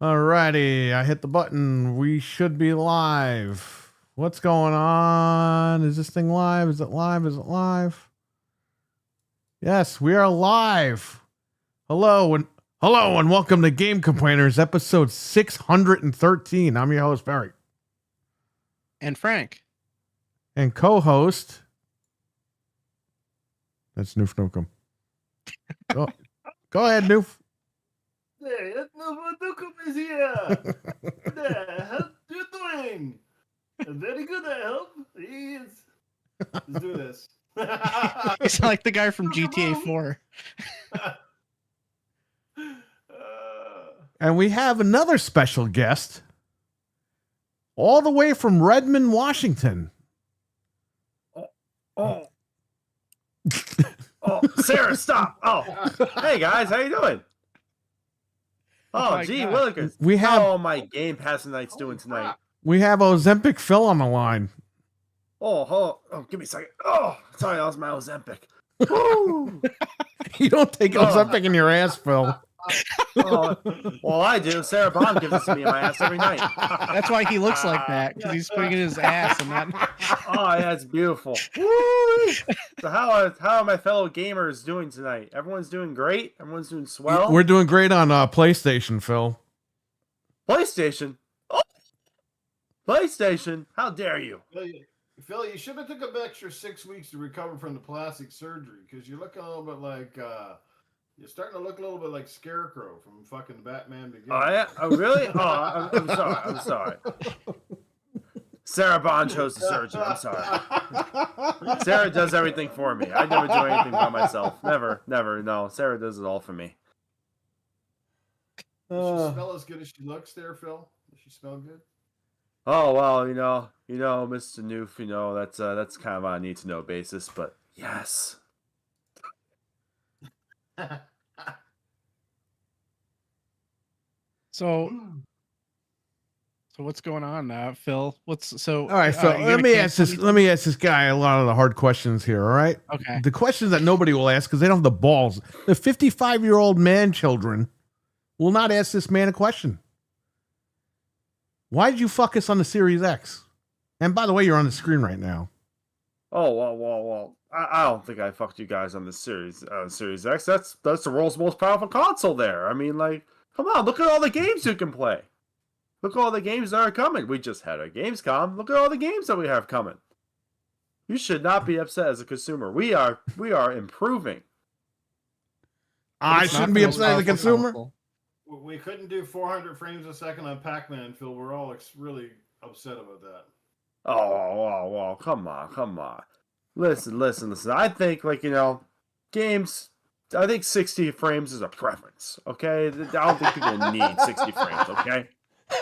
Alrighty, I hit the button. We should be live. What's going on? Is this thing live? Is it live? Is it live? Yes, we are live. Hello and welcome to Game Complainers, episode 613. I'm your host, Barry. And Frank. And co-host. That's Noof Nukem. Go ahead, Noof. Hey, Noof Nukem is here. How you doing? Very good, I hope. Let's do this. It's like the guy from GTA 4. And we have another special guest all the way from Redmond, Washington. Oh, Sarah, stop. Oh, hey guys, how you doing? Oh, gee, Willikers. We have how my Game Pass night's doing tonight. We have Ozempic Phil on the line. Oh, give me a second. Oh, sorry, that was my Ozempic. Woo! You don't take Ozempic in your ass, Phil. Oh, well, I do. Sarah Bond gives it to me in my ass every night. That's why he looks like that, because he's putting in his ass and that. Oh, yeah, it's beautiful. Woo! So how are my fellow gamers doing tonight? Everyone's doing great? Everyone's doing swell? We're doing great on PlayStation, Phil. PlayStation? Oh! PlayStation? How dare you? Phil, you should have took an extra 6 weeks to recover from the plastic surgery, because you're looking a little bit like... You're starting to look a little bit like Scarecrow from fucking Batman Begins. Oh, yeah? Oh, really? Oh, I'm sorry. Sarah Bond chose the surgeon. I'm sorry. Sarah does everything for me. I never do anything by myself. Never. No, Sarah does it all for me. Does she smell as good as she looks there, Phil? Does she smell good? Oh, well, you know, Mr. Noof, that's kind of on a need-to-know basis, but yes. So what's going on, Phil? All right, Phil. Let me ask this guy a lot of the hard questions here. All right. Okay. The questions that nobody will ask because they don't have the balls. The 55-year-old man children will not ask this man a question. Why did you fuck us on the Series X? And by the way, you're on the screen right now. Oh well. I don't think I fucked you guys on the Series X. That's the world's most powerful console there. I mean, like, come on, look at all the games you can play. Look at all the games that are coming. We just had a Gamescom. Look at all the games that we have coming. You should not be upset as a consumer. We are improving. I shouldn't be upset as a consumer. We couldn't do 400 frames a second on Pac-Man, Phil. We're all really upset about that. Oh, come on. Listen. I think, games, I think 60 frames is a preference, okay? I don't think people need 60 frames, okay?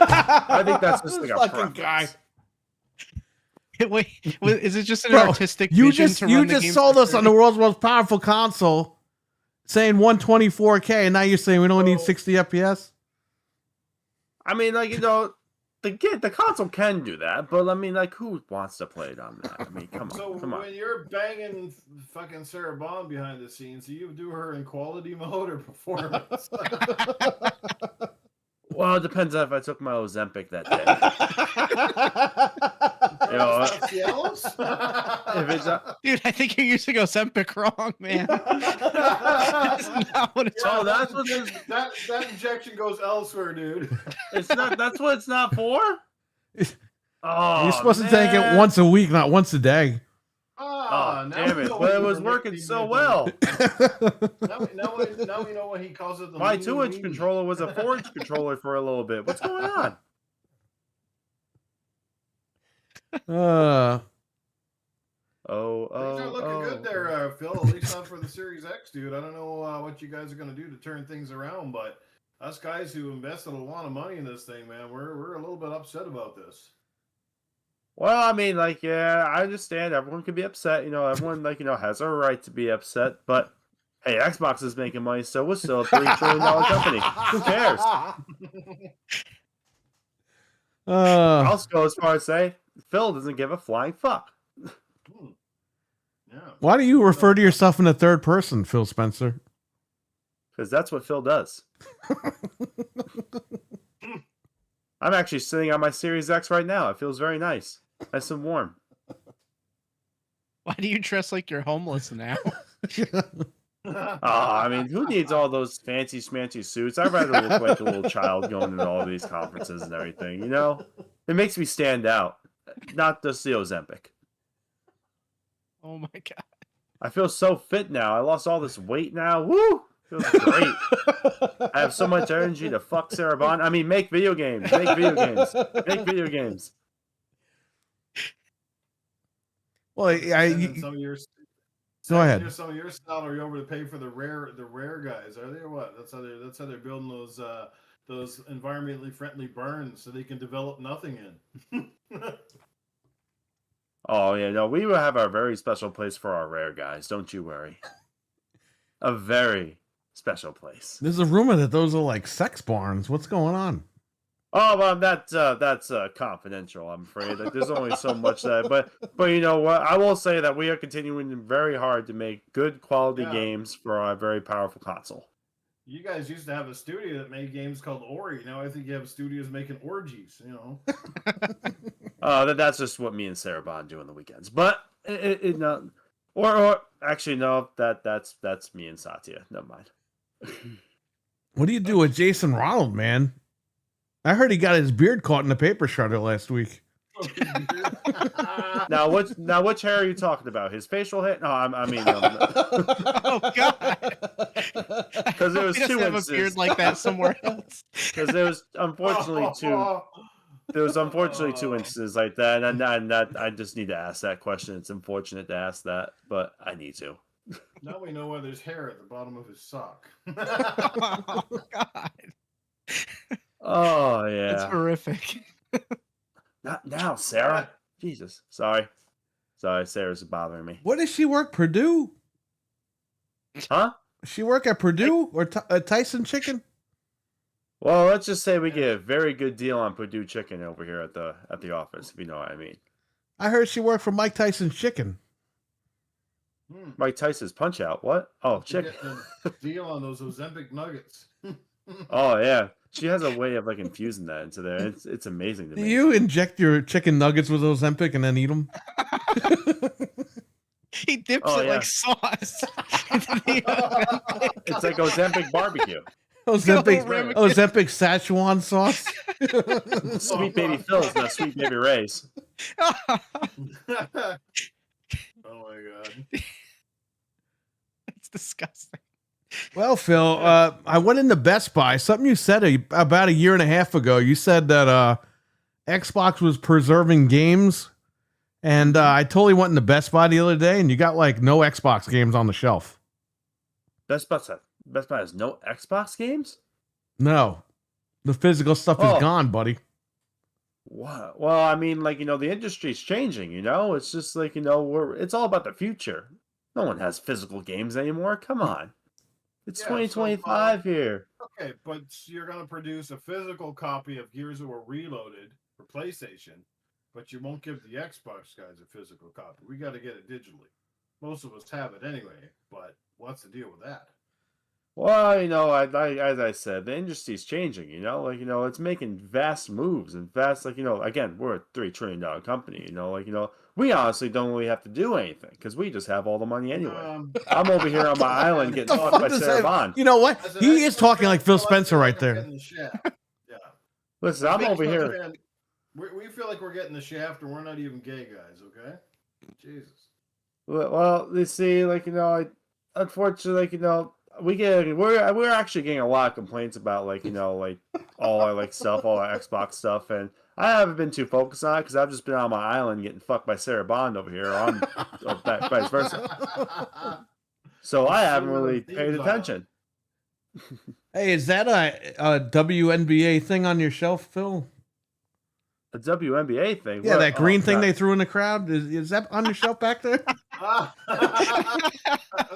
I think that's just like a preference. Guy. Wait, is it just an artistic you vision just to run the games sold us on the world's most powerful console saying 124K, and now you're saying we don't need 60 FPS? I mean, the console can do that, but I mean, who wants to play it on that? I mean, come on. So when you're banging fucking Sarah Bond behind the scenes, do you do her in quality mode or performance? Well, it depends on if I took my Ozempic that day. Dude, I think you're using Ozempic wrong, man. That's not what it's for. That's what that injection goes elsewhere, dude. It's not. That's what it's not for. You're supposed to take it once a week, not once a day. Oh, damn it! But it was working so well. Now we know what he calls it. My 2-inch controller was a 4-inch controller for a little bit. What's going on? Things are looking good there, Phil. At least not for the Series X, dude. I don't know what you guys are going to do to turn things around, but us guys who invested a lot of money in this thing, man, we're a little bit upset about this. Well, I mean, yeah, I understand. Everyone can be upset. Everyone, has a right to be upset. But, hey, Xbox is making money, so we're still a $3 trillion company. Who cares? I'll go as far as say, Phil doesn't give a flying fuck. Yeah. Why do you refer to yourself in the third person, Phil Spencer? Because that's what Phil does. I'm actually sitting on my Series X right now. It feels very nice and warm. Why do you dress like you're homeless now? I mean, who needs all those fancy schmancy suits? I'd rather look like a little child going to all these conferences and everything, you know? It makes me stand out, not just the Ozempic. Oh my god. I feel so fit now. I lost all this weight now. Woo! Feels great. I have so much energy to fuck Sarah Bond. I mean, make video games. Make video games. Make video games. Well, Sending some of your, go ahead. some of your salary over to pay for the rare guys, are they, or what? That's how they're building those environmentally friendly barns so they can develop nothing in. Oh, yeah, no, we will have our very special place for our rare guys. Don't you worry. A very special place. There's a rumor that those are like sex barns. What's going on? Oh, well, that's confidential. I'm afraid. Like, there's only so much that, but you know what? I will say that we are continuing very hard to make good quality games for our very powerful console. You guys used to have a studio that made games called Ori. Now I think you have studios making orgies. You know. That's just what me and Sarah Bond do on the weekends. But no, or actually no, that's me and Satya. Never mind. What do you do with Jason Ronald, man? I heard he got his beard caught in the paper shredder last week. Now which hair are you talking about? His facial hair? No, I mean. Oh god! Because there was two have instances. a beard like that somewhere else. Because there was unfortunately two. There was unfortunately two instances like that, and that I just need to ask that question. It's unfortunate to ask that, but I need to. Now we know why there's hair at the bottom of his sock. Oh god! Oh yeah, That's horrific. Not now, Sarah. Jesus, sorry, Sarah's bothering me. What does she work? Purdue? Huh? She work at Purdue or Tyson Chicken? Well, let's just say we get a very good deal on Purdue Chicken over here at the office, if you know what I mean. I heard she worked for Mike Tyson's Chicken. Mike Tyson's Punch Out. What? Oh, chicken. A deal on those Ozempic nuggets. Oh yeah, she has a way of like infusing that into there. It's amazing to Do me. you inject your chicken nuggets with Ozempic and then eat them? He dips it like sauce. It's like Ozempic barbecue. Ozempic Szechuan sauce. Sweet Baby Phil's, not Sweet Baby Ray's. Oh my god. It's disgusting. Well, Phil, I went into Best Buy. Something you said about a year and a half ago. You said that Xbox was preserving games. And I totally went into Best Buy the other day, and you got like no Xbox games on the shelf. Best Buy has no Xbox games? No. The physical stuff is gone, buddy. What? Well, I mean, like, you know, the industry's changing, you know? It's just like, you know, it's all about the future. No one has physical games anymore. Come on. It's 2025 here. Okay, but you're going to produce a physical copy of Gears of War Reloaded for PlayStation, but you won't give the Xbox guys a physical copy. We got to get it digitally. Most of us have it anyway, but what's the deal with that? Well, you know, as I said, the industry's changing, you know? Like, you know, it's making vast moves and vast, like, you know, again, we're a $3 trillion company, you know? Like, you know, we honestly don't really have to do anything because we just have all the money anyway. I'm over here on my island getting talked by Sarah Bond. You know what? He is talking like Phil Spencer right there. Yeah. Listen, I'm over here. We feel like we're getting the shaft, and we're not even gay guys, okay? Jesus. Well, you see, like, you know, unfortunately, like, you know, we're actually getting a lot of complaints about, like, you know, like all our like stuff, all our Xbox stuff, and I haven't been too focused on it because I've just been on my island getting fucked by Sarah Bond over here, or vice versa. So I haven't really paid attention. Hey, is that a WNBA thing on your shelf, Phil? A WNBA thing? Yeah, that green thing they threw in the crowd. Is that on your shelf back there? Oh,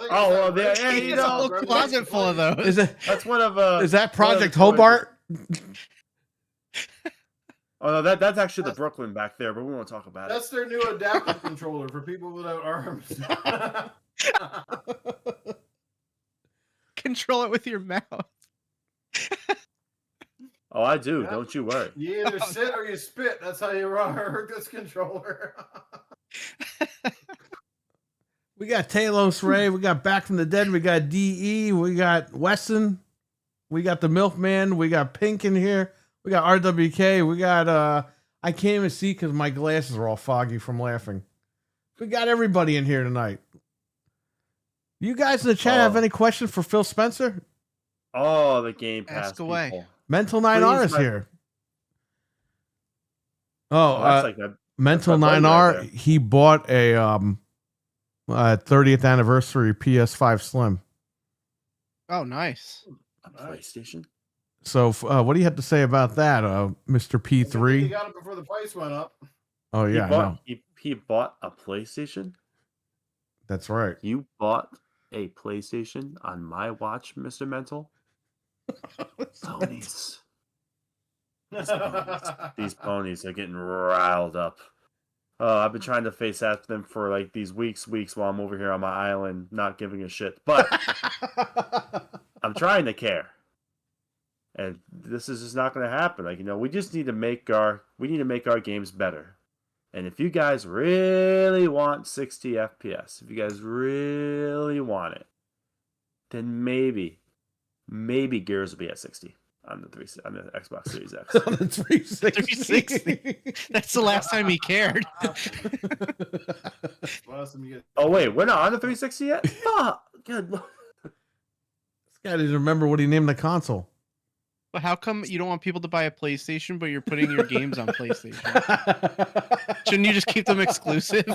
well, yeah, you know, a whole closet full of those. That's one of is that Project Hobart? Oh no, that's actually the Brooklyn back there, but we won't talk about it. That's their new adaptive controller for people without arms. Control it with your mouth. Oh, I do. Yeah. Don't you worry. You either sit or you spit. That's how you work this controller. We got Talos Ray. We got Back from the Dead. We got DE. We got Wesson. We got the Milkman. We got Pink in here. We got RWK. We got I can't even see because my glasses are all foggy from laughing. We got everybody in here tonight. You guys in the chat have any questions for Phil Spencer? Oh, the Game Pass Ask away. people. Mental 9R is Please, here. Oh, That's like that. Mental that's my 9R. buddy right there. He bought a 30th anniversary PS5 Slim. Oh, nice. A PlayStation. So, what do you have to say about that, Mr. He P3? got it before the price went up. Oh yeah, He bought a PlayStation. that's right. You bought a PlayStation on my watch, Mr. Mental. Ponies. These ponies are getting riled up. I've been trying to face after them for like these weeks while I'm over here on my island, not giving a shit. But I'm trying to care. And this is just not going to happen. Like, we just need to make our games better. And if you guys really want 60 FPS, if you guys really want it, then maybe Gears will be at 60 on the Xbox Series X. On the 360. 360. That's the last time he cared. Oh wait, we're not on the 360 yet? Fuck! Good Lord. This guy doesn't remember what he named the console. But how come you don't want people to buy a PlayStation, but you're putting your games on PlayStation? Shouldn't you just keep them exclusive?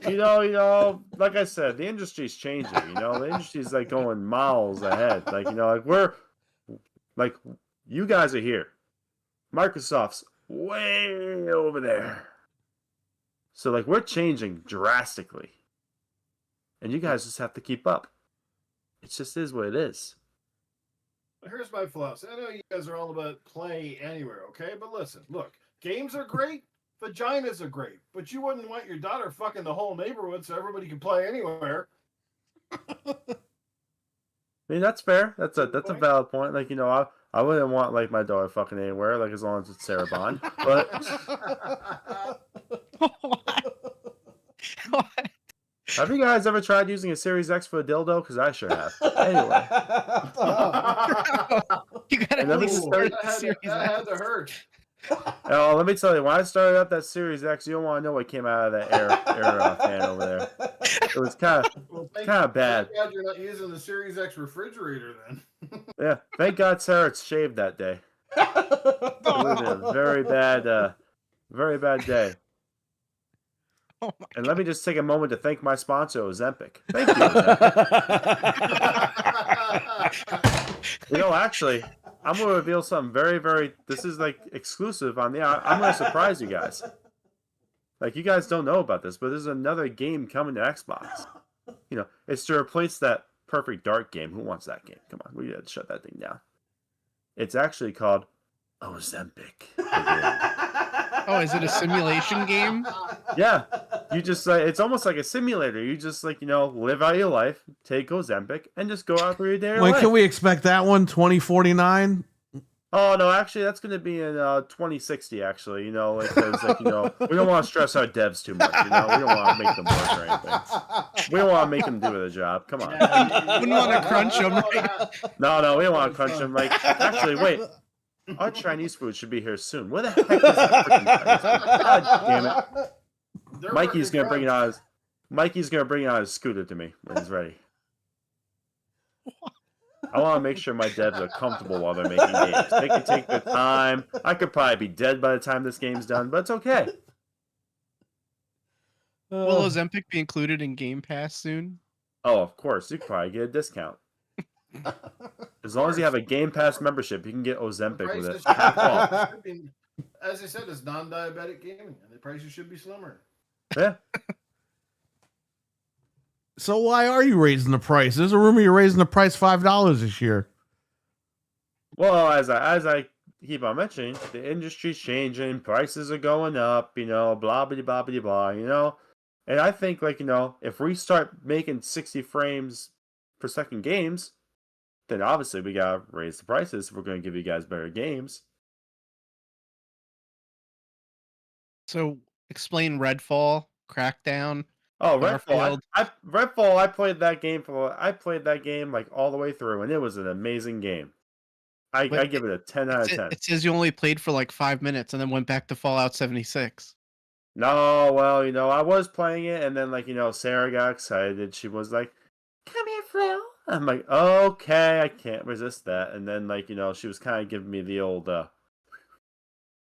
Like I said, the industry's changing. The industry's like going miles ahead. Like you guys are here. Microsoft's way over there. So like we're changing drastically. And you guys just have to keep up. It just is what it is. Here's my philosophy. I know you guys are all about play anywhere, okay? But listen, look, games are great, vaginas are great, but you wouldn't want your daughter fucking the whole neighborhood so everybody can play anywhere. I mean, that's fair. That's a valid point. Like, I wouldn't want like my daughter fucking anywhere, like as long as it's Sarah Bond. But What? have you guys ever tried using a Series X for a dildo? Because I sure have. Anyway. You gotta And at let me least just start that the had, Series that had X. to hurt. Oh, let me tell you, when I started up that Series X, you don't want to know what came out of that air fan over there. It was kind of bad. Thank God you're not using the Series X refrigerator then. Yeah, thank God Sarah shaved that day. It was a very bad day. Oh my And let me just take a moment to thank my sponsor, Ozempic. Thank you, Ozempic. Actually, I'm going to reveal something very, very... This is, like, exclusive on the... I'm going to surprise you guys. Like, you guys don't know about this, but there's another game coming to Xbox. It's to replace that Perfect Dark game. Who wants that game? Come on, we got to shut that thing down. It's actually called Ozempic. Oh, is it a simulation game? Yeah, you just it's almost like a simulator. You just live out your life, take Ozempic, and just go out for your day. When can we expect that one? 2049? Oh no, actually, that's going to be in 2060. Actually, because we don't want to stress our devs too much. We don't want to make them work or anything. We don't want to make them do the job. Come on. Wouldn't want to crunch them, right? No, we don't want to crunch them. Like, actually, wait. Our Chinese food should be here soon. Where the heck is that freaking Chinese food? God damn it. Mikey's gonna bring out his scooter to me when he's ready. I want to make sure my devs are comfortable while they're making games. They can take their time. I could probably be dead by the time this game's done, but it's okay. Will Ozempic be included in Game Pass soon? Oh, of course. You could probably get a discount. As long as you have a Game Pass membership, you can get Ozempic with it. Half off. As I said, it's non-diabetic gaming, and the prices should be slimmer. Yeah. So why are you raising the price? There's a rumor you're raising the price $5 this year. Well, as I keep on mentioning, the industry's changing, prices are going up, blah blah blah blah blah, And I think if we start making 60 frames per second games, then obviously we gotta raise the prices if we're gonna give you guys better games. So explain Redfall, Crackdown. Oh, Redfall! Starfield. Redfall. I played that game like all the way through, and it was an amazing game. I But give it a 10 out of 10. It says you only played for like 5 minutes and then went back to Fallout 76. No, well, I was playing it, and then Sarah got excited. She was like, "Come here, Phil." I'm like, "Okay, I can't resist that." And then she was kind of giving me the old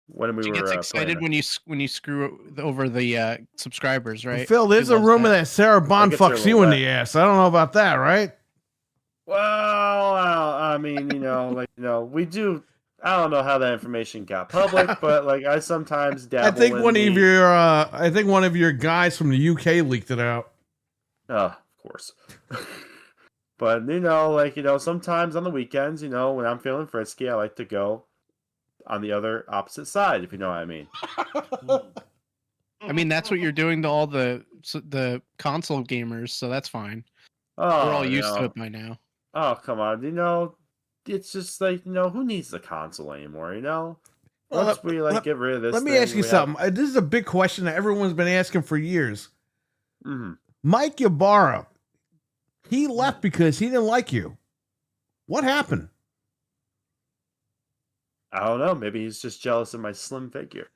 when we She were gets excited playing when you screw over the subscribers, right? Phil, there's She a loves rumor that Sarah Bond gets her a fucks little you in wet. the ass. I don't know about that, right? Well, I mean, we do. I don't know how that information got public, but I sometimes dabble. I think in one the, of your I think one of your guys from the UK leaked it out. of course. But sometimes on the weekends, when I'm feeling frisky, I like to go on the other opposite side, if you know what I mean. I mean, that's what you're doing to all the console gamers, so that's fine. Oh, We're all used to it by now. Oh, come on, it's just who needs the console anymore, Once we get rid of this. Let me ask you something. This is a big question that everyone's been asking for years. Mm-hmm. Mike Ybarra, he left because he didn't like you. What happened? I don't know. Maybe he's just jealous of my slim figure.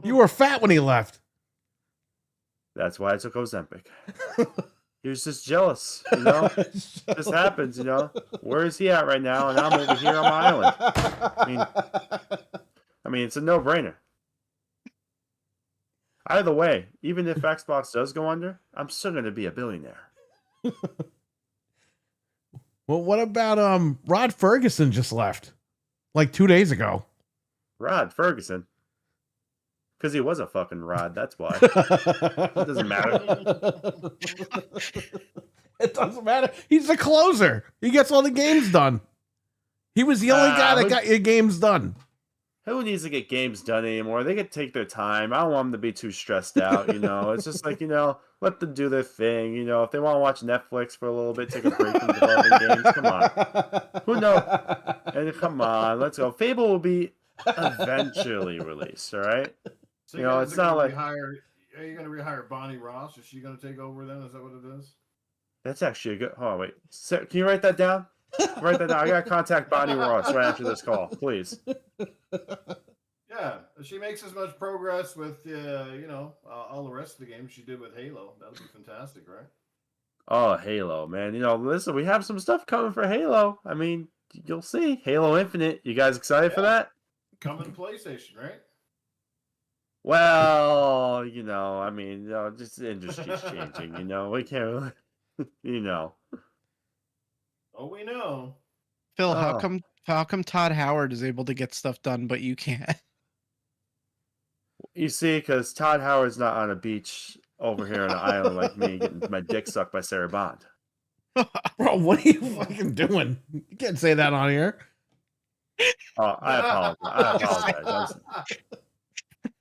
You were fat when he left. That's why I took Ozempic. He was just jealous, This happens, Where is he at right now? And I'm over here on my island. I mean, it's a no-brainer. Either way, even if Xbox does go under, I'm still going to be a billionaire. Well, what about Rod Ferguson just left like 2 days ago? Rod Ferguson? Because he was a fucking Rod, that's why. It doesn't matter. It doesn't matter. He's the closer. He gets all the games done. He was the only guy that got your games done. Who needs to get games done anymore? They can take their time. I don't want them to be too stressed out, It's just let them do their thing. If they want to watch Netflix for a little bit, take a break from developing games. Come on. Who knows? And come on, let's go. Fable will be eventually released, all right? So it's not like... Are you going to rehire Bonnie Ross? Is she going to take over then? Is that what it is? That's actually a good... Oh, wait. Can you write that down? Write that down. I got to contact Bonnie Ross right after this call, please. Yeah, if she makes as much progress with, all the rest of the games she did with Halo, that would be fantastic, right? Oh, Halo, man. Listen, we have some stuff coming for Halo. I mean, you'll see. Halo Infinite. You guys excited for that? Coming to PlayStation, right? Well, I mean, just the industry's changing, we can't really, Oh, we know. Phil, how come Todd Howard is able to get stuff done, but you can't? You see, because Todd Howard's not on a beach over here on an island like me getting my dick sucked by Sarah Bond. Bro, what are you fucking doing? You can't say that on here. Oh, I apologize.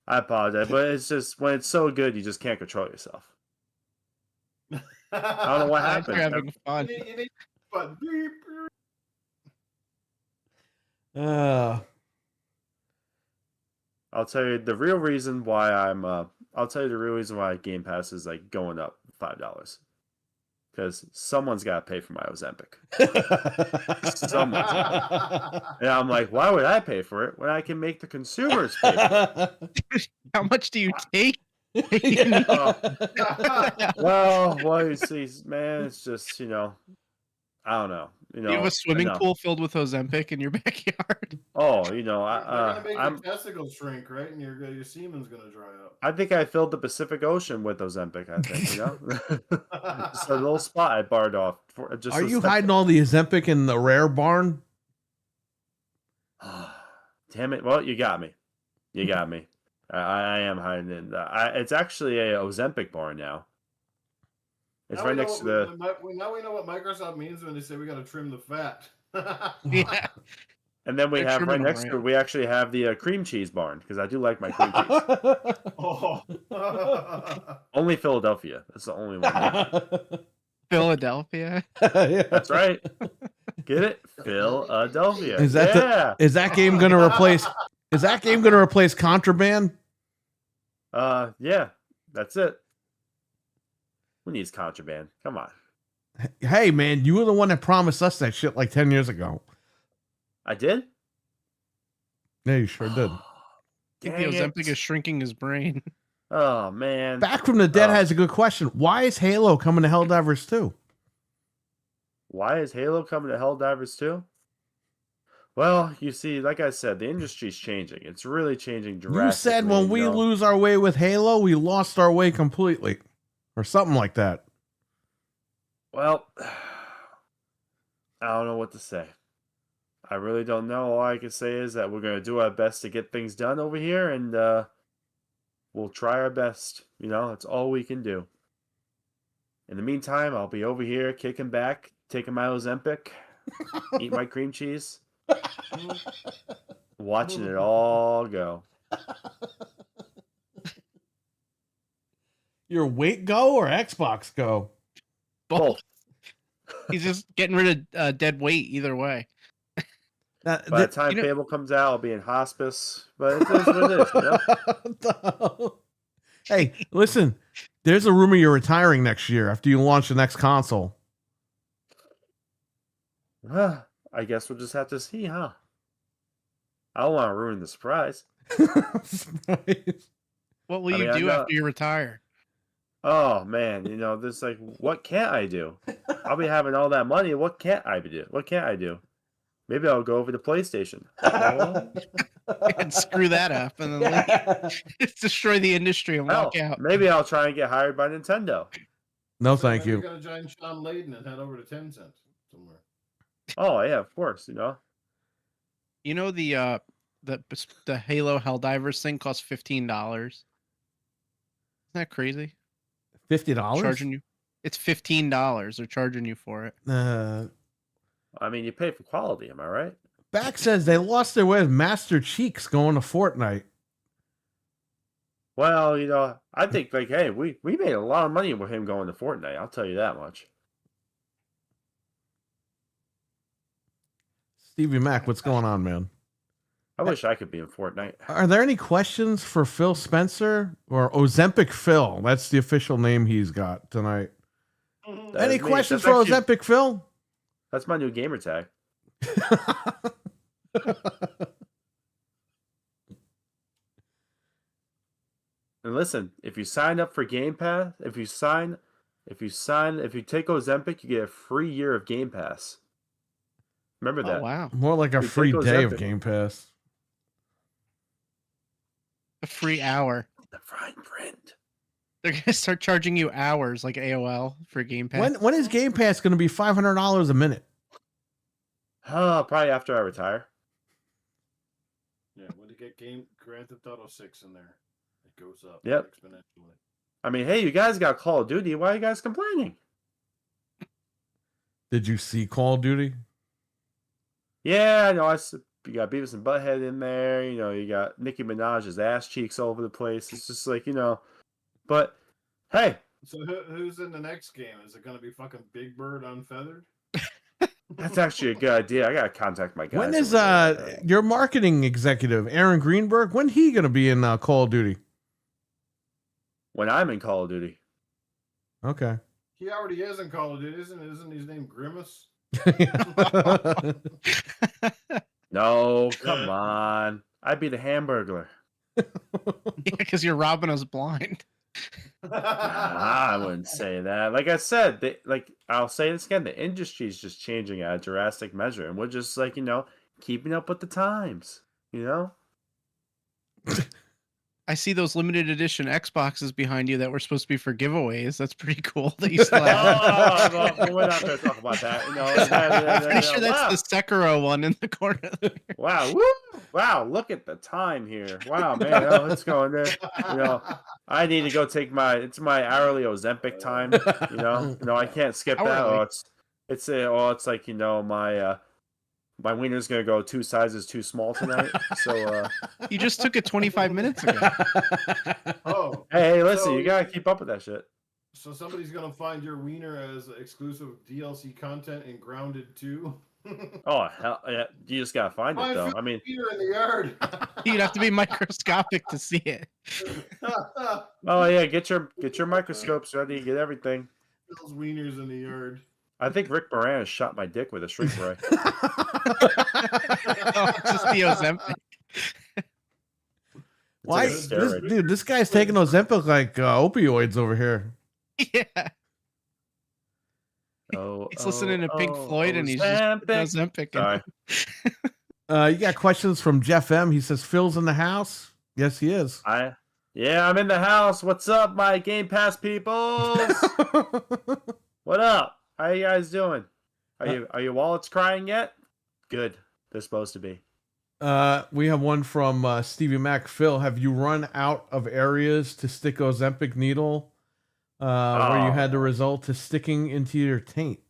I apologize, but it's just when it's so good, you just can't control yourself. I don't know what happened. You're having fun. I'll tell you the real reason why I'll tell you the real reason why Game Pass is going up $5. Because someone's got to pay for my Ozempic. Someone's got. And I'm like, why would I pay for it when I can make the consumers pay for it? How much do you take? Well, you see, man, it's just, I don't know. You have a swimming pool filled with Ozempic in your backyard. Oh, you're gonna make your testicles shrink, right? And your semen's gonna dry up. I think I filled the Pacific Ocean with Ozempic. I think just a little spot I barred off. Are you hiding all the Ozempic in the rare barn? Damn it! Well, you got me. I am hiding in. It's actually a Ozempic barn now. It's right next to the. Now we know what Microsoft means when they say we got to trim the fat. Yeah. And then we have right next to it, we actually have the cream cheese barn because I do like my cream cheese. Oh. Only Philadelphia. That's the only one. Philadelphia. Yeah. That's right. Get it? Philadelphia. Is that game going to replace? Is that game going to replace Contraband? Yeah, that's it. Who needs Contraband? Come on. Hey, man, you were the one that promised us that shit like 10 years ago. I did? Yeah, you sure did. I think the Dang Ozempic it. is shrinking his brain. Oh, man. Back from the Dead Oh. has a good question. Why is Halo coming to Helldivers 2? Why is Halo coming to Helldivers 2? Well, you see, like I said, the industry's changing. It's really changing drastically. You said when we you know. lose our way with Halo, we lost our way completely. Or something like that. Well, I don't know what to say. I really don't know. All I can say is that we're going to do our best to get things done over here, and we'll try our best. You know, that's all we can do. In the meantime, I'll be over here kicking back, taking my Ozempic, eating my cream cheese, watching it all go. Your weight go or Xbox go? Both. He's just getting rid of dead weight either way. By the time you know- Fable comes out, I'll be in hospice. But it is what it is, you know? Hey, listen. There's a rumor you're retiring next year after you launch the next console. I guess we'll just have to see, huh? I don't want to ruin the surprise. What will I you mean, I do know- after you retire? Oh man, you know, this like, what can't I do? I'll be having all that money. What can't I do? What can't I do? Maybe I'll go over to PlayStation. And screw that up and then destroy the industry and walk Hell, out. maybe I'll try and get hired by Nintendo. No, So thank maybe you. You're gonna join Sean Layden and head over to Tencent somewhere. Oh yeah, of course. You know. You know the Halo Helldivers thing costs $15. Isn't that crazy? $50? Charging you. It's $15. They're charging you for it. I mean, you pay for quality. Am I right? Back says they lost their way with Master Cheeks going to Fortnite. Well, you know, I think like, hey, we made a lot of money with him going to Fortnite. I'll tell you that much. Stevie Mac, what's going on, man? I wish I could be in Fortnite. Are there any questions for Phil Spencer or Ozempic Phil? That's the official name he's got tonight. That Any is me. questions That's for actually- Ozempic Phil? That's my new gamer tag. And listen, if you sign up for Game Pass, if you take Ozempic, you get a free year of Game Pass. Remember that. Oh wow. More like a We free take day of Ozempic. Game Pass. A free hour. The fine print. They're gonna start charging you hours like AOL for Game Pass. When is Game Pass going to be $500 a minute? Oh, probably after I retire. Yeah, when you get Grand Theft Auto 6 in there, it goes up Yep. exponentially. I mean, hey, you guys got Call of Duty. Why are you guys complaining? Did you see Call of Duty? Yeah, I know. You got Beavis and Butthead in there. You know, you got Nicki Minaj's ass cheeks all over the place. It's just like, you know. But, hey. So who's in the next game? Is it going to be fucking Big Bird Unfeathered? That's actually a good idea. I got to contact my guys. When is over there. your marketing executive, Aaron Greenberg, when he going to be in Call of Duty? When I'm in Call of Duty. Okay. He already is in Call of Duty, isn't his name Grimace? No, come on. I'd be the Hamburglar. Yeah, because you're robbing us blind. I wouldn't say that. Like I said, I'll say this again, the industry is just changing at a drastic measure, and we're just like, you know, keeping up with the times, you know? I see those limited edition Xboxes behind you that were supposed to be for giveaways. That's pretty cool that you still have. Well, we're not going to talk about that. You know, I'm pretty sure wow. that's the Sekiro one in the corner there. Wow, woo! Wow, look at the time here. Wow, man, oh, it's going there. You know, I need to go take it's my hourly Ozempic time. You know, I can't skip that. Hourly? It's like, you know, my wiener's gonna go 2 sizes too small tonight. So, You just took it 25 minutes ago. Oh, hey, listen, So you gotta keep up with that shit. so somebody's going to find your wiener as exclusive DLC content in Grounded 2? Oh hell, yeah, you just gotta find it Find though. Phil's I mean, wiener in the yard. You'd have to be microscopic to see it. oh yeah, get your microscopes ready, get everything. Phil's wieners in the yard. I think Rick Moranis shot my dick with a shrink ray. Oh, just the Ozempic. Why, It's like a steroid. dude? This guy's taking Ozempic like opioids over here. Yeah. Oh, He's listening to Pink Floyd and he's just Ozempic. Ozempic. Sorry. You got questions from Jeff M. He says Phil's in the house. Yes, he is. Yeah, I'm in the house. What's up, my Game Pass peoples? What up? How you guys doing? Are your wallets crying yet? Good. They're supposed to be. We have one from Stevie Mac. Phil, have you run out of areas to stick Ozempic needle where you had the result to sticking into your taint?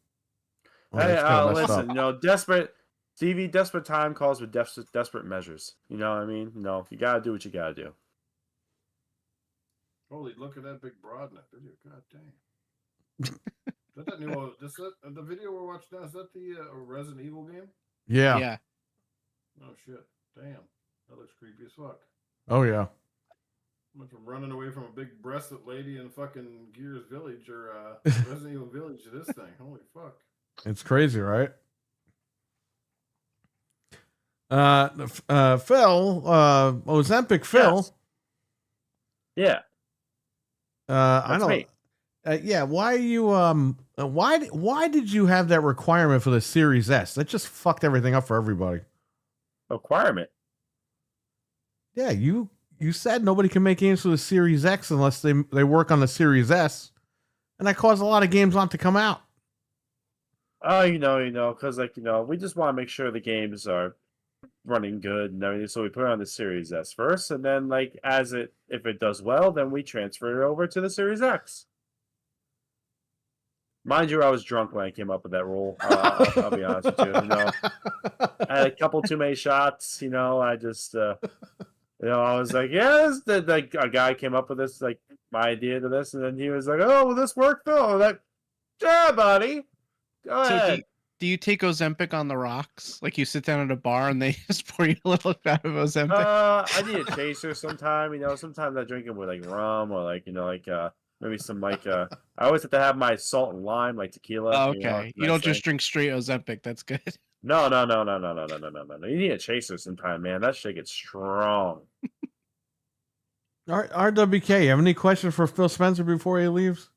Well, Hey, that's kinda messed listen, up. desperate time calls with desperate measures. You know what I mean? You gotta do what you gotta do. Holy, look at that big broad in that video. God dang. Is that new? Is that the video we're watching now? Is that the Resident Evil game? Yeah. Yeah. Oh shit! Damn, that looks creepy as fuck. Oh yeah. Went from running away from a big breasted lady in fucking Gears Village or Resident Evil Village to this thing. Holy fuck! It's crazy, right? Phil, Ozempic Phil. Yes. Yeah. I don't. Yeah, why you why did you have that requirement for the Series S? That just fucked everything up for everybody. Requirement. Yeah, you said nobody can make games for the Series X unless they work on the Series S, and that caused a lot of games not to come out. Oh, because we just want to make sure the games are running good and everything, so we put it on the Series S first, and then if it does well, then we transfer it over to the Series X. Mind you, I was drunk when I came up with that rule. I'll be honest with you. I had a couple too many shots. I just, I was like, yeah, a guy came up with this, my idea to this, and then he was like, oh, will this work, Phil? I was like, yeah, buddy. Go ahead. Do you take Ozempic on the rocks? Like you sit down at a bar and they just pour you a little shot of Ozempic? I need a chaser sometime. Sometimes I drink it with rum or maybe some I always have to have my salt and lime, like tequila. Oh, okay. You don't just drink straight Ozempic. That's good. No. You need a chaser sometime, man. That shit gets strong. RWK, you have any questions for Phil Spencer before he leaves?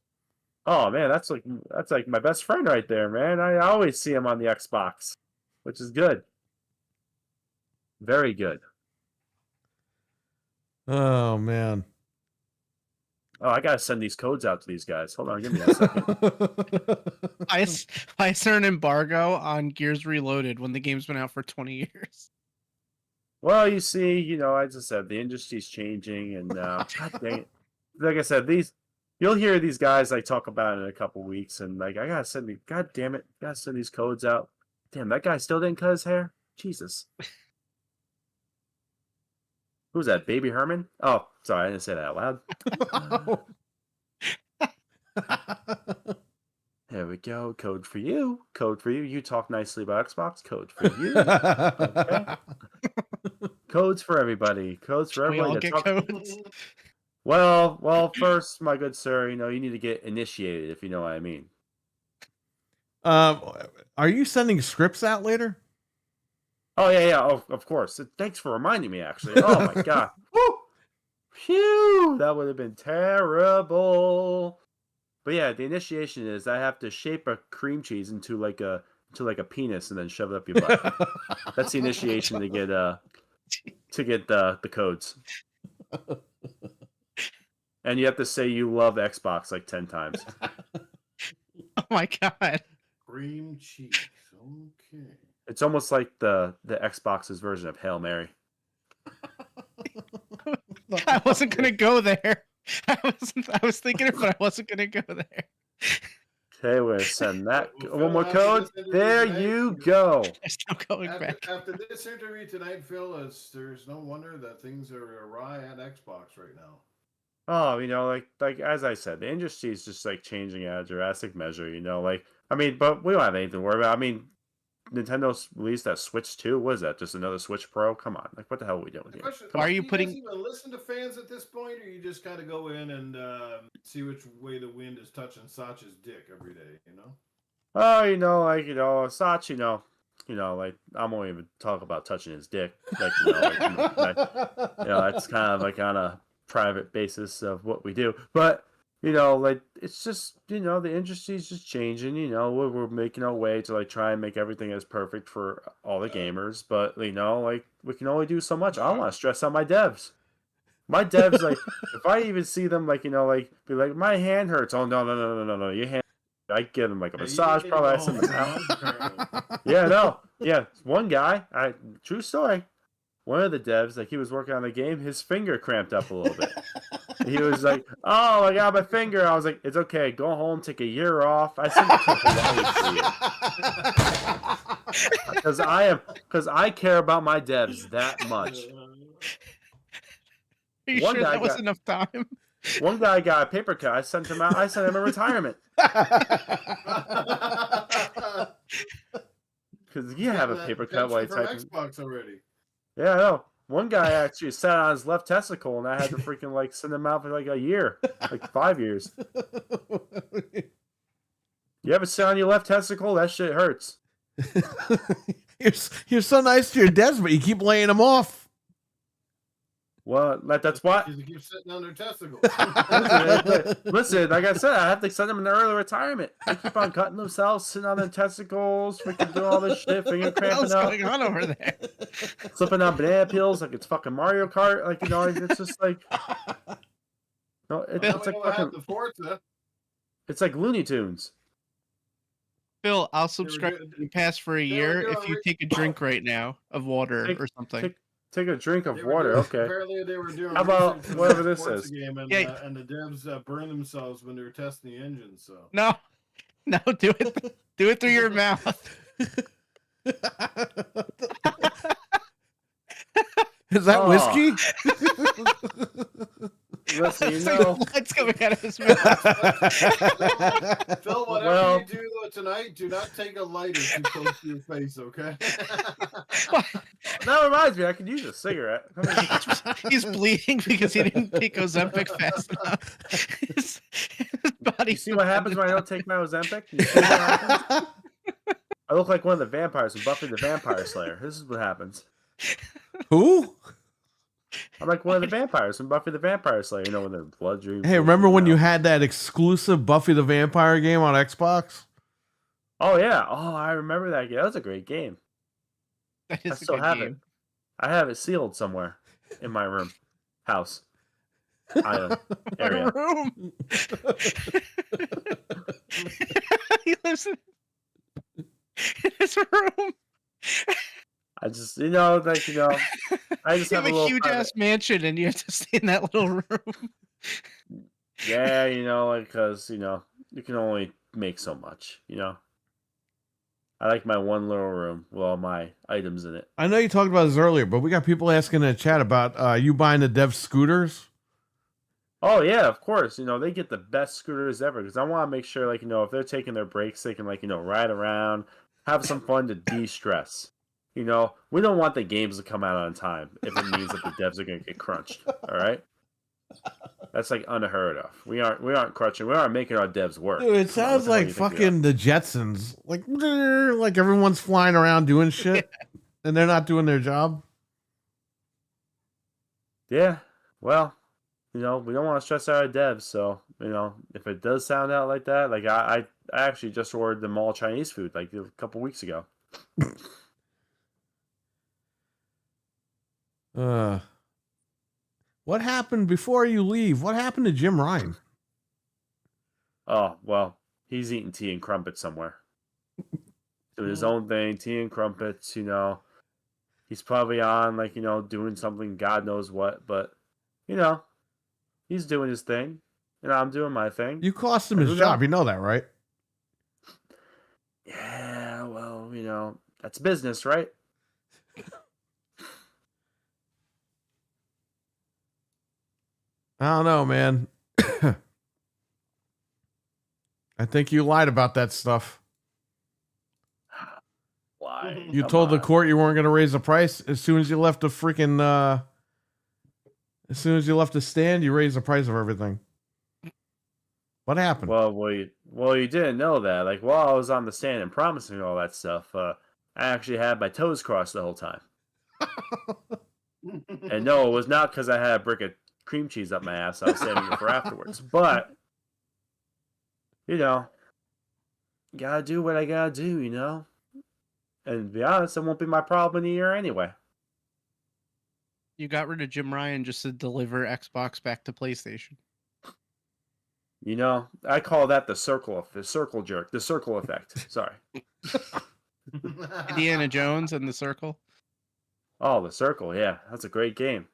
Oh man, that's like my best friend right there, man. I always see him on the Xbox, which is good. Very good. Oh man. Oh, I gotta send these codes out to these guys. Hold on, give me a second. I set an embargo on Gears Reloaded when the game's been out for 20 years. Well, you see, as I said, the industry's changing, and God dang it. Like I said, you'll hear these guys talk about it in a couple weeks, and I gotta send God damn it, gotta send these codes out. Damn, that guy still didn't cut his hair. Jesus. Who's that, Baby Herman? Oh, sorry, I didn't say that out loud. There we go. Code for you. Code for you. You talk nicely about Xbox. Code for you. Okay. Codes for everybody. Codes for everybody. We all get codes. Well, first, my good sir, you need to get initiated, if you know what I mean. Are you sending scripts out later? Oh, yeah. Oh, of course. Thanks for reminding me, actually. Oh, my God. Woo! Phew! That would have been terrible. But yeah, the initiation is I have to shape a cream cheese into like a penis and then shove it up your butt. That's the initiation to get the codes. And you have to say you love Xbox 10 times. Oh my God. Cream cheese. Okay. It's almost like the Xbox's version of Hail Mary. I wasn't gonna go there. I was thinking it, but I wasn't gonna go there. Okay, we're gonna send that one more code. There you go. There's no going back. After this interview tonight, Phil, there's no wonder that things are awry at Xbox right now. Oh, like as I said, the industry is just changing at a drastic measure. But we don't have anything to worry about. Nintendo released that Switch 2. What is that? Just another Switch Pro? Come on. Like, what the hell are we doing here? Question, Why are you do putting- guys even listen to fans at this point, or you just kind of go in and see which way the wind is touching Sacha's dick every day? You know. Oh, Sach, like I won't even talk about touching his dick. Like, that's kind of like on a private basis of what we do. But like it's just the industry's just changing. We're making our way to like try and make everything as perfect for all the gamers. But like we can only do so much. I don't want to stress out my devs. My devs, like, if I even see them, like, like, be like, my hand hurts. Oh, no, your hand. I give them, like, a massage, probably. I send them out. Yeah. One guy, true story. One of the devs, like, he was working on the game, his finger cramped up a little bit. He was like, oh, I got my finger. I was like, it's okay. Go home, take a year off. I sent it to Hawaii because I care about my devs that much. Are you One sure guy that was got- enough time? One guy got a paper cut. I sent him out. I sent him a retirement because you have a paper cut while you from type. Xbox already. Yeah, I know. One guy actually sat on his left testicle, and I had to freaking like send him out for like a year, like 5 years. You ever sit on your left testicle? That shit hurts. You're so nice to your devs, but you keep laying them off. Well, that's why. Because you keep sitting on their testicles. Listen, like I said, I have to send them in early retirement. They keep on cutting themselves, sitting on their testicles, freaking doing all this shit, finger What cramping else up, going on over there? slipping on banana peels like it's fucking Mario Kart. Like it's just like, no, it's Now like we know what fucking, happened to Forza. it's like Looney Tunes. Phil, I'll subscribe doing- to Game Pass for a they were year doing if you re- take a drink right now of water Take- or something. Take a drink of They were water. doing- Okay. Apparently, they were doing. How about research for whatever the this Forza is? Game, and, Yeah. And the devs burned themselves when they were testing the engine. So. No, do it. Do it through your mouth. Is that Oh. whiskey? Listen, It's like blood's coming out of his mouth. Phil, whatever Well- you do tonight, do not take a lighter too close to your face, okay? that reminds me, I could use a cigarette. He's bleeding because he didn't take Ozempic fast enough. His body. You see what happens when I don't take my Ozempic? You see what happens? I look like one of the vampires from Buffy the Vampire Slayer. This is what happens. Who? I'm like one of the vampires from Buffy the Vampire Slayer. When their blood dreams. Hey, remember when you had that exclusive Buffy the Vampire game on Xbox? Oh yeah. Oh, I remember that game. That was a great game. That I is a still good have game. it. I have it sealed somewhere in my room, house, island, area. Room. He lives in his room. I just, I just You have have a a little huge private- ass mansion, and you have to stay in that little room. Yeah, because you can only make so much. I like my one little room with all my items in it. I know you talked about this earlier, but we got people asking in the chat about you buying the dev scooters. Oh yeah, of course. They get the best scooters ever because I want to make sure, if they're taking their breaks, they can ride around, have some fun to de-stress. We don't want the games to come out on time if it means that the devs are going to get crunched. All right, that's like unheard of. We aren't crunching. We aren't making our devs work. Dude, it Come on, sounds what the hell like do you think we fucking the Jetsons. Like everyone's flying around doing shit, and they're not doing their job. are? Yeah. Well, we don't want to stress out our devs. So if it does sound out like that, like I actually just ordered them all Chinese food like a couple weeks ago. What happened before you leave? What happened to Jim Ryan? Oh, well, he's eating tea and crumpets somewhere. Doing his own thing, tea and crumpets, He's probably on, doing something, God knows what, but, he's doing his thing, and I'm doing my thing. You cost him And his who job. knows? You know that, right? Yeah, well, that's business, right? I don't know, man. I think you lied about that stuff. Why? fine. You Come told the on. court you weren't going to raise the price as soon as you left the freaking. As soon as you left the stand, you raised the price of everything. What happened? Well, you didn't know that. Like, while I was on the stand and promising all that stuff, I actually had my toes crossed the whole time. And no, it was not because I had a brick of cream cheese up my ass. I was saving it for afterwards. But, you know, gotta do what I gotta do, you know? And to be honest, it won't be my problem in a year anyway. You got rid of Jim Ryan just to deliver Xbox back to PlayStation. You know, I call that the circle effect. Sorry. Indiana Jones and the Circle. Oh, the circle, yeah. That's a great game.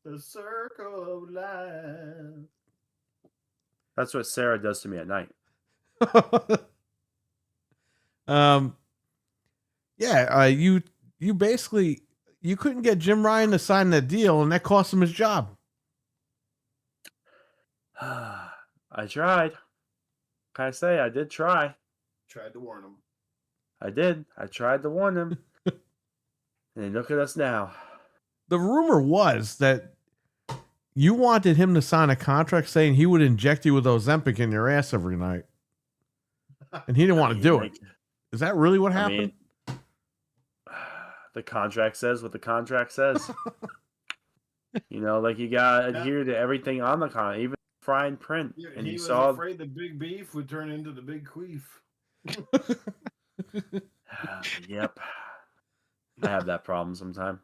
The circle of life. That's what Sarah does to me at night. You basically you couldn't get Jim Ryan to sign that deal, and that cost him his job. I tried. Can I say I did try? Tried to warn him. I did. I tried to warn him. And look at us now. The rumor was that you wanted him to sign a contract saying he would inject you with Ozempic in your ass every night. And he didn't want to do it. Is that really what happened? I mean, the contract says what the contract says. You know, like you gotta adhere to everything on the contract, even fine print. Yeah, and he you was saw afraid the big beef would turn into the big queef. Yep. I have that problem sometime.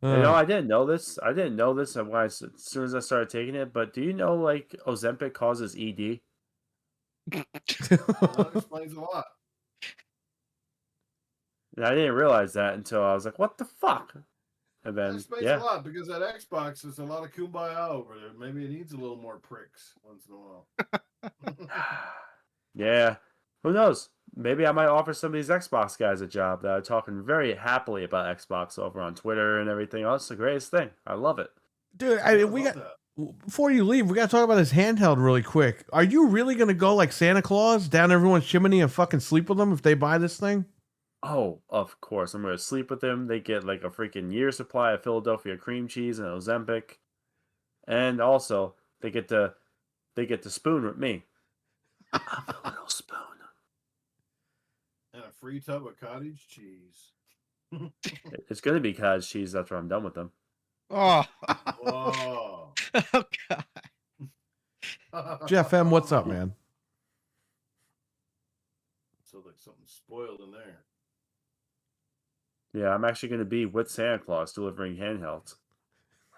You know, I didn't know this. I didn't know this as soon as I started taking it. But do you know, like, Ozempic causes ED? That explains a lot. And I didn't realize that until I was like, "What the fuck?" And That then, explains a lot because that Xbox is a lot of kumbaya over there. Maybe it needs a little more pricks once in a while. Yeah. Who knows? Maybe I might offer some of these Xbox guys a job that are talking very happily about Xbox over on Twitter and everything else. The greatest thing. I love it. Dude, I mean, before you leave, we got to talk about this handheld really quick. Are you really going to go like Santa Claus down everyone's chimney and fucking sleep with them if they buy this thing? Oh, of course. I'm going to sleep with them. They get like a freaking year supply of Philadelphia cream cheese and Ozempic. And also, they get to spoon with me. I'm a little spoon. And a free tub of cottage cheese. It's going to be cottage cheese after I'm done with them. Oh. Whoa. Oh, God. Jeff M., what's up, man? So like something spoiled in there. Yeah, I'm actually going to be with Santa Claus delivering handhelds.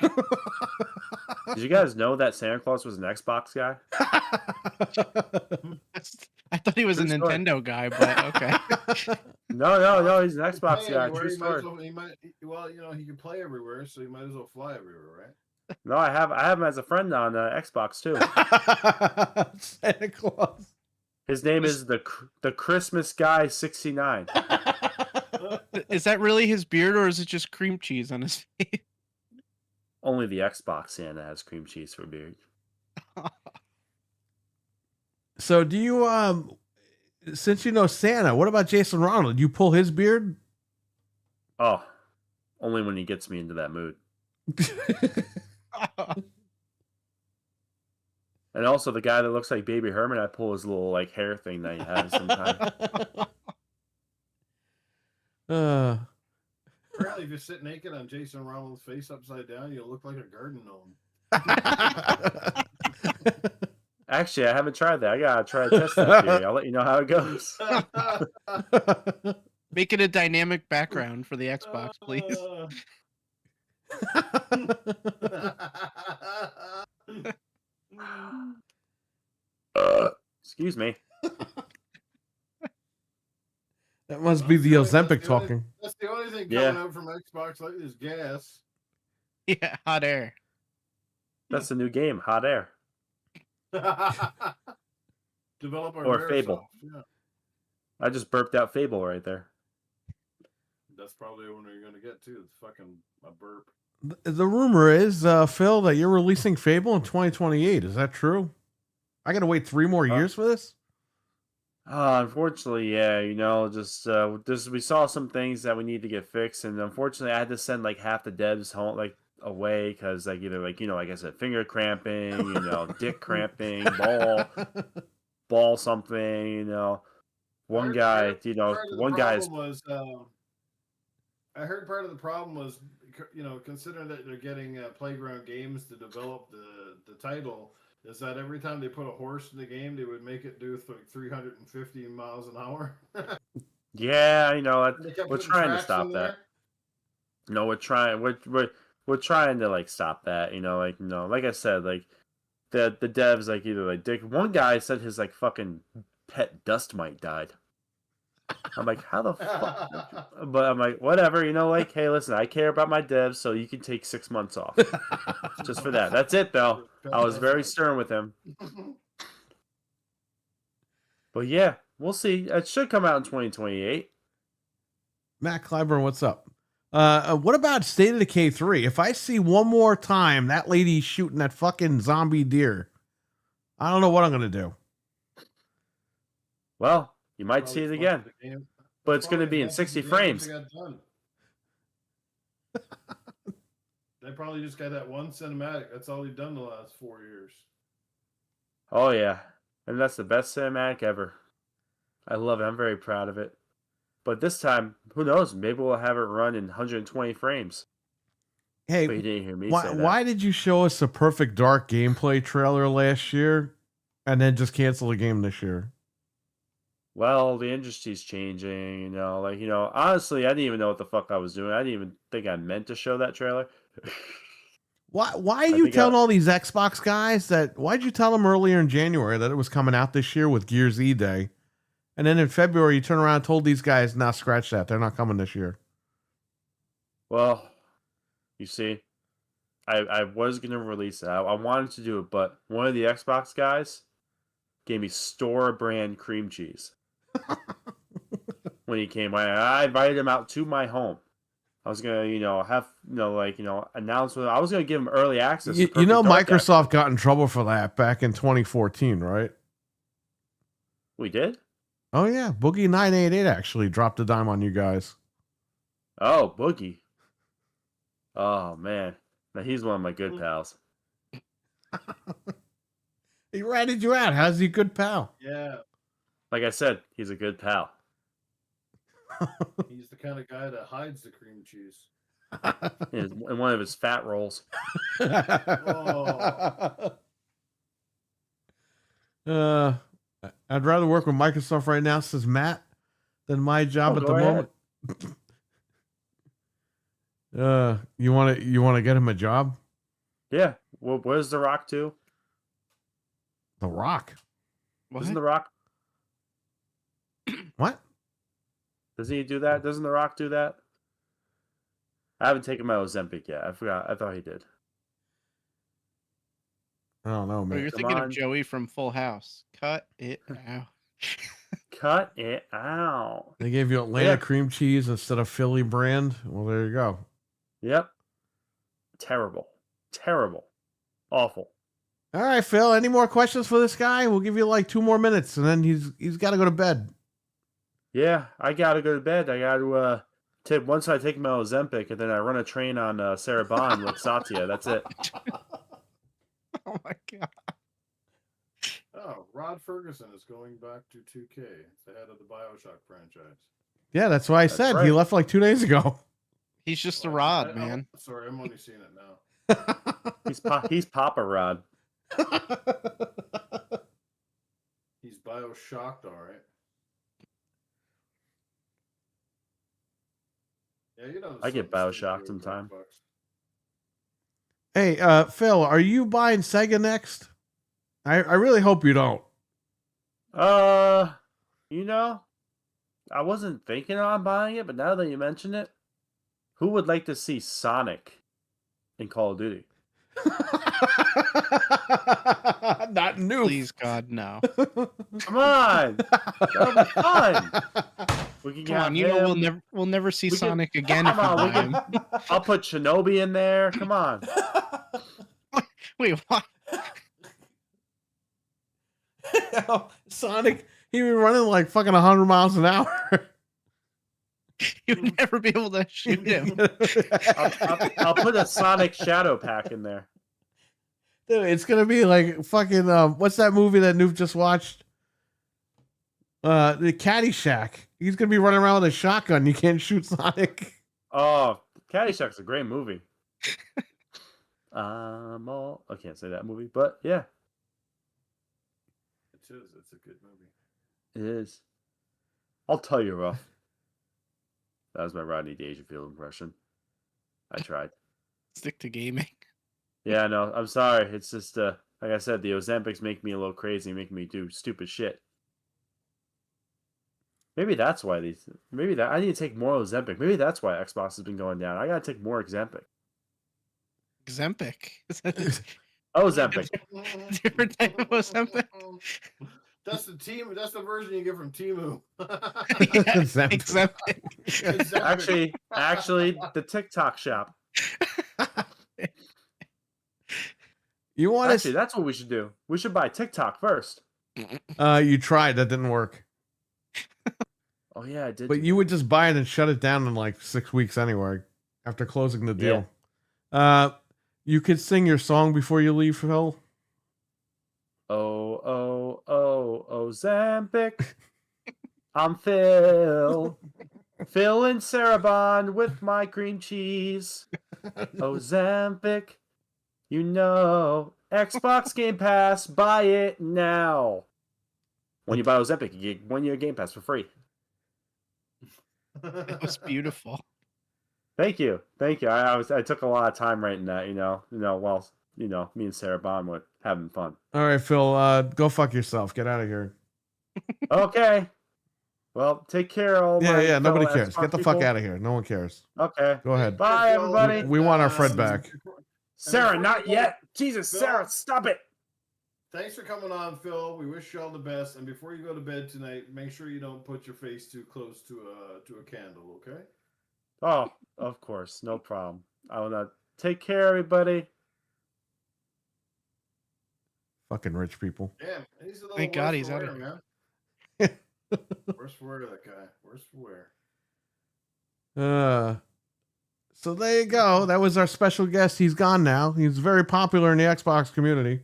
Did you guys know that Santa Claus was an Xbox guy? I thought he was a True story. Nintendo guy, but okay. No, he's an Xbox Play guy. everywhere, True he might story. as well, you know, he can play everywhere, so he might as well fly everywhere, right? No, I have him as a friend on Xbox too. Santa Claus. His name is the Christmas Guy 69. Is that really his beard, or is it just cream cheese on his face? Only the Xbox Santa has cream cheese for beard. So do you since you know Santa, what about Jason Ronald? You pull his beard? Oh, only when he gets me into that mood. And also the guy that looks like Baby Herman, I pull his little like hair thing that he has sometimes. Apparently, if you sit naked on Jason Ronald's face upside down, you'll look like a garden gnome. Actually, I haven't tried that. I gotta try to test that theory. I'll let you know how it goes. Make it a dynamic background for the Xbox, please. Excuse me. That must be the Ozempic talking. That's the only thing coming out from Xbox lately is gas. Yeah, hot air. That's the new game, Hot Air. Develop our Or Fable. Yeah. I just burped out Fable right there. That's probably when you're going to get to. It's fucking a burp. The rumor is, Phil, that you're releasing Fable in 2028. Is that true? I got to wait 3 more years for this? Unfortunately, yeah, just we saw some things that we need to get fixed, and unfortunately, I had to send like half the devs home, like away, because like either like like I said, finger cramping, dick cramping, ball something, I one heard, I guy, heard part of the one guy's problem was I heard part of the problem was considering that they're getting Playground Games to develop the title, is that every time they put a horse in the game, they would make it do like 350 miles an hour. yeah, And they kept we're putting trying to tracks stop in that. there. No, we're trying to like stop that, like I said, like the devs like either like dick. One guy said his like fucking pet dust mite died. I'm like, how the fuck? But I'm like, whatever, like, hey, listen, I care about my devs, so you can take 6 months off. Just for that. That's it, though. I was very stern with him. But yeah, we'll see. It should come out in 2028. Matt Clyburn, what's up? What about State of Decay 3? If I see one more time that lady shooting that fucking zombie deer, I don't know what I'm gonna do. Well, you might see it again, but it's going to be in 60 frames. They probably just got that one cinematic. That's all they've done the last 4 years. Oh yeah, and that's the best cinematic ever. I love it. I'm very proud of it. But this time, who knows? Maybe we'll have it run in 120 frames. Hey, but you didn't hear me say that. Why did you show us a Perfect Dark gameplay trailer last year and then just cancel the game this year? Well, the industry's changing, honestly, I didn't even know what the fuck I was doing. I didn't even think I meant to show that trailer. Why are you telling all these Xbox guys why'd you tell them earlier in January that it was coming out this year with Gears E Day? And then in February, you turn around and told these guys, nah, scratch that. They're not coming this year. Well, you see, I was going to release it. I wanted to do it, but one of the Xbox guys gave me store brand cream cheese. When he came, I invited him out to my home. I was gonna, announce. I was gonna give him early access. Microsoft got in trouble for that back in 2014, right? We did. Oh yeah, Boogie 988 actually dropped a dime on you guys. Oh, Boogie. Oh man, now he's one of my good pals. He ratted you out. How's he a good pal? Yeah. Like I said, he's a good pal. He's the kind of guy that hides the cream cheese. In one of his fat rolls. I'd rather work with Microsoft right now, says Matt, than my job at the moment. You want to get him a job? Yeah. Well, where's The Rock too? The Rock. What? Isn't The Rock? What? Doesn't he do that? Doesn't The Rock do that? I haven't taken my Ozempic yet. I forgot. I thought he did. I don't know, man. Oh, you're thinking of Joey from Full House. Cut it out. Cut it out. They gave you Atlanta cream cheese instead of Philly brand. Well, there you go. Yep. Terrible. Terrible. Awful. All right, Phil. Any more questions for this guy? We'll give you like 2 more minutes, and then he's got to go to bed. Yeah, I gotta go to bed. I gotta once I take my Ozempic, and then I run a train on Sarah Bond with Satya. That's it. Oh my god. Oh, Rod Ferguson is going back to 2K. It's the head of the BioShock franchise. Yeah, that's why I said he left like 2 days ago. He's just a Rod, man. Sorry, I'm only seeing it now. He's Papa Rod. He's BioShocked, all right. Yeah, I get BioShocked sometime. Hey, Phil, are you buying Sega next? I really hope you don't. I wasn't thinking on buying it, but now that you mention it, who would like to see Sonic in Call of Duty? Not new. Please, God, no. Come on, that'll be fun. We can Come on, we'll never see Sonic again if you buy him. I'll put Shinobi in there. Come on. Wait, what? Sonic He'd be running like fucking 100 miles an hour. You would never be able to shoot him. I'll put a Sonic Shadow Pack in there. Dude, it's gonna be like fucking what's that movie that Noob just watched? The Caddyshack. He's gonna be running around with a shotgun. You can't shoot Sonic. Oh, Caddyshack's a great movie. I can't say that movie, but yeah, It is. It's a good movie. it is. I'll tell you, Ruff. That was my Rodney Dangerfield impression. I tried. Stick to gaming. Yeah, no, I'm sorry. It's just like I said, the Ozempics make me a little crazy, make me do stupid shit. Maybe that's why I need to take more Ozempic. Maybe that's why Xbox has been going down. I gotta take more Ozempic. Zempic. Ozempic. Different type of Ozempic. That's the team. That's the version you get from Temu. Zempic. Zempic. Actually, the TikTok shop. You want Actually, that's what we should do. We should buy TikTok first. You tried, that didn't work. Oh yeah, I did. But you would just buy it and shut it down in like 6 weeks anyway, after closing the deal. You could sing your song before you leave, Phil. Ozempic. I'm Phil. Phil and Sarabon with my cream cheese. Ozempic. You know, Xbox Game Pass, buy it now. When you buy Ozempic, you get 1 year Game Pass for free. It was beautiful. Thank you. I took a lot of time writing that, while me and Sarah Bond were having fun. All right, Phil, go fuck yourself. Get out of here. Okay. Well, take care, all my Yeah, nobody fellow cares. Xbox Get the fuck people. out of here. No one cares. Okay. Go ahead. Bye, everybody. We want our Fred back. Sarah, not yet. Jesus, Phil? Sarah, stop it. Thanks for coming on, Phil. We wish you all the best. And before you go to bed tonight, make sure you don't put your face too close to a candle, okay? Oh, of course. No problem. I will not. Take care, everybody. Fucking rich people. Damn, he's a little Thank God worse he's for out wear, of man. Worse for wear, that guy. Worse for wear. So there you go. That was our special guest. He's gone now. He's very popular in the Xbox community,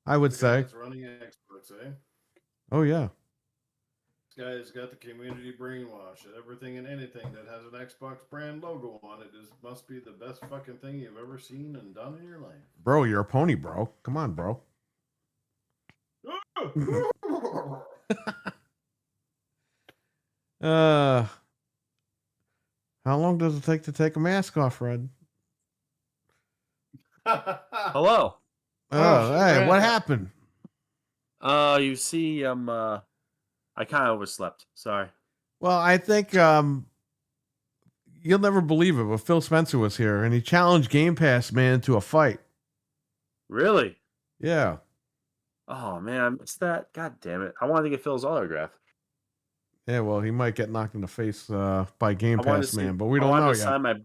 I would The guy say. that's running Xbox, eh? Oh yeah. This guy's got the community brainwash. Everything and anything that has an Xbox brand logo on it must be the best fucking thing you've ever seen and done in your life. Bro, you're a pony, bro. Come on, bro. How long does it take to take a mask off, Fred? Hello. Hey, what happened? You see, I kind of overslept. Sorry. Well, I think you'll never believe it, but Phil Spencer was here and he challenged Game Pass man to a fight. Really? Yeah. Oh man, I missed that. God damn it! I wanted to get Phil's autograph. Yeah, well, he might get knocked in the face by Game I wanted Pass to see- man, but we I don't wanted know to yet.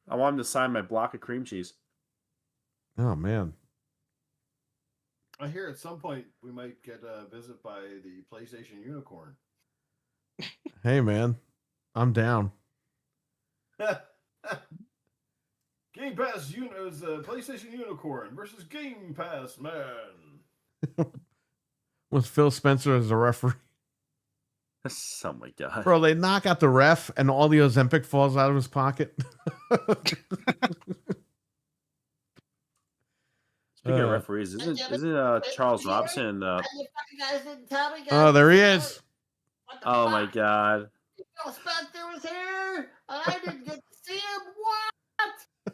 I wanted to sign my block of cream cheese. Oh man. I hear at some point we might get a visit by the PlayStation Unicorn. Hey man, I'm down. Game Pass is PlayStation Unicorn versus Game Pass Man. With Phil Spencer as the referee. Oh my god. Bro, they knock out the ref and all the Ozempic falls out of his pocket. Speaking of referees, isn't Charles Robson? Oh, there he is. Oh my god. Phil Spencer was here, and I didn't get to see him. What?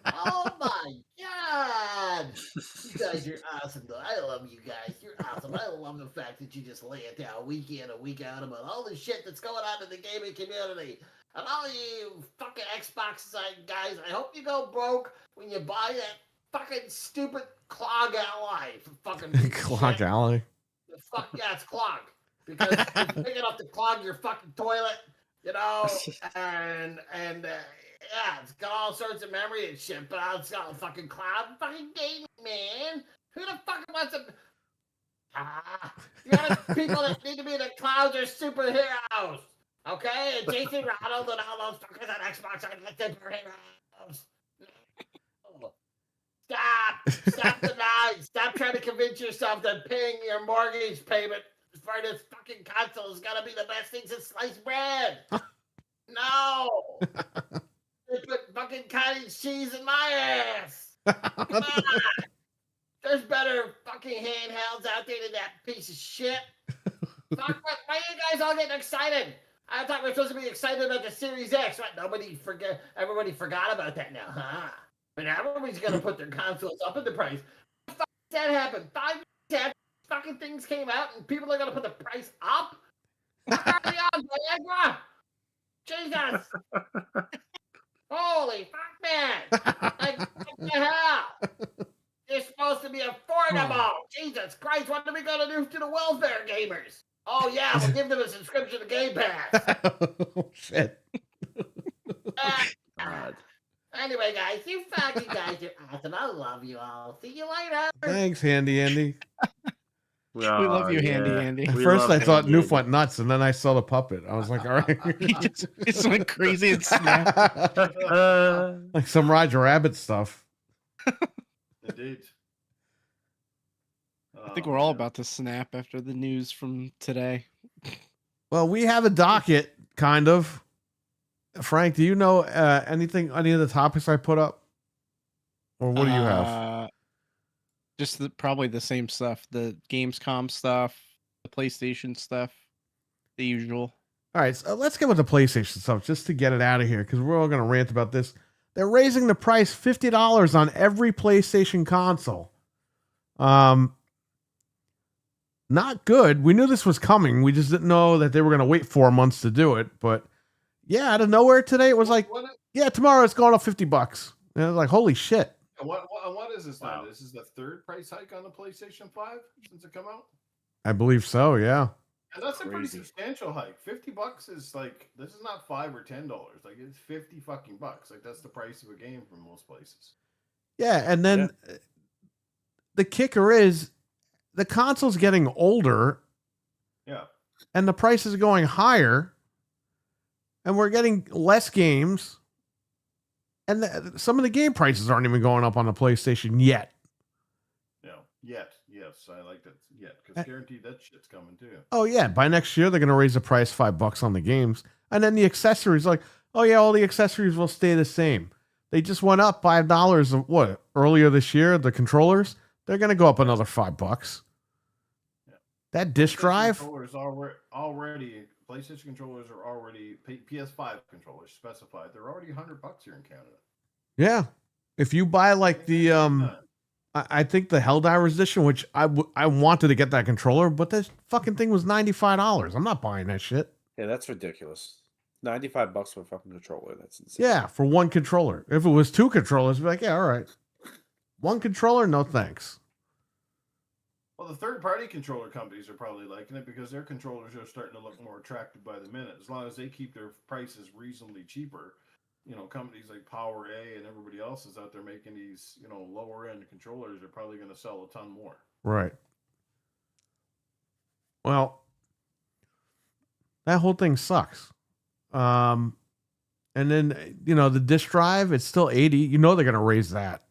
Oh my god! You guys are awesome, though. I love you guys. You're awesome. I love the fact that you just lay it down week in and week out about all the shit that's going on in the gaming community. And all you fucking Xbox guys, I hope you go broke when you buy that fucking stupid Clog Ally. Fucking Clog shit. Alley. Fuck yeah, it's clog. Because it's big enough to clog your fucking toilet, and yeah, it's got all sorts of memory and shit, but it's got a fucking cloud fucking gaming, man. Who the fuck wants to The only people that need to be in the clouds are superheroes. Okay? And Jason Ronald and all those fuckers on Xbox are the superheroes. No. Stop denying. Stop trying to convince yourself that paying your mortgage payment for this fucking console is gonna be the best thing since sliced bread. No. They put fucking cottage cheese in my ass. Come on. There's better fucking handhelds out there than that piece of shit. Fuck, why are you guys all getting excited? I thought we were supposed to be excited about the Series X. What? Everybody forgot about that now, huh? But now everybody's gonna put their consoles up in the price. What the fuck does that happen? 5 years after fucking things came out and people are gonna put the price up? What are they on, Viagra? Jesus! Holy fuck, man! Like, what the hell? It's supposed to be affordable. Jesus Christ, what are we gonna do to the welfare gamers? Oh yeah, we'll give them a subscription to Game Pass. Oh, shit. God. Anyway, guys, you fucking guys are awesome. I love you all. See you later. Thanks, Handy Andy. We love you, Handy Andy. At We first, love I thought Handy Noof Andy. went nuts, and then I saw the puppet. I was like, all right. He just went crazy and snapped. Like some Roger Rabbit stuff. Indeed. I think we're all about to snap after the news from today. Well, we have a docket, kind of. Frank, do you know any of the topics I put up? Or what do you have? Just probably the same stuff. The Gamescom stuff, the PlayStation stuff, the usual. All right, so let's get with the PlayStation stuff just to get it out of here because we're all going to rant about this. They're raising the price $50 on every PlayStation console. Not good. We knew this was coming. We just didn't know that they were going to wait 4 months to do it. But yeah, out of nowhere today, it was like, yeah, tomorrow it's going up $50. And I was like, holy shit. What is this now? Wow. This is the third price hike on the PlayStation 5 since it come out? I believe so, yeah. And that's a pretty Crazy. substantial hike. $50 is like, this is not $5 or $10. Like, it's 50 fucking bucks. Like, that's the price of a game for most places. Yeah, and then the kicker is the console's getting older. Yeah. And the price is going higher. And we're getting less games. And some of the game prices aren't even going up on the PlayStation yet. Yeah. Yet. Yes, I like that. Yet. Because guaranteed that shit's coming too. Oh, yeah. By next year, they're going to raise the price $5 on the games. And then the accessories, like, oh, yeah, all the accessories will stay the same. They just went up $5 earlier this year, the controllers. They're going to go up another $5. Yeah. That disk drive. Controllers already PlayStation controllers are already PS5 controllers specified. They're already $100 here in Canada. Yeah. If you buy like the I think the Helldivers edition, which I wanted to get that controller, but this fucking thing was $95. I'm not buying that shit. Yeah, that's ridiculous. $95 for a fucking controller. That's insane. Yeah, for one controller. If it was two controllers, I'd be like, yeah, all right. One controller, no thanks. Well, the third-party controller companies are probably liking it because their controllers are starting to look more attractive by the minute. As long as they keep their prices reasonably cheaper, you know, companies like Power A and everybody else is out there making these, you know, lower-end controllers are probably going to sell a ton more. Right. Well, that whole thing sucks. And then, you know, the disk drive, it's still $80. You know they're going to raise that.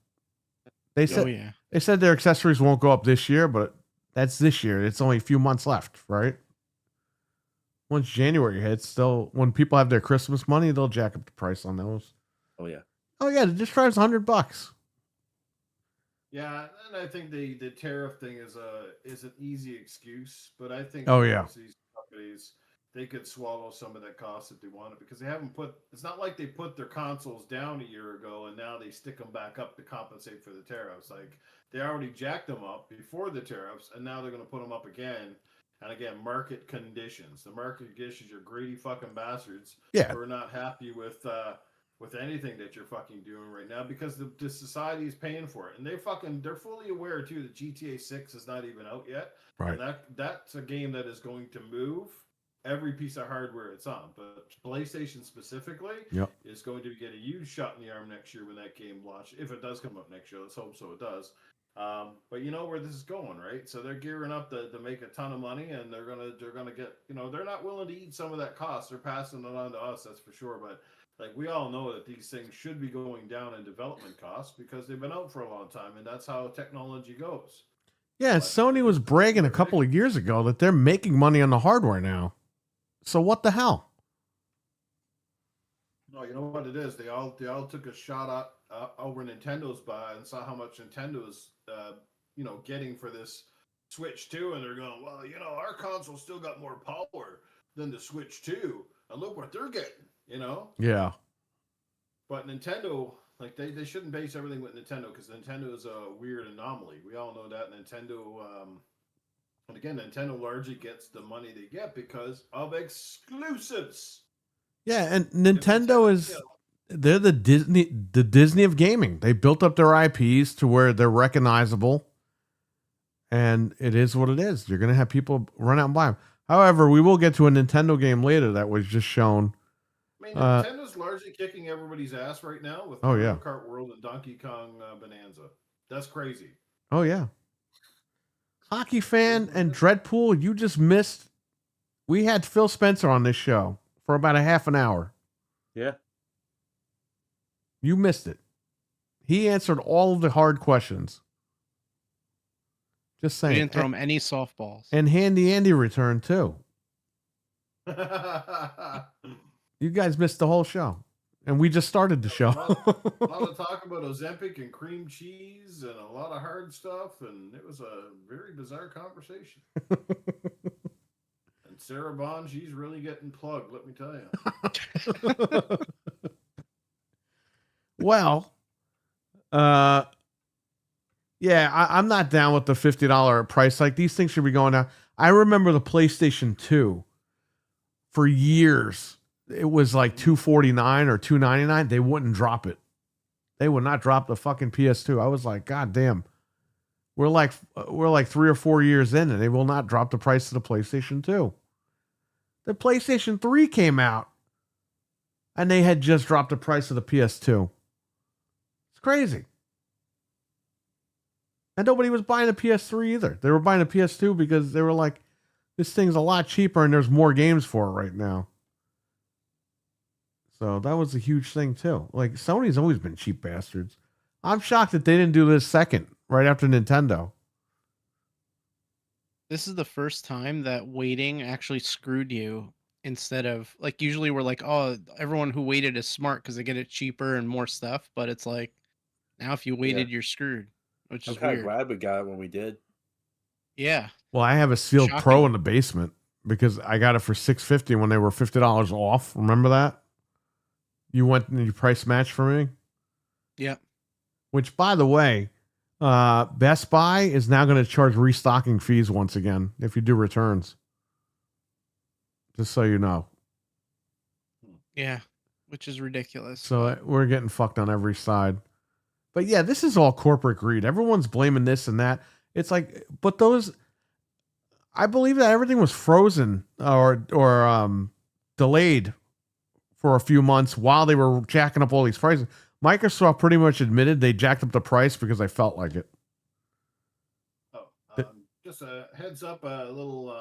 They said, They said their accessories won't go up this year, but that's this year. It's only a few months left, right? Once January hits, still when people have their Christmas money, they'll jack up the price on those. Oh yeah. Oh yeah, the disk drive's $100. Yeah, and I think the tariff thing is an easy excuse, but I think these companies, they could swallow some of that cost if they wanted, because they haven't it's not like they put their consoles down a year ago and now they stick them back up to compensate for the tariffs. Like, they already jacked them up before the tariffs and now they're going to put them up again. And again, market conditions. The market conditions are greedy fucking bastards who are not happy with anything that you're fucking doing right now because the society is paying for it. And they're fully aware too that GTA 6 is not even out yet. Right. And that's a game that is going to move every piece of hardware it's on. But PlayStation specifically Yep. is going to get a huge shot in the arm next year when that game launches. If it does come up next year, let's hope so. It does. But you know where this is going, right? So they're gearing up to make a ton of money, and they're gonna get, they're not willing to eat some of that cost. They're passing it on to us, that's for sure. But like we all know that these things should be going down in development costs because they've been out for a long time, and that's how technology goes. Yeah, But Sony was bragging a couple of years ago that they're making money on the hardware now. So what the hell? No, you know what it is. They all took a shot at over Nintendo's buy and saw how much Nintendo's getting for this Switch 2, and they're going, well, our console still got more power than the Switch 2, and look what they're getting, Yeah. But Nintendo, like they shouldn't base everything with Nintendo because Nintendo is a weird anomaly. We all know that Nintendo. And again, Nintendo largely gets the money they get because of exclusives. Yeah, and Nintendo is they're the Disney of gaming. They built up their IPs to where they're recognizable. And it is what it is. You're going to have people run out and buy them. However, we will get to a Nintendo game later that was just shown. I mean, Nintendo's largely kicking everybody's ass right now with Mario Kart World and Donkey Kong Bonanza. That's crazy. Oh, yeah. Hockey fan and Dreadpool, you just missed. We had Phil Spencer on this show for about a half an hour. Yeah. You missed it. He answered all of the hard questions. Just saying. We didn't throw him any softballs. And Handy Andy returned too. You guys missed the whole show. And we just started the show. A lot of talk about Ozempic and cream cheese and a lot of hard stuff. And it was a very bizarre conversation. And Sarah Bond, she's really getting plugged, let me tell you. Well, yeah, I'm not down with the $50 price. Like, these things should be going down. I remember the PlayStation 2 for years. It was like $249 or $299. They wouldn't drop it. They would not drop the fucking PS2. I was like, God damn. We're like 3 or 4 years in, and they will not drop the price of the PlayStation 2. The PlayStation 3 came out, and they had just dropped the price of the PS2. It's crazy. And nobody was buying a PS3 either. They were buying a PS2 because they were like, this thing's a lot cheaper and there's more games for it right now. So that was a huge thing too. Like, Sony's always been cheap bastards. I'm shocked that they didn't do this second, right after Nintendo. This is the first time that waiting actually screwed you instead of, like, usually we're like, oh, everyone who waited is smart because they get it cheaper and more stuff. But it's like, now if you waited, you're screwed. Which is I'm weird. glad we got it when we did. Yeah. Well, I have a sealed Shocking. Pro in the basement because I got it for $650 when they were $50 off. Remember that? You went and you price matched for me? Yeah. Which, by the way, Best Buy is now going to charge restocking fees once again if you do returns. Just so you know. Yeah. Which is ridiculous. So we're getting fucked on every side. But yeah, this is all corporate greed. Everyone's blaming this and that. It's like, but those, I believe that everything was frozen or delayed for a few months while they were jacking up all these prices. Microsoft pretty much admitted they jacked up the price because they felt like it. Just a heads up, a little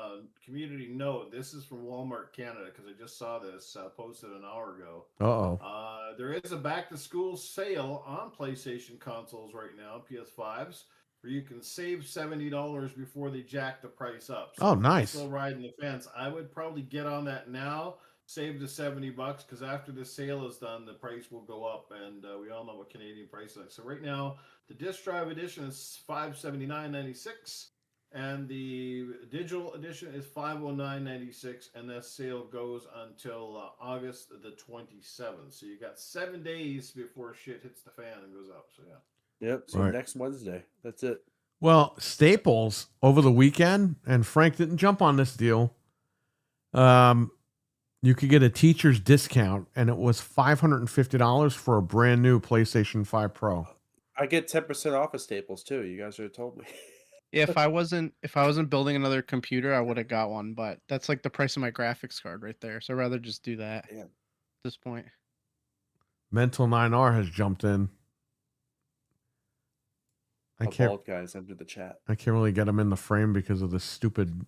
community note. This is from Walmart Canada because I just saw this posted an hour ago. Uh-oh. There is a back-to-school sale on PlayStation consoles right now, PS5s, where you can save $70 before they jack the price up. So Oh, if you're nice. still riding the fence. I would probably get on that now, save the $70 because after the sale is done, the price will go up, and we all know what Canadian price is. So right now, the disc drive edition is $579.96. And the digital edition is $509.96, and that sale goes until August the 27th. So you got 7 days before shit hits the fan and goes up. So yeah. Yep. So Right. next Wednesday. That's it. Well, Staples over the weekend, and Frank didn't jump on this deal. You could get a teacher's discount, and it was $550 for a brand new PlayStation 5 Pro. I get 10% off of Staples too. You guys already told me. If I wasn't building another computer, I would have got one, but that's like the price of my graphics card right there. So I'd rather just do that Damn. at this point. Mental 9R has jumped in. I can't. Bald guys entered the chat. I can't really get him in the frame because of this stupid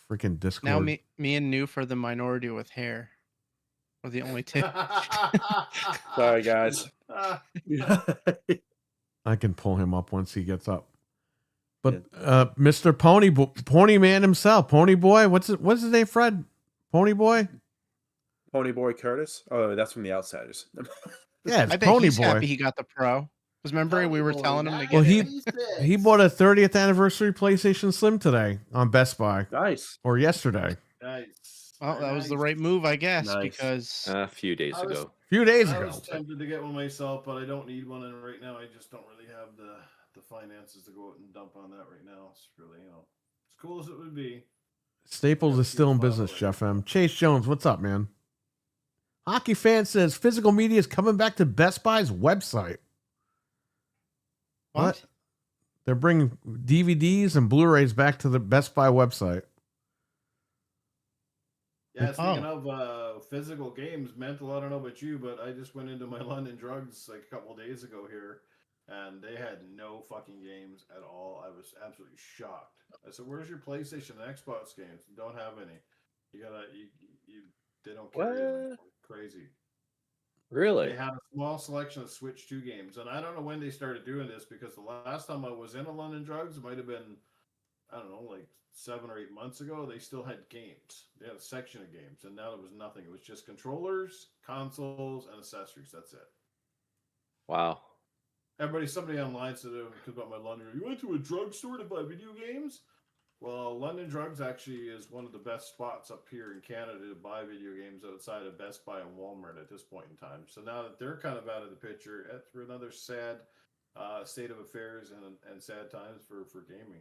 freaking Discord. Now me and Noof are the minority with hair. We're the only two. Sorry, guys. I can pull him up once he gets up. But Mr. Pony Man himself, Pony Boy, what's his name, Fred? Pony Boy? Pony Boy Curtis? Oh, that's from The Outsiders. Yeah, it's I bet Pony he's Boy. happy he got the Pro. Because remember we were telling him to get Well, it. he bought a 30th anniversary PlayStation Slim today on Best Buy. Nice. Or yesterday. Nice. Well, that was the right move, I guess, Nice. because A few days ago. A few days I ago. was tempted to get one myself, but I don't need one, and right now I just don't really have the finances to go out and dump on that right now. It's really, as cool as it would be. Staples is still in business, Jeff M. Chase Jones, what's up, man? Hockey Fan says physical media is coming back to Best Buy's website. What? They're bringing DVDs and Blu-rays back to the Best Buy website. Yeah, speaking of physical games, Mental, I don't know about you, but I just went into my London Drugs like a couple days ago here, and they had no fucking games at all. I was absolutely shocked. I said, "Where's your PlayStation and Xbox games? Don't have any. You gotta, they don't carry them. Crazy." Really? They had a small selection of Switch 2 games, and I don't know when they started doing this because the last time I was in a London Drugs, it might have been, I don't know, like 7 or 8 months ago. They still had games. They had a section of games, and now there was nothing. It was just controllers, consoles, and accessories. That's it. Wow. Somebody online said about my London. You went to a drugstore to buy video games? Well, London Drugs actually is one of the best spots up here in Canada to buy video games outside of Best Buy and Walmart at this point in time. So now that they're kind of out of the picture, it's another sad state of affairs and sad times for gaming.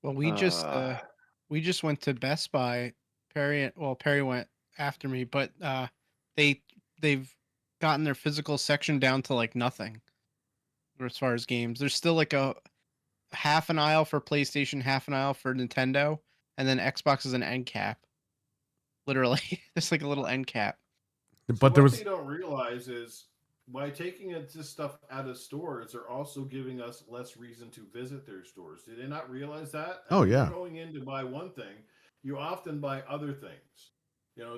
Well, we just went to Best Buy. Perry went after me, but they've gotten their physical section down to like nothing as far as games. There's still like a half an aisle for PlayStation, half an aisle for Nintendo, and then Xbox is an end cap. Literally, there's like a little end cap. But what they don't realize is by taking this stuff out of stores, they're also giving us less reason to visit their stores. Do they not realize that? Oh, yeah. If you're going in to buy one thing, you often buy other things.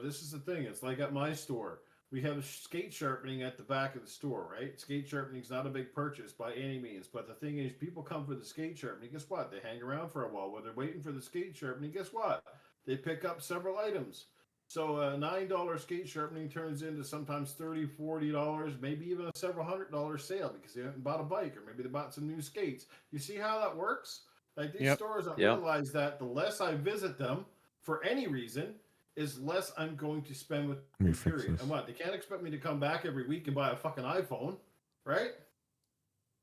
This is the thing. It's like at my store. We have skate sharpening at the back of the store, right? Skate sharpening is not a big purchase by any means. But the thing is, people come for the skate sharpening. Guess what? They hang around for a while. While they're waiting for the skate sharpening, guess what? They pick up several items. So a $9 skate sharpening turns into sometimes $30, $40, maybe even a several $100 sale because they haven't bought a bike or maybe they bought some new skates. You see how that works? Like these stores don't realize that the less I visit them for any reason, is less I'm going to spend with them, period. And what? They can't expect me to come back every week and buy a fucking iPhone, right?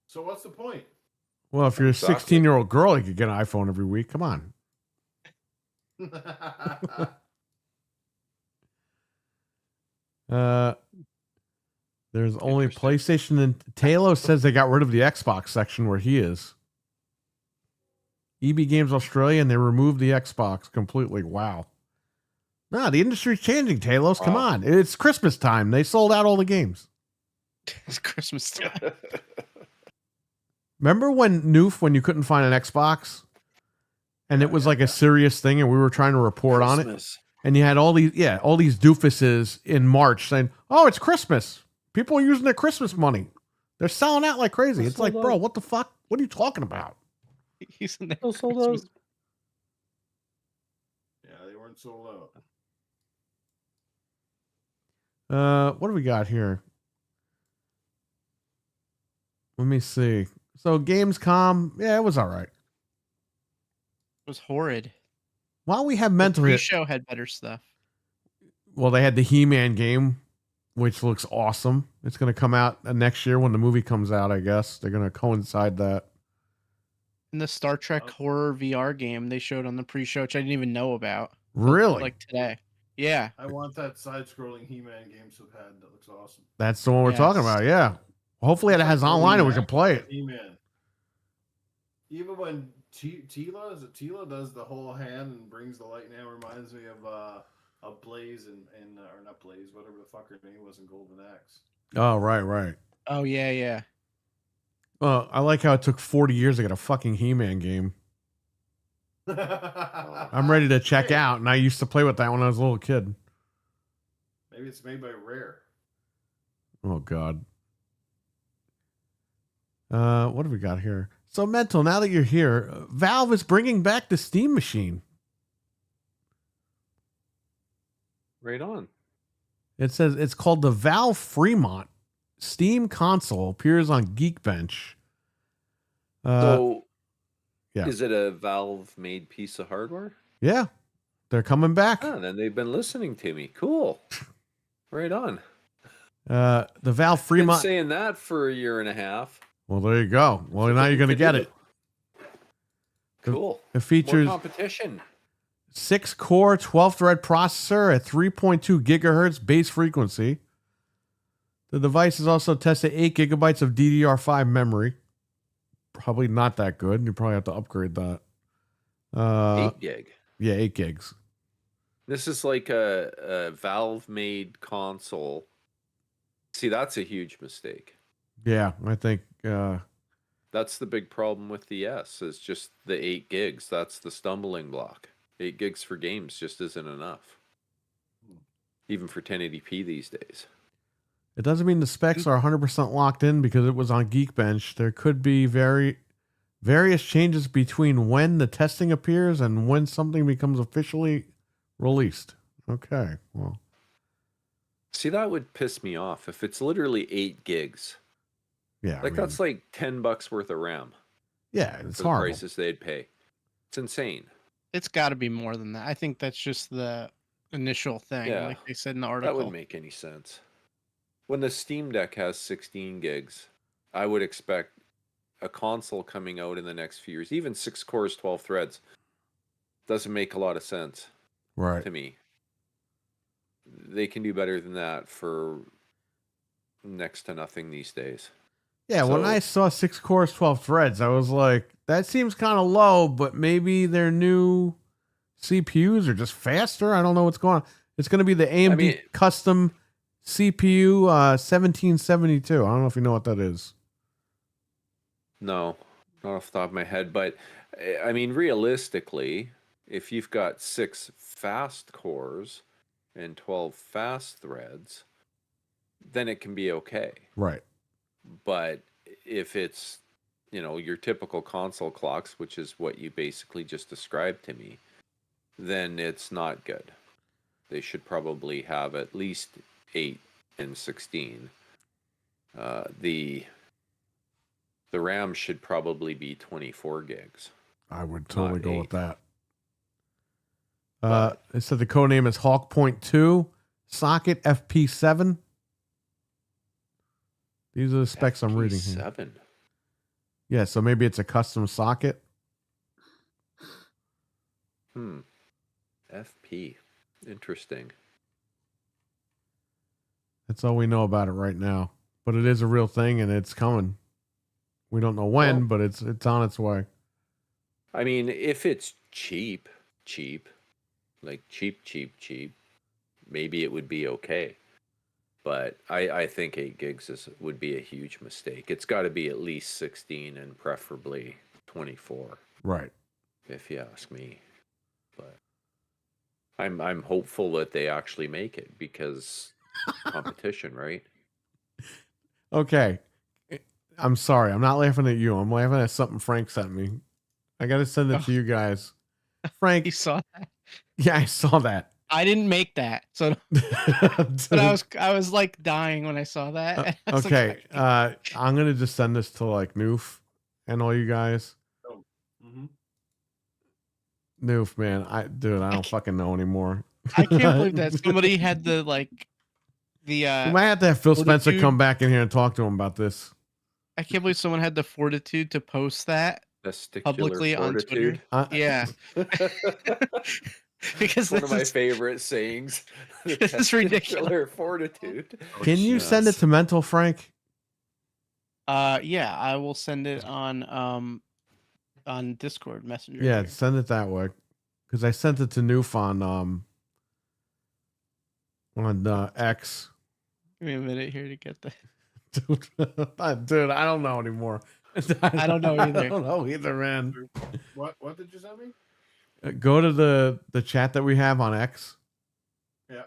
So what's the point? Well, if you're a 16-year-old girl, you could get an iPhone every week. Come on. There's only PlayStation, and Taylor says they got rid of the Xbox section where he is. EB Games Australia, and they removed the Xbox completely. Wow. No, the industry's changing, Talos. Come on. It's Christmas time. They sold out all the games. It's Christmas time. Remember when you couldn't find an Xbox? And it was like a serious thing, and we were trying to report on it. And you had all these doofuses in March saying, "Oh, it's Christmas. People are using their Christmas money. They're selling out like crazy." It's like, bro, what the fuck? What are you talking about? Using their Christmas. Yeah, they weren't sold out. What do we got here? Let me see. So Gamescom, yeah, it was all right. It was horrid. While we have mental the show had better stuff. Well, they had the He-Man game, which looks awesome. It's going to come out next year when the movie comes out, I guess. They're going to coincide that. And the Star Trek horror VR game they showed on the pre-show, which I didn't even know about. Really? Like today. Yeah. I want that side-scrolling He-Man game so bad. That looks awesome. That's the one we're talking about, yeah. Hopefully it has online and we can play it. He-Man. even when Tila does the whole hand and brings the light now, reminds me of Blaze and or not Blaze, whatever the fuck her name was in Golden Axe. Oh, right. Oh yeah, yeah. Well, I like how it took 40 years to get a fucking He-Man game. I'm ready to check out, and I used to play with that when I was a little kid. Maybe it's made by Rare. Oh, God. What have we got here? So, Mental, now that you're here, Valve is bringing back the Steam machine. Right on. It says it's called the Valve Fremont Steam console, appears on Geekbench. So, yeah. Is it a Valve-made piece of hardware? Yeah, they're coming back. Ah, then they've been listening to me. Cool. Right on. The Valve Fremont. Been saying that for a year and a half. Well, there you go. Well, now you're going to get it. Cool. It features more competition. 6-core, 12-thread processor at 3.2 gigahertz base frequency. The device is also tested 8 gigabytes of DDR5 memory. Probably not that good. You probably have to upgrade that. 8 gig. Yeah, 8 gigs. This is like a Valve-made console. See, that's a huge mistake. Yeah, I think... that's the big problem with the S, is just the 8 gigs. That's the stumbling block. 8 gigs for games just isn't enough. Even for 1080p these days. It doesn't mean the specs are 100% locked in because it was on Geekbench. There could be various changes between when the testing appears and when something becomes officially released. Okay, well. See, that would piss me off if it's literally 8 gigs. Yeah. Like, that's like $10 worth of RAM. Yeah, it's for the horrible. prices they'd pay. It's insane. It's got to be more than that. I think that's just the initial thing, Yeah, like they said in the article. That wouldn't make any sense. When the Steam Deck has 16 gigs, I would expect a console coming out in the next few years, even 6 cores, 12 threads, doesn't make a lot of sense to me. They can do better than that for next to nothing these days. Yeah, when I saw 6 cores, 12 threads, I was like, that seems kind of low, but maybe their new CPUs are just faster. I don't know what's going on. It's going to be the AMD custom CPU 1772. I don't know if you know what that is. No, not off the top of my head. But, I mean, realistically, if you've got 6 fast cores and 12 fast threads, then it can be okay. Right. But if it's, you know, your typical console clocks, which is what you basically just described to me, then it's not good. They should probably have at least 8 and 16. The RAM should probably be 24 gigs. I would totally go with that. It said the code name is Hawk Point 2, socket FP7. These are the specs I'm reading here. FP7. Yeah, so maybe it's a custom socket. FP. Interesting. That's all we know about it right now. But it is a real thing and it's coming. We don't know when, but it's on its way. I mean, if it's cheap, like cheap, maybe it would be okay. But I think 8 gigs would be a huge mistake. It's got to be at least 16 and preferably 24. Right. If you ask me. But I'm hopeful that they actually make it because competition, right? Okay. I'm sorry. I'm not laughing at you. I'm laughing at something Frank sent me. I got to send it to you guys. Frank. You saw that? Yeah, I saw that. I didn't make that. So but I was like dying when I saw that. Okay. I'm going to just send this to like Noof and all you guys. Oh. Mm-hmm. Noof, man. I don't fucking know anymore. I can't believe that somebody had the you might have to have Phil Spencer come back in here and talk to him about this. I can't believe someone had the fortitude to post that publicly fortitude. on Twitter. Yeah. Because one of my favorite sayings. This is ridiculous. Fortitude. Can you send it to Mental, Frank? Yeah, I will send it on on Discord Messenger. Yeah, here. send it that way. Because I sent it to Noof on X. Give me a minute here to get that. Dude, I don't know anymore. I don't know either. I don't know either, man. What did you send me? Go to the chat that we have on X. Yeah.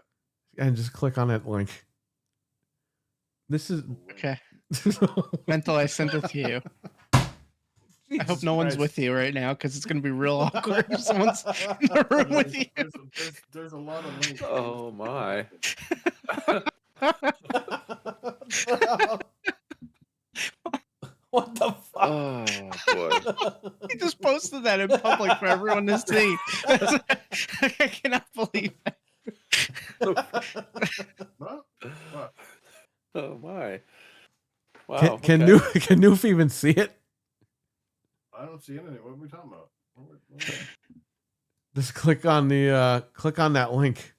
And just click on that link. This is Okay. Mental, I sent it to you. I hope no one's with you right now because it's going to be real awkward if someone's in the room with you. There's a lot of links. Oh my. What the fuck? Oh boy. He just posted that in public for everyone to see. I cannot believe that. What? What? Oh my. Wow. Can Noof even see it? I don't see anything. What are we talking about? Just click on that link.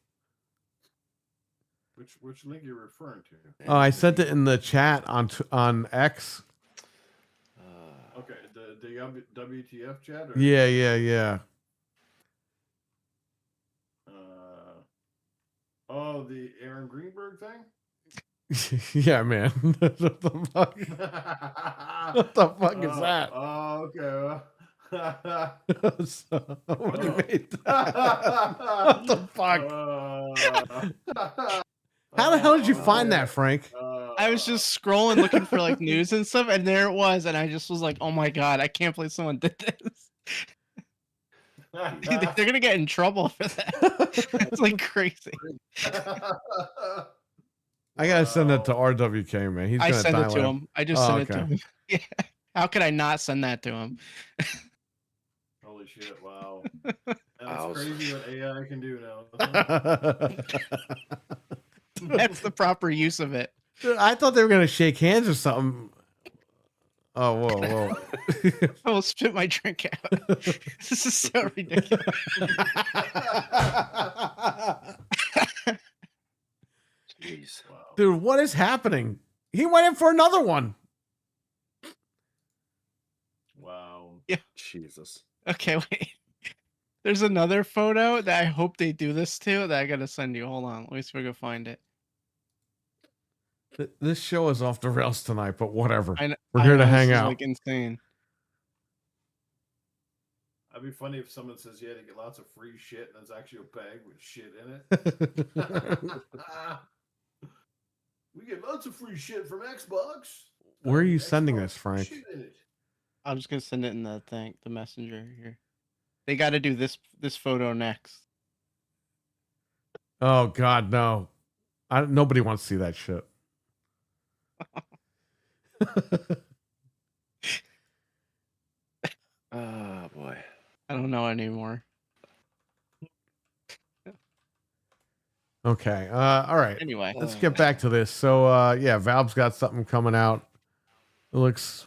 Which link are you referring to? Oh, I sent it in the chat on X. Okay, the WTF chat? Or, Yeah. Oh, the Aaron Greenberg thing? Yeah, man. What the fuck? What the fuck is that? Oh, okay. So, what do you mean? What the fuck? How the hell did you find that, Frank? I was just scrolling looking for like news and stuff, and there it was, and I just was like, "Oh my god, I can't believe someone did this." They're gonna get in trouble for that. It's like crazy. I gotta send that to RWK, man. He's I gonna sent it dial to in. him. I just sent it to him. Yeah. How could I not send that to him? Holy shit! Wow, Wow. that's crazy what AI can do now. That's the proper use of it. Dude, I thought they were gonna shake hands or something. Oh, whoa. I will spit my drink out. This is so ridiculous. Jeez. Wow. Dude, what is happening? He went in for another one. Wow. Jesus. Okay, wait. There's another photo that I hope they do this to that I gotta send you. Hold on. Let me see if I can find it. This show is off the rails tonight, but whatever. I We're here to know, hang this is, out. like insane. That'd be funny if someone says you had to get lots of free shit and there's actually a bag with shit in it. We get lots of free shit from Xbox. Where are you sending Xbox this, Frank? shit in it. I'm just gonna send it in the messenger here. They got to do this photo next. Oh God, no! Nobody wants to see that shit. Oh boy. I don't know anymore. Okay. All right. Anyway, Let's get back to this. So, yeah, Valve's got something coming out. It looks,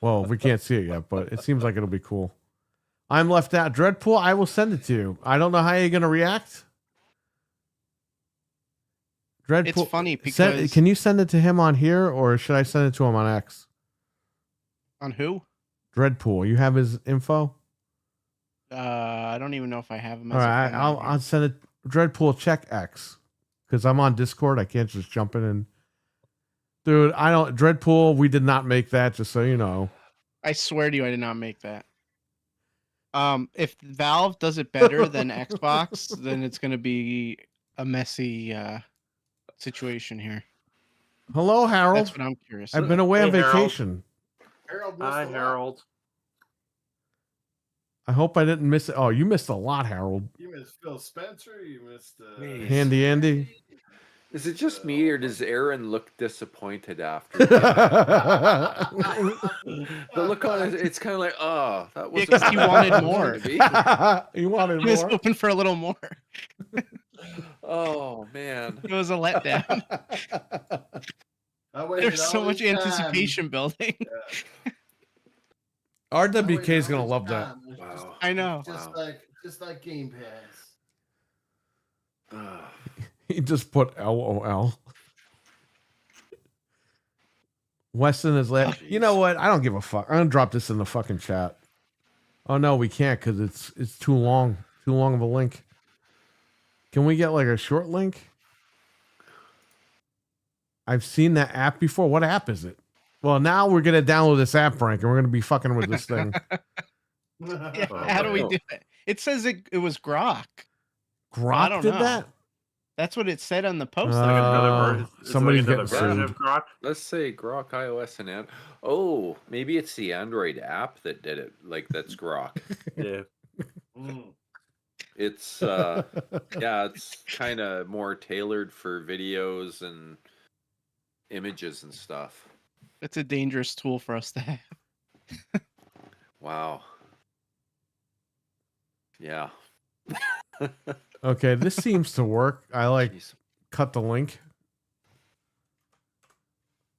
well, we can't see it yet, but it seems like it'll be cool. I'm left out. Dreadpool, I will send it to you. I don't know how you're going to react. Dreadpool, it's funny because can you send it to him on here, or should I send it to him on X? on who? Dreadpool, you have his info? I don't even know if I have him. All right, I'll send it. Dreadpool, check X, because I'm on Discord. I can't just jump in and. Dude, I don't. Dreadpool, we did not make that. Just so you know. I swear to you, I did not make that. If Valve does it better than Xbox, then it's gonna be a messy situation here. Hello, Harold. That's what I'm curious. I've been away on Hey, Harold. vacation. Harold Hi, missed a lot. Harold. I hope I didn't miss it. Oh, you missed a lot, Harold. You missed Phil Spencer. You missed Jeez. Handy Andy. Is it just me, or does Aaron look disappointed after? The look on it's kind of like, oh, that was. because he wanted more. You wanted He was more? hoping for a little more. Oh man. It was a letdown. There's so much anticipation building. RWK is going to love that. Wow. I know. Just like Game Pass. Ah. He just put LOL. Weston is left. You know what? I don't give a fuck. I'm going to drop this in the fucking chat. Oh no, we can't because it's too long. Too long of a link. Can we get like a short link? I've seen that app before. What app is it? Well, now we're gonna download this app, Frank, and we're gonna be fucking with this thing. Yeah, Oh, how do we no. do it? It says it was Grok. Grok don't did know. that? That's what it said on the post. Like another Oh, somebody's another getting version sued. of Grok. Let's say Grok iOS and oh, maybe it's the Android app that did it. Like that's Grok. Yeah. Mm. It's yeah, it's kind of more tailored for videos and images and stuff. It's a dangerous tool for us to have. Wow. Yeah. Okay, this seems to work. I like Jeez. cut the link.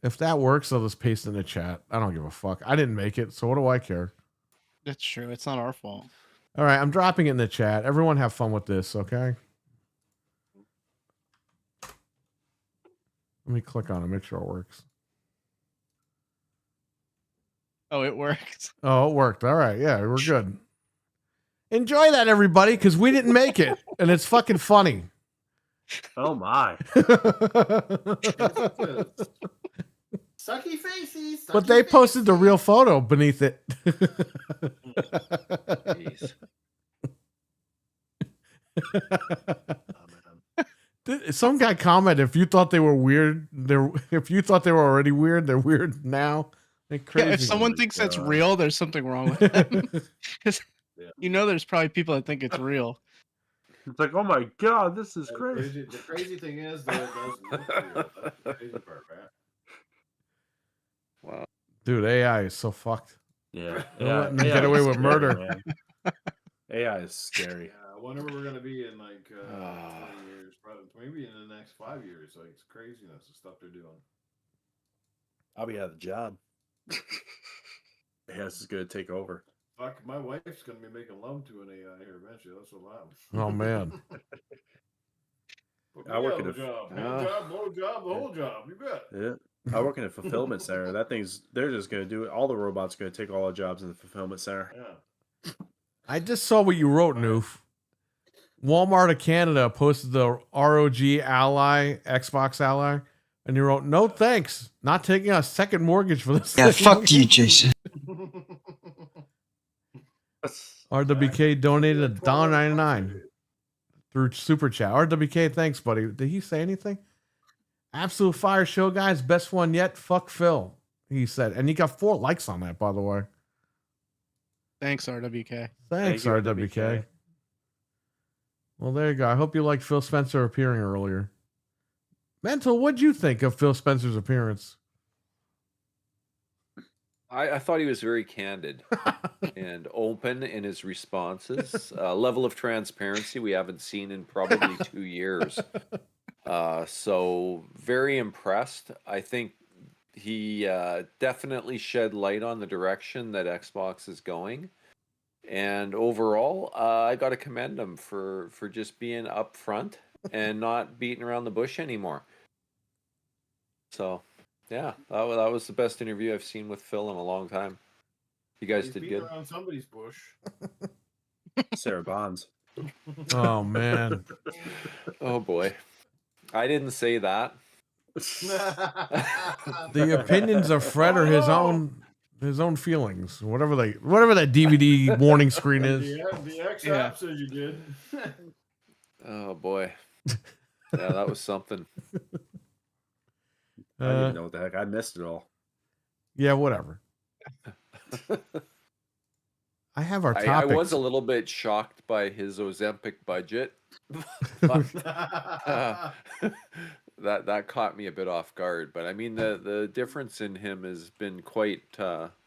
If that works, I'll just paste it in the chat. I don't give a fuck. I didn't make it, so what do I care? That's true. It's not our fault. All right, I'm dropping it in the chat. Everyone have fun with this, okay? Let me click on it, make sure it works. Oh, it worked. Oh, it worked. All right, yeah, we're good. Enjoy that, everybody, because we didn't make it, and it's fucking funny. Oh my. Sucky faces. But sucky they posted the faces. real photo beneath it. Jeez. Some guy commented, if you thought they were weird, if you thought they were already weird, they're weird now. They're crazy. Yeah, if someone my thinks that's God. real, there's something wrong with them. 'Cause Yeah. you know, there's probably people that think it's real. It's like, oh my god, this is The crazy. the crazy thing is that it doesn't look real. That's the crazy part, man. Wow. Dude, AI is so fucked. Yeah. They're letting them get away is with scary, murder. man. AI is scary. Yeah, I wonder where we're gonna be in like Ah. 20 years, probably maybe in the next 5 years. Like it's craziness, the stuff they're doing. I'll be out of the job. AI is going to take over. Fuck, my wife's gonna be making love to an AI here eventually. That's what loud. Oh, man. I work in a- job, hand job, blow job, the whole job. You bet. Yeah. I work in a fulfillment center. They're just going to do it. All the robots are going to take all the jobs in the fulfillment center. Yeah. I just saw what you wrote, Noof. Walmart of Canada posted the ROG Ally, Xbox Ally, and you wrote, no thanks. Not taking a second mortgage for this. Yeah, thing." fuck you, Jason. RWK donated $1.99 through Super Chat. RWK, thanks, buddy. Did he say anything? Absolute fire show, guys. Best one yet. Fuck Phil, he said. And he got 4 likes on that, by the way. Thanks, RWK. Thanks, Thank you, RWK. RWK. Well, there you go. I hope you liked Phil Spencer appearing earlier. Mental, what'd you think of Phil Spencer's appearance? I thought he was very candid and open in his responses. Level of transparency we haven't seen in probably 2 years. So very impressed. I think he definitely shed light on the direction that Xbox is going. And overall, I got to commend him for just being upfront and not beating around the bush anymore. So, yeah, that was the best interview I've seen with Phil in a long time. You guys He's did beating good. around somebody's bush. Sarah Bonds. Oh, man. Oh boy, I didn't say that. The opinions of Fred are his own feelings. Whatever that DVD warning screen is. The X Yeah. app says you did. Oh boy, yeah, that was something. I didn't even know what the heck. I missed it all. Yeah, whatever. I have our I topics. was a little bit shocked by his Ozempic budget. But, that caught me a bit off guard. But I mean, the difference in him has been quite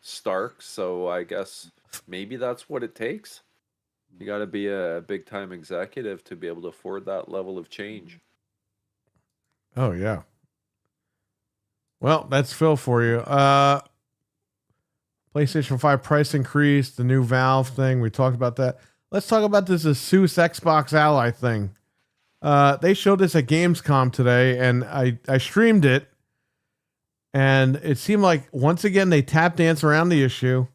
stark. So I guess maybe that's what it takes. You got to be a big time executive to be able to afford that level of change. Oh, yeah. Well, that's Phil for you. PlayStation 5 price increase, the new Valve thing. We talked about that. Let's talk about this Asus Xbox Ally thing. They showed this at Gamescom today, and I streamed it. And it seemed like, once again, they tap dance around the issue.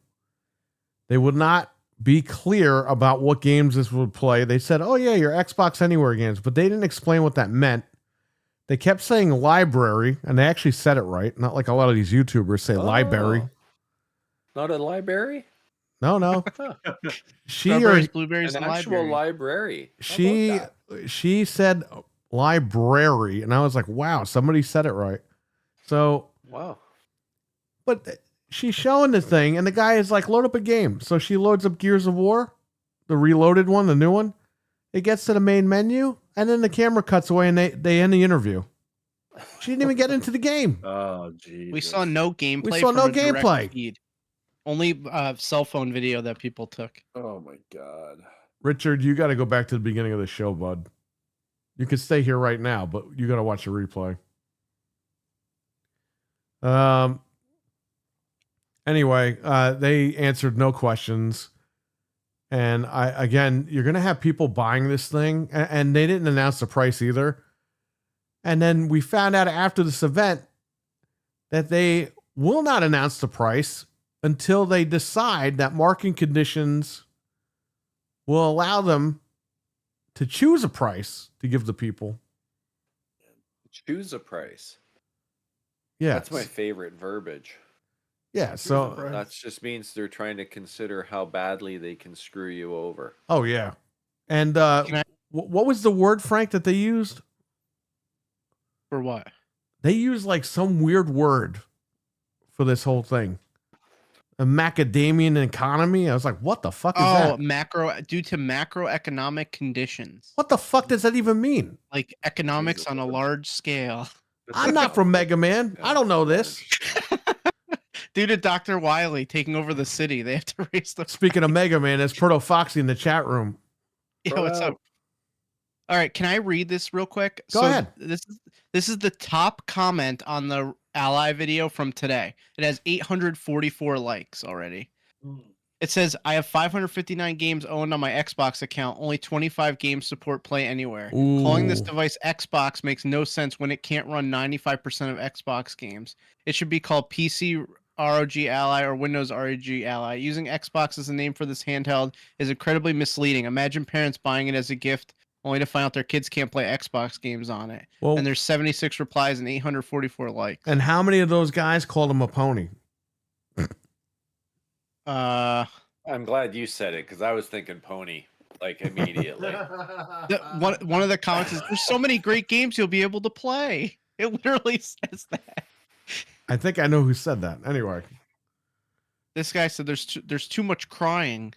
They would not be clear about what games this would play. They said, oh yeah, your Xbox Anywhere games, but they didn't explain what that meant. They kept saying library, and they actually said it right. Not like a lot of these YouTubers say library. Not a library? No. Strawberries, blueberries, An and actual library. library. She said library, and I was like, wow, somebody said it right. So, Wow. but she's showing the thing, and the guy is like, load up a game. So she loads up Gears of War, the reloaded one, the new one. It gets to the main menu, and then the camera cuts away, and they end the interview. She didn't even get into the game. Oh, geez. We saw no gameplay. We saw from no a direct gameplay. feed. Only cell phone video that people took. Oh my god. Richard, you got to go back to the beginning of the show, bud. You can stay here right now, but you got to watch the replay. Anyway, they answered no questions. And again, you're going to have people buying this thing, and they didn't announce the price either. And then we found out after this event that they will not announce the price until they decide that marketing conditions will allow them to choose a price to give the people. Choose a price. Yeah. That's my favorite verbiage. Yeah. So That just means they're trying to consider how badly they can screw you over. oh yeah. And what was the word, Frank, that they used? For what? They used like some weird word for this whole thing. A macadamian economy. I was like, what the fuck is that? Due to macroeconomic conditions. What the fuck does that even mean? Like economics on a large scale. I'm not from Mega Man. I don't know this. Due to Dr. Wily taking over the city, they have to raise the Speaking of Mega Man, there's Proto Foxy in the chat room. Yeah, what's up? All right, can I read this real quick? Go ahead. This is the top comment on the Ally video from today. It has 844 likes already. It says, I have 559 games owned on my Xbox account. Only 25 games support Play Anywhere. Ooh. Calling this device Xbox makes no sense when it can't run 95% of Xbox games. It should be called PC ROG Ally or Windows ROG Ally. Using Xbox as a name for this handheld is incredibly misleading. Imagine parents buying it as a gift only to find out their kids can't play Xbox games on it. Well, And there's 76 replies and 844 likes. and how many of those guys called him a pony? I'm glad you said it because I was thinking pony like immediately. One of the comments is, there's so many great games you'll be able to play. It literally says that. I think I know who said that. Anyway. This guy said there's too much crying.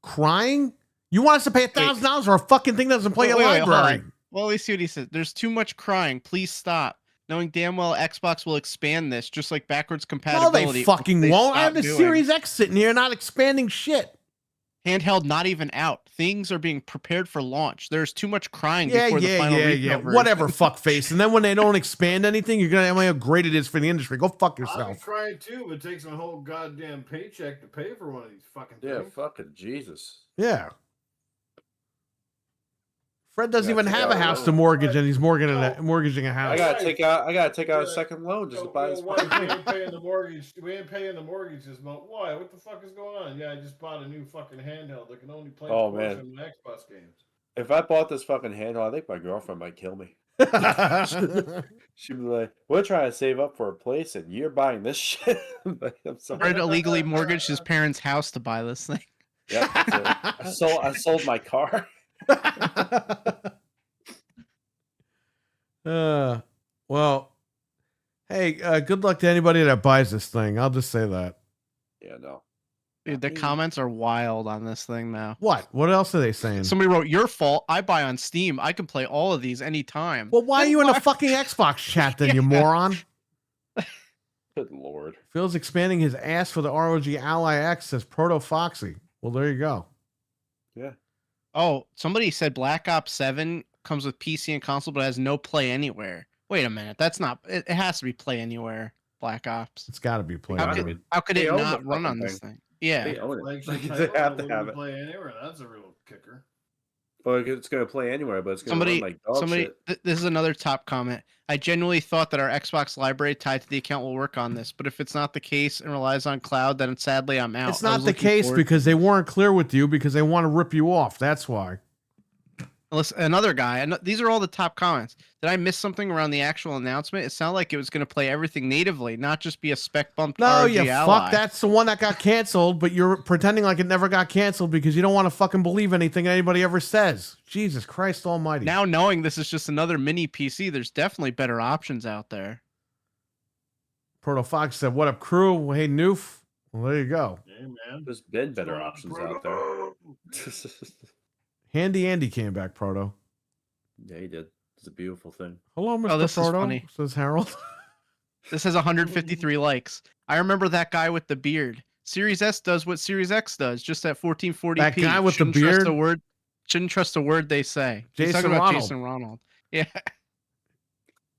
Crying? You want us to pay $1,000 for a fucking thing that doesn't play a Wait, hold library? on. Well, let me see what he says. There's too much crying. Please stop. Knowing damn well Xbox will expand this, just like backwards No, compatibility. they fucking won't. I have the stop doing. Series X sitting here not expanding shit. Handheld not even out. Things are being prepared for launch. There's too much crying Yeah, before the final retail version. Whatever, fuckface. And then when they don't expand anything, you're gonna know how great it is for the industry. Go fuck I'll be yourself. crying too, but it takes my whole goddamn paycheck to pay for one of these fucking Yeah, things. fucking Jesus. Yeah. Fred doesn't Yeah, even take have out a a house loan. to mortgage, and he's mortgaging a I house. gotta take out a second loan just to buy this Why fucking we thing. ain't paying the mortgage? We ain't paying the mortgage this month. Why? What the fuck is going on? Yeah, I just bought a new fucking handheld that can only play Oh, a man. portion of the Xbox games. If I bought this fucking handle, I think my girlfriend might kill me. She'd be like, "We're trying to save up for a place, and you're buying this shit." Like, I'm sorry. Fred illegally mortgaged his parents' house to buy this thing. Yep, that's it. I sold my car. Well, hey, good luck to anybody that buys this thing. I'll just say that. Yeah, no. Dude, the comments are wild on this thing now. What? What else are they saying? Somebody wrote, your fault. I buy on Steam. I can play all of these anytime. Well, why are you in a fucking Xbox chat then, you moron? Good lord. Phil's expanding his ass for the ROG Ally X, says Proto Foxy. Well, there you go. Yeah. Oh, somebody said Black Ops 7 comes with PC and console, but has no Play Anywhere. Wait a minute. That's not... It has to be Play Anywhere, Black Ops. It's got to be played. How could They it own not the run fucking on this thing. thing? Yeah. They own it. Like, They have to have it. Play anywhere. That's a real kicker. Or it's going to play anywhere, but it's going to run like dog shit. This is another top comment. I genuinely thought that our Xbox library tied to the account will work on this, but if it's not the case and relies on cloud, then sadly I'm out. It's not the case because they weren't clear with you because they want to rip you off. That's why. Listen, another guy, and these are all the top comments. Did I miss something around the actual announcement? It sounded like it was going to play everything natively, not just be a spec bump. No, ROG you ally. fuck. That's the one that got canceled, but you're pretending like it never got canceled because you don't want to fucking believe anything anybody ever says. Jesus Christ almighty. Now knowing this is just another mini PC, there's definitely better options out there. Proto Fox said, "What up, crew? Hey, Noof." Well, there you go. Hey, man. There's been better options out there. Handy Andy came back, Proto. Yeah, he did. It's a beautiful thing. Hello, Mr. this is Proto, funny. says Harold. This has 153 likes. I remember that guy with the beard. Series S does what Series X does, just at 1440p. That guy with the Shouldn't trust beard? a word. Shouldn't trust a word they say. He's Jason talking about Ronald. Jason Ronald. Yeah.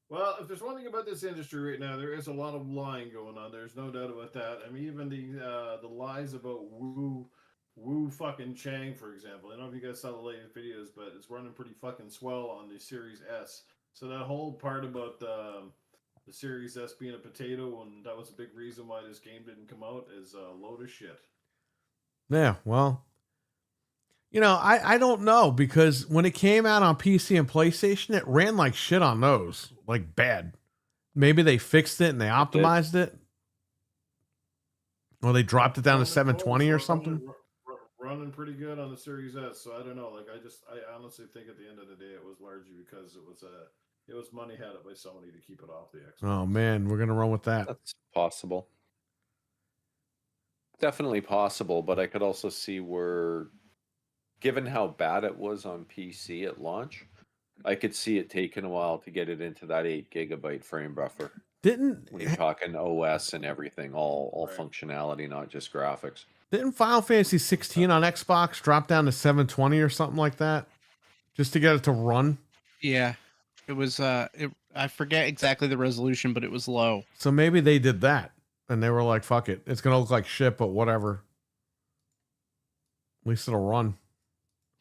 Well, if there's one thing about this industry right now, there is a lot of lying going on. There's no doubt about that. I mean, even the lies about Wu fucking Chang, for example. I don't know if you guys saw the latest videos, but it's running pretty fucking swell on the Series S. So that whole part about the Series S being a potato, and that was a big reason why this game didn't come out, is a load of shit. Yeah, well, you know, I don't know because when it came out on PC and PlayStation, it ran like shit on those, like bad. Maybe they fixed it and they optimized it, or they dropped it down to 720 or something. Running pretty good on the Series S, so I don't know. Like, I honestly think at the end of the day, it was largely because it was money had it by Sony to keep it off the Xbox. Oh man, we're gonna run with that. That's possible. Definitely possible, but I could also see where, given how bad it was on PC at launch, I could see it taking a while to get it into that 8 gigabyte frame buffer. When you're talking OS and everything, all Right. functionality, not just graphics. Didn't Final Fantasy 16 on Xbox drop down to 720 or something like that, just to get it to run? Yeah. It was I forget exactly the resolution, but it was low. So maybe they did that, and they were like, "Fuck it, it's gonna look like shit, but whatever. At least it'll run."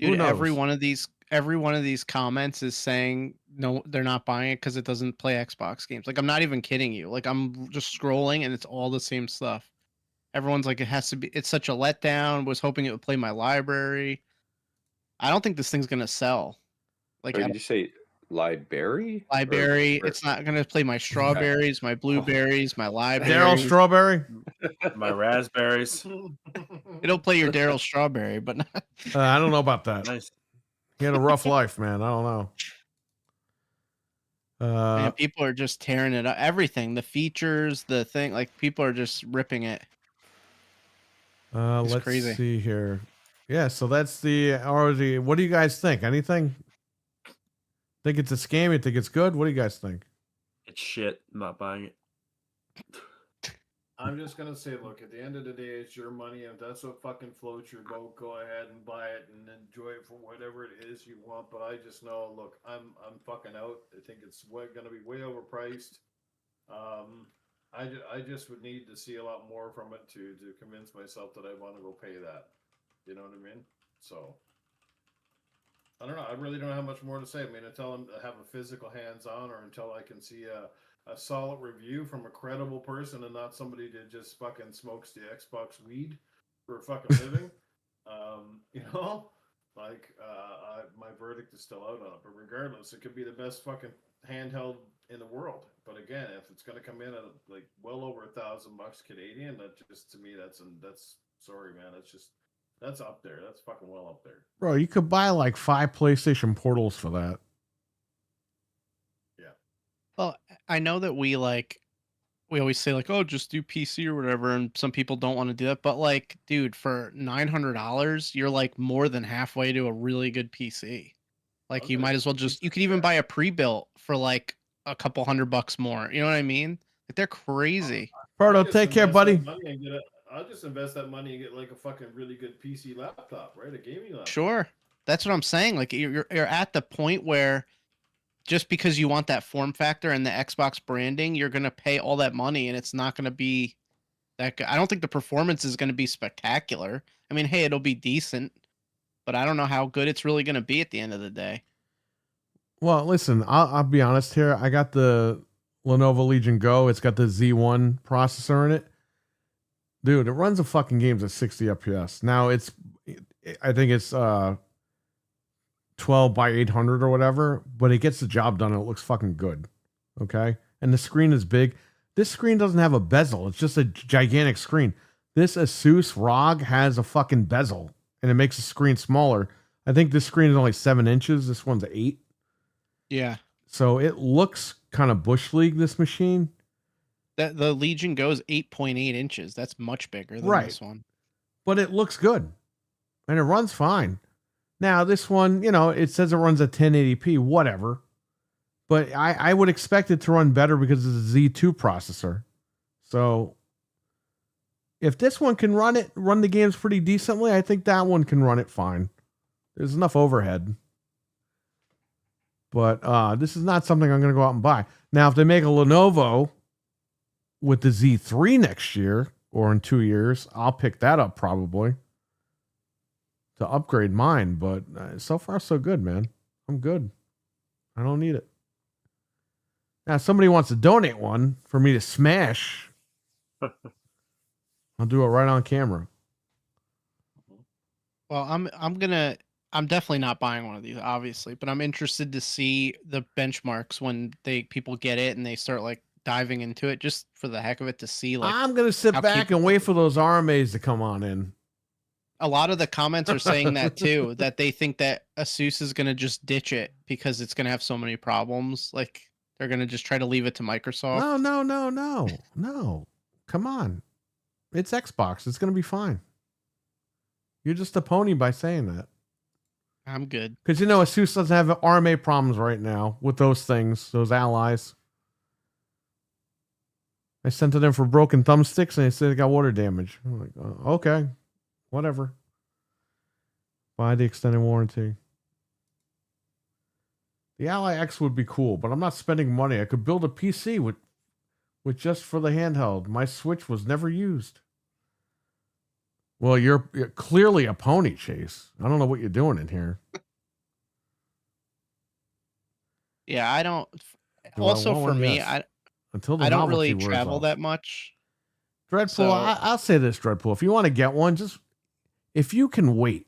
Who Dude, knows? every one of these comments is saying no, they're not buying it because it doesn't play Xbox games. Like, I'm not even kidding you. Like, I'm just scrolling and it's all the same stuff. Everyone's like, it has to be. It's such a letdown. Was hoping it would play my library. I don't think this thing's gonna sell. Like, Or did you say library? library. Or- It's not gonna play my strawberries, my blueberries, my library. Daryl Strawberry. My raspberries. It'll play your Daryl Strawberry, but not. I don't know about that. Nice. He had a rough life, man. I don't know. Man, people are just tearing it up. Everything, the features, the thing, like people are just ripping it. It's Let's crazy. see here. Yeah, so that's the ROG. What do you guys think? Anything? Think it's a scam? You think it's good? What do you guys think? It's shit. I'm not buying it. I'm just gonna say, look, at the end of the day, it's your money. If that's what fucking floats your boat, go ahead and buy it and enjoy it for whatever it is you want. But I just know, look, I'm fucking out. I think it's gonna be way overpriced. I just would need to see a lot more from it to convince myself that I want to go pay that. You know what I mean? So I don't know. I really don't have much more to say. I mean, until I have a physical hands-on, or until I can see a solid review from a credible person and not somebody that just fucking smokes the Xbox weed for a fucking living. You know, like my verdict is still out on it. But regardless, it could be the best fucking handheld in the world. But again, if it's gonna come in at like well over $1,000 Canadian, that just, to me, that's sorry, man. That's up there. That's fucking well up there. Bro, you could buy like 5 PlayStation Portals for that. Well, I know that we always say like, oh, just do PC or whatever, and some people don't want to do that. But like, dude, for $900, you're like more than halfway to a really good PC. Like, you Okay. might as well you could even buy a pre-built for like a couple $100 more. You know what I mean? Like, they're crazy. Proto, I'll just take care, invest buddy. that money and I'll just invest that money and get like a fucking really good PC laptop, right? A gaming laptop. Sure, that's what I'm saying. Like, you're at the point where just because you want that form factor and the Xbox branding, you're gonna pay all that money, and it's not gonna be that good. I don't think the performance is gonna be spectacular. I mean, hey, it'll be decent, but I don't know how good it's really going to be at the end of the day. Well, listen, I'll be honest here. I got the Lenovo Legion Go. It's got the Z1 processor in it. Dude, it runs the fucking games at 60 FPS. Now I think it's 12 by 800 or whatever, but it gets the job done and it looks fucking good. Okay? And the screen is big. This screen doesn't have a bezel. It's just a gigantic screen. This Asus ROG has a fucking bezel and it makes the screen smaller. I think this screen is only 7 inches. This one's 8. Yeah. So it looks kind of Bush League, this machine. The Legion goes 8.8 inches. That's much bigger than this one. But it looks good. And it runs fine. Now, this one, it says it runs at 1080p, whatever. But I would expect it to run better because it's a Z2 processor. So if this one can run the games pretty decently, I think that one can run it fine. There's enough overhead. But this is not something I'm going to go out and buy. Now, if they make a Lenovo with the Z3 next year or in 2 years, I'll pick that up probably to upgrade mine. But so far, so good, man. I'm good. I don't need it. Now, if somebody wants to donate one for me to smash, I'll do it right on camera. Well, I'm definitely not buying one of these, obviously, but I'm interested to see the benchmarks when people get it and they start like diving into it just for the heck of it to see. Like, I'm gonna sit back and wait for those RMAs to come on in. A lot of the comments are saying that too, that they think that Asus is gonna just ditch it because it's gonna have so many problems. Like they're gonna just try to leave it to Microsoft. No. Come on, it's Xbox. It's gonna be fine. You're just a pony by saying that. I'm good. Because Asus doesn't have RMA problems right now with those things, those allies. I sent it in for broken thumbsticks and they said it got water damage. I'm like, okay, whatever. Buy the extended warranty. The Ally X would be cool, but I'm not spending money. I could build a PC with just for the handheld. My Switch was never used. Well, you're clearly a pony, Chase. I don't know what you're doing in here. Yeah, I don't. Also, for me, I don't really travel that much. Dreadpool, So- I'll say this, Dreadpool. If you want to get one, just if you can wait.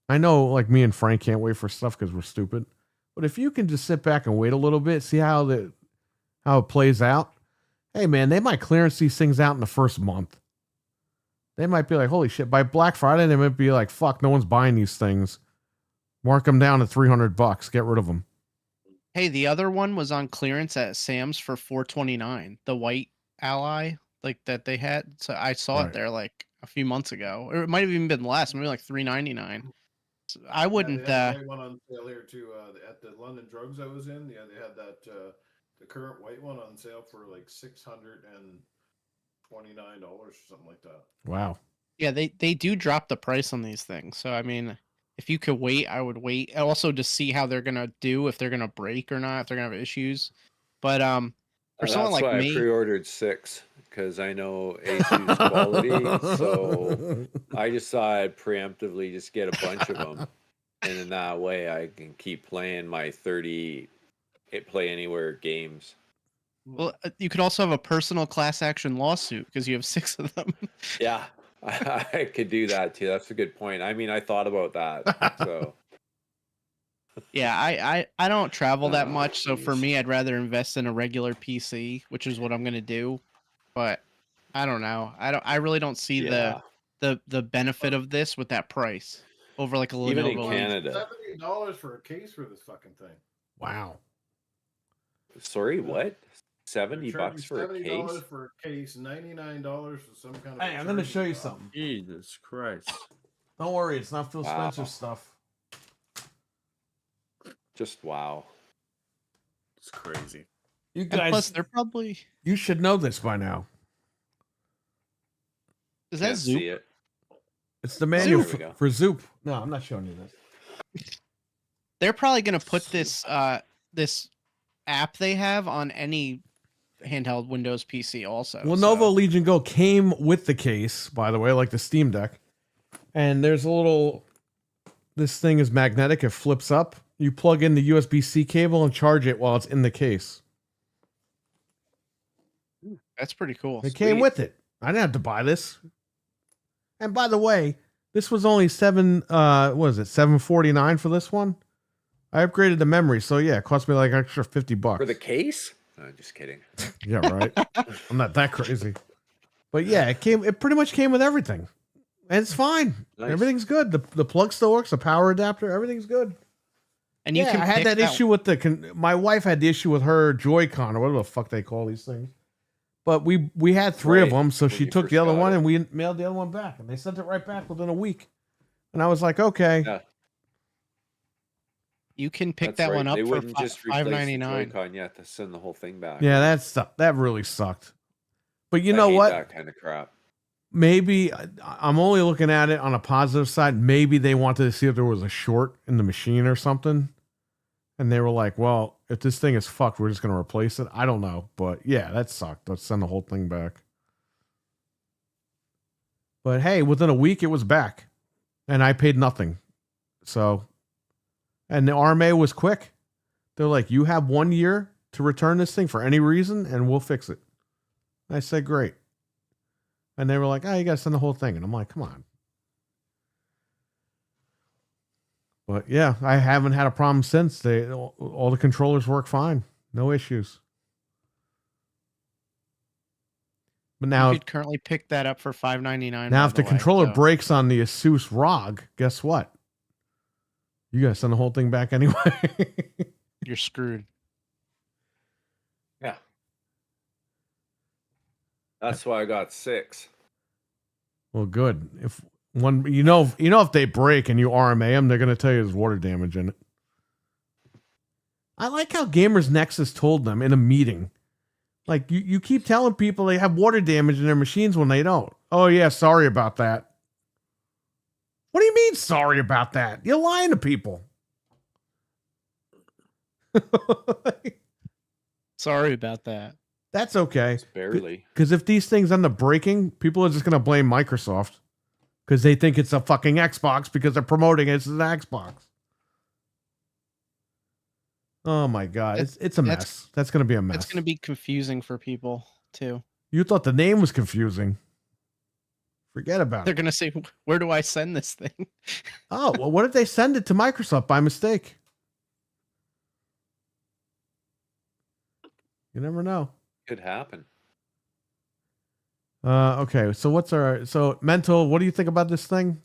I know, like me and Frank can't wait for stuff because we're stupid. But if you can just sit back and wait a little bit, see how it plays out. Hey, man, they might clearance these things out in the first month. They might be like, holy shit, by Black Friday, they might be like, fuck, no one's buying these things. Mark them down to $300. Get rid of them. Hey, the other one was on clearance at Sam's for $4.29. The white Ally, like that they had. So I saw Right. it there like a few months ago, or it might have even been less, maybe like $3.99. So I wouldn't. They had the white one on sale here too. At the London Drugs I was in, they had that the current white one on sale for like $629 or something like that. Wow. Yeah, they do drop the price on these things. So I mean, if you could wait, I would wait. And also to see how they're gonna do, if they're gonna break or not, if they're gonna have issues. But for someone That's like why me, I pre-ordered 6 because I know Asus quality. So I just thought I'd preemptively just get a bunch of them, and in that way I can keep playing my 30 play anywhere games. well, you could also have a personal class action lawsuit because you have 6 of them. Yeah, I could do that too. That's a good point. I mean, I thought about that. So Yeah, I don't travel that Oh, much, so for geez. me, I'd rather invest in a regular PC, which is what I'm gonna do. But I don't know. I really don't see yeah, the benefit of this with that price over like a Lenovo. Even in Legion. Canada. $70 for a case for this fucking thing. Wow. Sorry, what? They're $70 charging for a $70 case? for a case, $99 for some kind of. Hey, I'm going to show you something. Jesus Christ. Don't worry. It's not Phil Wow. Spencer stuff. Just wow. It's crazy. You And guys, plus, they're probably you should know this by now. is that Can't see Zoop? it. It's the manual There we go. for Zoop. No, I'm not showing you this. They're probably gonna put this this app they have on any handheld Windows PC also. Lenovo so- Legion Go came with the case, by the way, like the Steam Deck. And there's a little this thing is magnetic. It flips up. You plug in the USB-C cable and charge it while it's in the case. That's pretty cool. It came with it. I didn't have to buy this. And by the way, this was only $749 for this one. I upgraded the memory, so yeah, it cost me like an extra $50 For the case? No, just kidding. Yeah, right. I'm not that crazy. But yeah, it pretty much came with everything. And it's fine. Nice. Everything's good. The plug still works, the power adapter, everything's good. And you can I had pick that issue with my wife had the issue with her Joy-Con or whatever the fuck they call these things. But we had three of Right, them, so when she you took first the other got one it. and we mailed the other one back. And they sent it right back within a week. And I was like, okay. Yeah, You can pick that's that right. one up They for wouldn't just replace the $5.99. Joy-Con. You have to send the whole thing back. Yeah, that really sucked. But you I know hate what? That kind of crap. Maybe I'm only looking at it on a positive side. Maybe they wanted to see if there was a short in the machine or something. And they were like, well, if this thing is fucked, we're just going to replace it. I don't know. But yeah, that sucked. Let's send the whole thing back. But hey, within a week, it was back. And I paid nothing. So, and the RMA was quick. They're like, you have 1 year to return this thing for any reason, and we'll fix it. I said, great. And they were like, oh, you got to send the whole thing. And I'm like, come on. But yeah, I haven't had a problem since. All the controllers work fine. No issues. But now, You could currently pick that up for $5.99. now by if the way, controller so- breaks on the Asus ROG, guess what? You got to send the whole thing back anyway. you're screwed. Yeah. That's why I got 6. Well, good. If one, if they break and you RMA them, they're going to tell you there's water damage in it. I like how Gamers Nexus told them in a meeting. Like, you keep telling people they have water damage in their machines when they don't. Oh, yeah, sorry about that. What do you mean, sorry about that? You're lying to people. Sorry about that. That's okay. Just barely. Because if these things end up breaking, people are just going to blame Microsoft. Because they think it's a fucking Xbox because they're promoting it as an Xbox. Oh my God. It's a mess. That's going to be a mess. It's going to be confusing for people too. You thought the name was confusing. Forget about They're it. going to say, where do I send this thing? Oh, well, what if they send it to Microsoft by mistake? You never know. Could happen. Okay, so Mental, what do you think about this thing?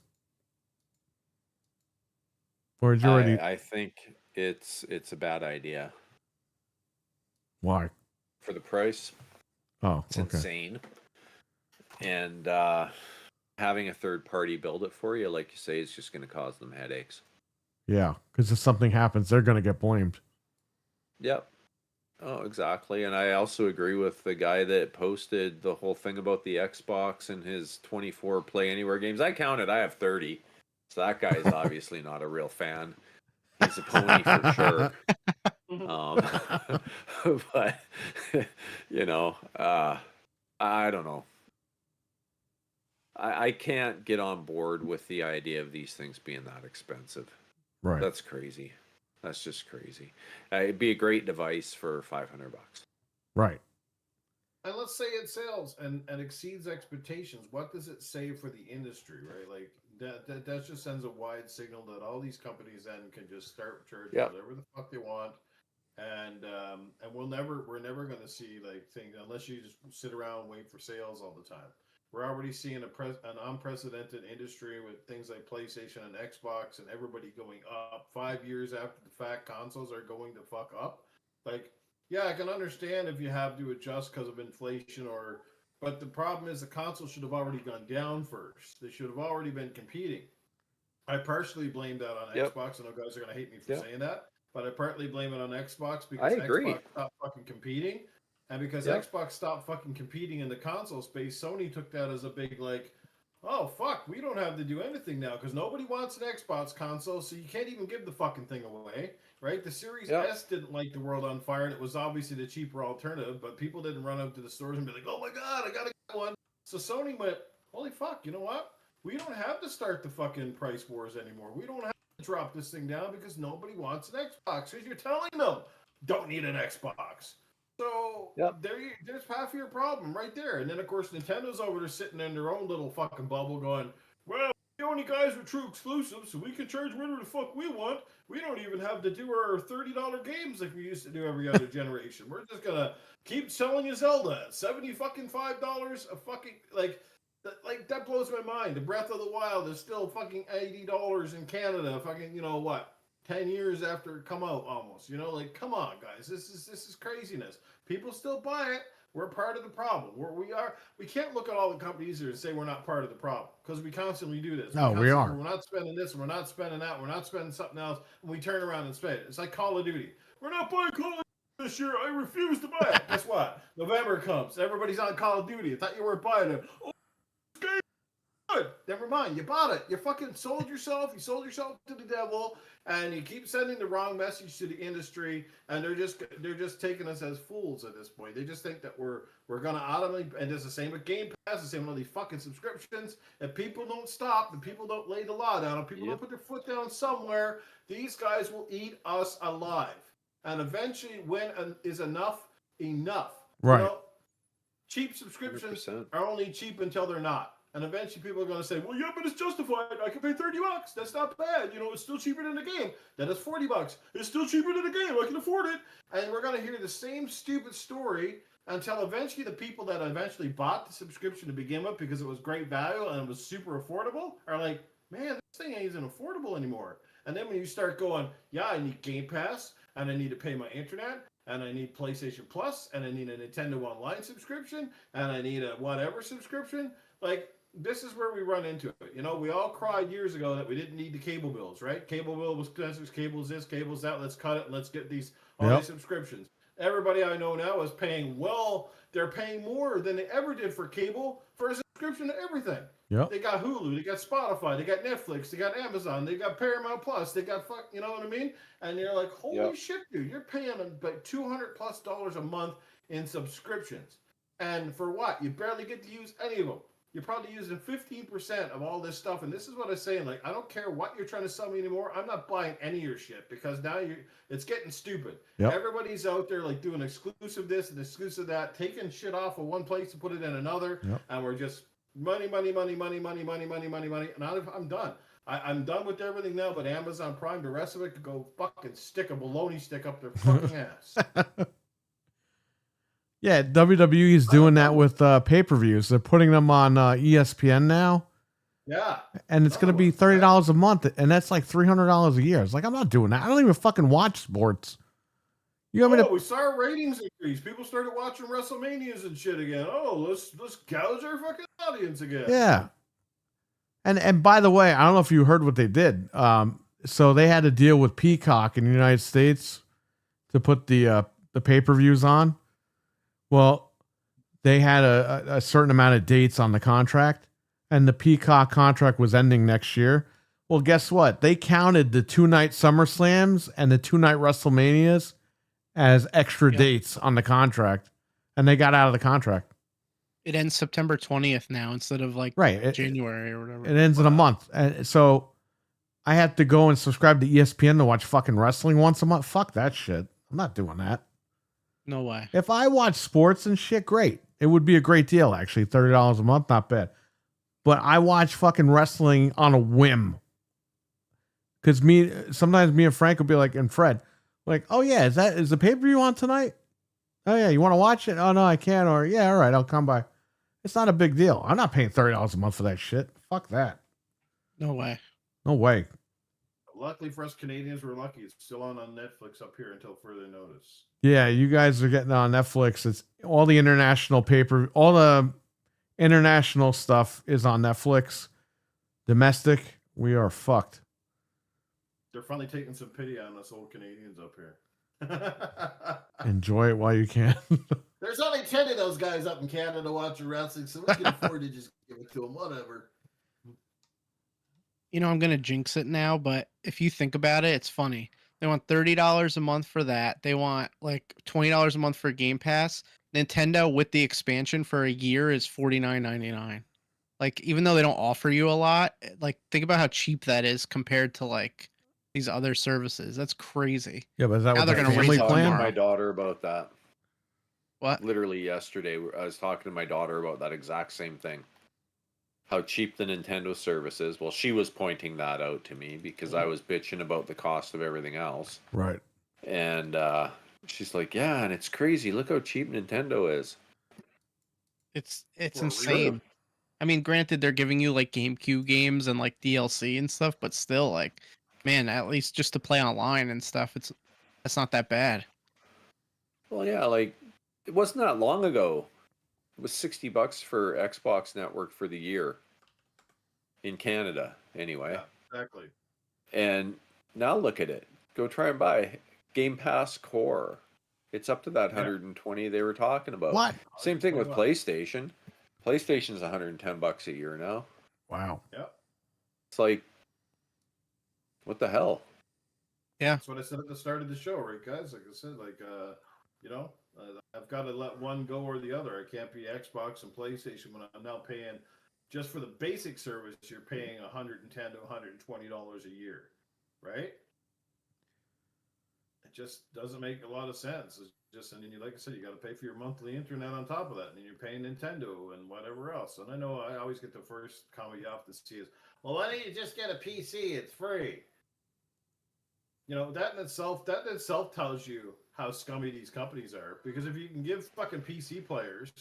Or did you already? I think it's a bad idea Why? for the price. Oh, It's okay. insane. And having a third party build it for you, like you say, is just going to cause them headaches. Yeah, because if something happens, they're going to get blamed. Yep. Oh, exactly. And I also agree with the guy that posted the whole thing about the Xbox and his 24 Play Anywhere games. I counted, I have 30. So that guy is obviously not a real fan. He's a pony for sure. But, I don't know. I can't get on board with the idea of these things being that expensive. Right. That's crazy. That's just crazy. It'd be a great device for $500. Right. And let's say it sells and exceeds expectations. What does it say for the industry, right? Like that just sends a wide signal that all these companies then can just start charging whatever the fuck they want, and we're never going to see like things unless you just sit around and wait for sales all the time. We're already seeing an unprecedented industry with things like PlayStation and Xbox and everybody going up. 5 years after the fact, consoles are going to fuck up. Like, yeah, I can understand if you have to adjust because of inflation but the problem is the console should have already gone down first. They should have already been competing. I partially blame that on Xbox. I know guys are going to hate me for saying that, but I partly blame it on Xbox because Xbox stopped fucking competing. And because Xbox stopped fucking competing in the console space, Sony took that as a big, like, oh, fuck, we don't have to do anything now because nobody wants an Xbox console, so you can't even give the fucking thing away, right? The Series S didn't light the world on fire, and it was obviously the cheaper alternative, but people didn't run out to the stores and be like, oh my God, I got to get one. So Sony went, holy fuck, you know what? We don't have to start the fucking price wars anymore. We don't have to drop this thing down because nobody wants an Xbox. Because you're telling them don't need an Xbox. So there's half of your problem right there. And then of course Nintendo's over there sitting in their own little fucking bubble, going, "Well, we're the only guys with true exclusives, so we can charge whatever the fuck we want. We don't even have to do our $30 games like we used to do every other generation. We're just gonna keep selling you Zelda at $75 a fucking like that blows my mind. The Breath of the Wild is still fucking $80 in Canada. Fucking, 10 years after it come out almost. Like, come on, guys. This is craziness. People still buy it. We're part of the problem. We can't look at all the companies here and say we're not part of the problem, because we constantly do this. No, we are. We're not spending this, and we're not spending that, we're not spending something else, and we turn around and spend it. It's like Call of Duty. We're not buying Call of Duty this year. I refuse to buy it. Guess what? November comes. Everybody's on Call of Duty. I thought you weren't buying it. Oh, this game is good. Never mind. You bought it. You fucking sold yourself. You sold yourself to the devil. And you keep sending the wrong message to the industry, and they're just taking us as fools at this point. They just think that we're gonna automatically, and it's the same with Game Pass, the same with all these fucking subscriptions. If people don't stop, and people don't lay the law down, and people don't put their foot down somewhere, these guys will eat us alive. And eventually, when is enough? Right. Cheap subscriptions 100%. are only cheap until they're not. And eventually people are going to say, well, yeah, but it's justified. I can pay $30. That's not bad. It's still cheaper than the game. Then it's $40. It's still cheaper than the game. I can afford it. And we're going to hear the same stupid story until eventually the people that eventually bought the subscription to begin with because it was great value and it was super affordable are like, man, this thing isn't affordable anymore. And then when you start going, yeah, I need Game Pass, and I need to pay my internet, and I need PlayStation Plus, and I need a Nintendo Online subscription, and I need a whatever subscription, like, this is where we run into it. We all cried years ago that we didn't need the cable bills, right? Cable bill was cables this, cables that. Let's cut it and let's get these subscriptions. Everybody I know now is paying they're paying more than they ever did for cable for a subscription to everything. Yep. They got Hulu, they got Spotify, they got Netflix, they got Amazon, they got Paramount Plus, they got you know what I mean? And you're like, holy shit, dude, you're paying like $200+ a month in subscriptions. And for what? You barely get to use any of them. You're probably using 15% of all this stuff. And this is what I'm saying. Like, I don't care what you're trying to sell me anymore. I'm not buying any of your shit because now it's getting stupid. Yep. Everybody's out there like doing exclusive this and exclusive that, taking shit off of one place to put it in another. Yep. And we're just money. And I'm done. I'm done with everything now but Amazon Prime. The rest of it could go fucking stick a baloney stick up their fucking ass. Yeah, WWE is doing that with pay-per-views. They're putting them on ESPN now. Yeah. And it's going to be $30 a month, and that's like $300 a year. It's like, I'm not doing that. I don't even fucking watch sports. You want me to... We saw our ratings increase. People started watching WrestleManias and shit again. Oh, let's gouge our fucking audience again. Yeah. And by the way, I don't know if you heard what they did. So they had to deal with Peacock in the United States to put the pay-per-views on. Well, they had a certain amount of dates on the contract, and the Peacock contract was ending next year. Well, guess what? They counted the 2-night SummerSlams and the 2-night WrestleManias as extra dates on the contract, and they got out of the contract. It ends September 20th now instead of like January or whatever. It ends in a month. And so I have to go and subscribe to ESPN to watch fucking wrestling once a month. Fuck that shit. I'm not doing that. No way. If I watch sports and shit, great. It would be a great deal, actually. $30 a month, not bad. But I watch fucking wrestling on a whim. Because sometimes me and Frank will be like, and Fred, like, oh yeah, is the pay-per-view on tonight? Oh yeah, you want to watch it? Oh no, I can't. Or yeah, all right, I'll come by. It's not a big deal. I'm not paying $30 a month for that shit. Fuck that. No way. No way. Luckily for us Canadians, we're lucky. It's still on Netflix up here until further notice. Yeah, you guys are getting on Netflix. It's all the international all the international stuff is on Netflix. Domestic, we are fucked. They're finally taking some pity on us old Canadians up here. Enjoy it while you can. There's only 10 of those guys up in Canada watching wrestling, so we can afford to just give it to them, whatever. I'm going to jinx it now, but if you think about it, it's funny. They want $30 a month for that. They want like $20 a month for Game Pass. Nintendo with the expansion for a year is $49.99. Like, even though they don't offer you a lot, like, think about how cheap that is compared to like these other services. That's crazy. Yeah, but is that Now what they're the gonna raise family it talking to plan? tomorrow. my daughter about that. What? Literally yesterday, I was talking to my daughter about that exact same thing. How cheap the Nintendo service is. Well, she was pointing that out to me because I was bitching about the cost of everything else. Right. And she's like, yeah, and it's crazy. Look how cheap Nintendo is. It's For a insane. I mean, granted, they're giving you like GameCube games and like DLC and stuff, but still, like, man, at least just to play online and stuff, that's not that bad. Well, yeah, like it wasn't that long ago. It was $60 for Xbox Network for the year in Canada, anyway. Yeah, exactly. And now look at it. Go try and buy Game Pass Core. It's up to that 120 they were talking about. What? Same thing with $120. PlayStation. PlayStation's $110 a year now. Wow. Yeah. It's like, what the hell? Yeah. That's what I said at the start of the show, right, guys? Like I said, I've got to let one go or the other. I can't be Xbox and PlayStation when I'm now paying just for the basic service. You're paying $110 to $120 a year, right? It just doesn't make a lot of sense. It's just, and then like I said, you got to pay for your monthly internet on top of that, and then you're paying Nintendo and whatever else. And I know I always get the first comment you have to see is, well, why don't you just get a PC? It's free. You know, that in itself tells you how scummy these companies are. Because if you can give fucking PC players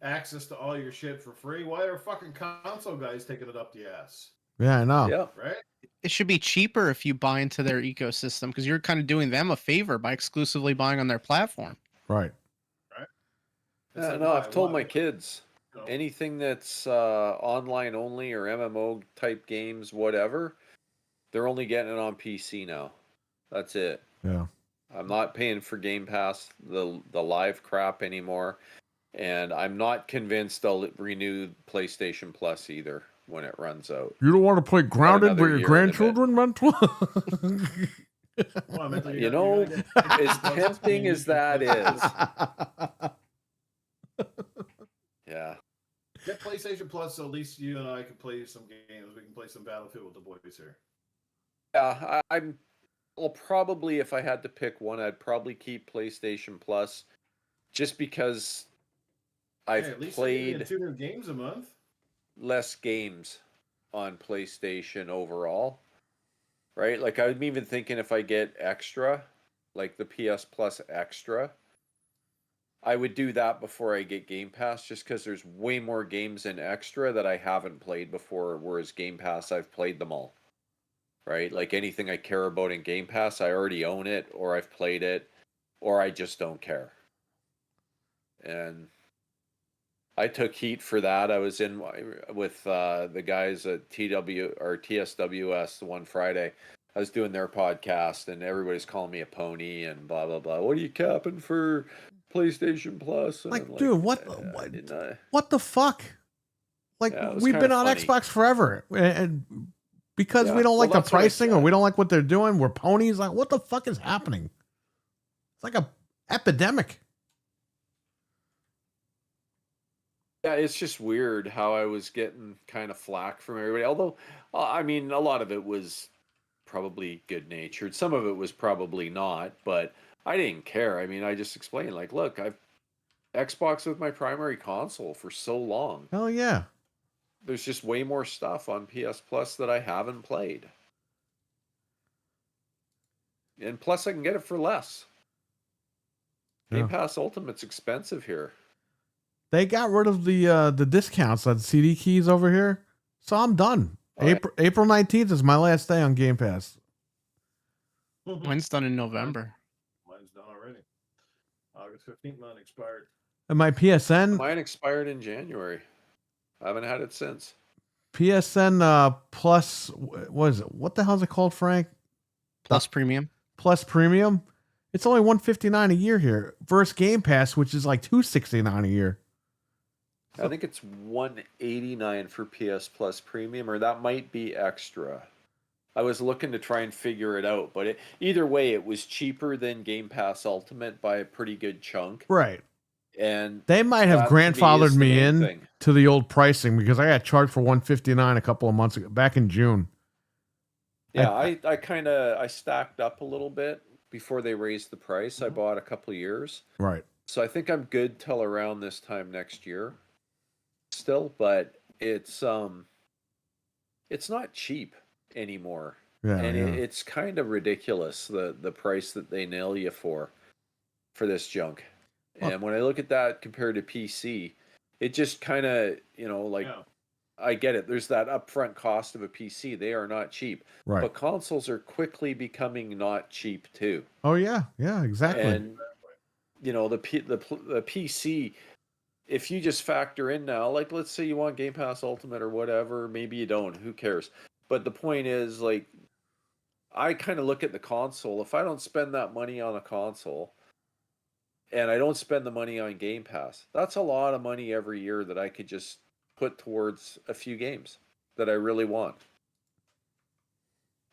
access to all your shit for free, why are fucking console guys taking it up the ass? Yeah, I know. Yeah. Right? It should be cheaper if you buy into their ecosystem because you're kind of doing them a favor by exclusively buying on their platform. Right. It's Yeah, like, no, why- I've told why- my kids you know, anything that's online only or MMO type games, whatever, they're only getting it on PC now. That's it. Yeah. I'm not paying for Game Pass, the live crap anymore, and I'm not convinced I'll renew PlayStation Plus either when it runs out. You don't want to play Grounded another with your year and a bit. grandchildren, Mental? well, I meant You know, as tempting as that is, yeah. Get PlayStation Plus so at least you and I can play some games. We can play some Battlefield with the boys here. Yeah, well, probably if I had to pick one, I'd probably keep PlayStation Plus, just because I've Hey, at least played 2 new games a month. less games on PlayStation overall, right? Like I'm even thinking if I get extra, like the PS Plus Extra, I would do that before I get Game Pass, just because there's way more games in Extra that I haven't played before, whereas Game Pass, I've played them all. Right? Like anything I care about in Game Pass, I already own it, or I've played it, or I just don't care. And I took heat for that. I was in with the guys at TSWS one Friday. I was doing their podcast, and everybody's calling me a pony and blah blah blah. What are you capping for PlayStation Plus? And Like, I'm dude, what the fuck? Like, Yeah, it was we've been kinda on funny. Xbox forever, and because Yeah, we don't well, like the that's what I pricing or said. we don't like what they're doing, we're ponies. Like, what the fuck is happening? It's like a epidemic. Yeah, it's just weird how I was getting kind of flack from everybody. Although, I mean, a lot of it was probably good natured. Some of it was probably not, but I didn't care. I mean, I just explained, like, look, I've Xbox with my primary console for so long. Hell yeah. There's just way more stuff on PS Plus that I haven't played. And plus, I can get it for less. Game Yeah. Pass Ultimate's expensive here. They got rid of the discounts on CD keys over here, so I'm done. Oh, yeah. April 19th is my last day on Game Pass. Mine's done in November. Mine's done already. August 15th, mine expired. And my PSN Mine expired in January. I haven't had it since. Plus, what is it? What the hell is it called, Frank? Plus premium. Plus Premium. It's only $159 a year here versus Game Pass, which is like $269 a year. I think it's $189 for PS Plus Premium, or that might be extra. I was looking to try and figure it out, but either way, it was cheaper than Game Pass Ultimate by a pretty good chunk. Right. And They might have that, to me, grandfathered is the me main in thing. to the old pricing because I got charged for $159 a couple of months ago, back in June. Yeah, I stacked up a little bit before they raised the price. I bought a couple of years. Right. So I think I'm good till around this time next year still, but it's not cheap anymore. Yeah. And Yeah. it's kind of ridiculous the price that they nail you for this junk. Well- And when I look at that compared to PC, it just kind of, like Yeah. I get it. There's that upfront cost of a PC. They are not cheap. Right. But consoles are quickly becoming not cheap too. Oh yeah. Yeah. Exactly. And the PC, if you just factor in now, like let's say you want Game Pass Ultimate or whatever, maybe you don't, who cares? But the point is, like, I kind of look at the console. If I don't spend that money on a console and I don't spend the money on Game Pass, that's a lot of money every year that I could just put towards a few games that I really want.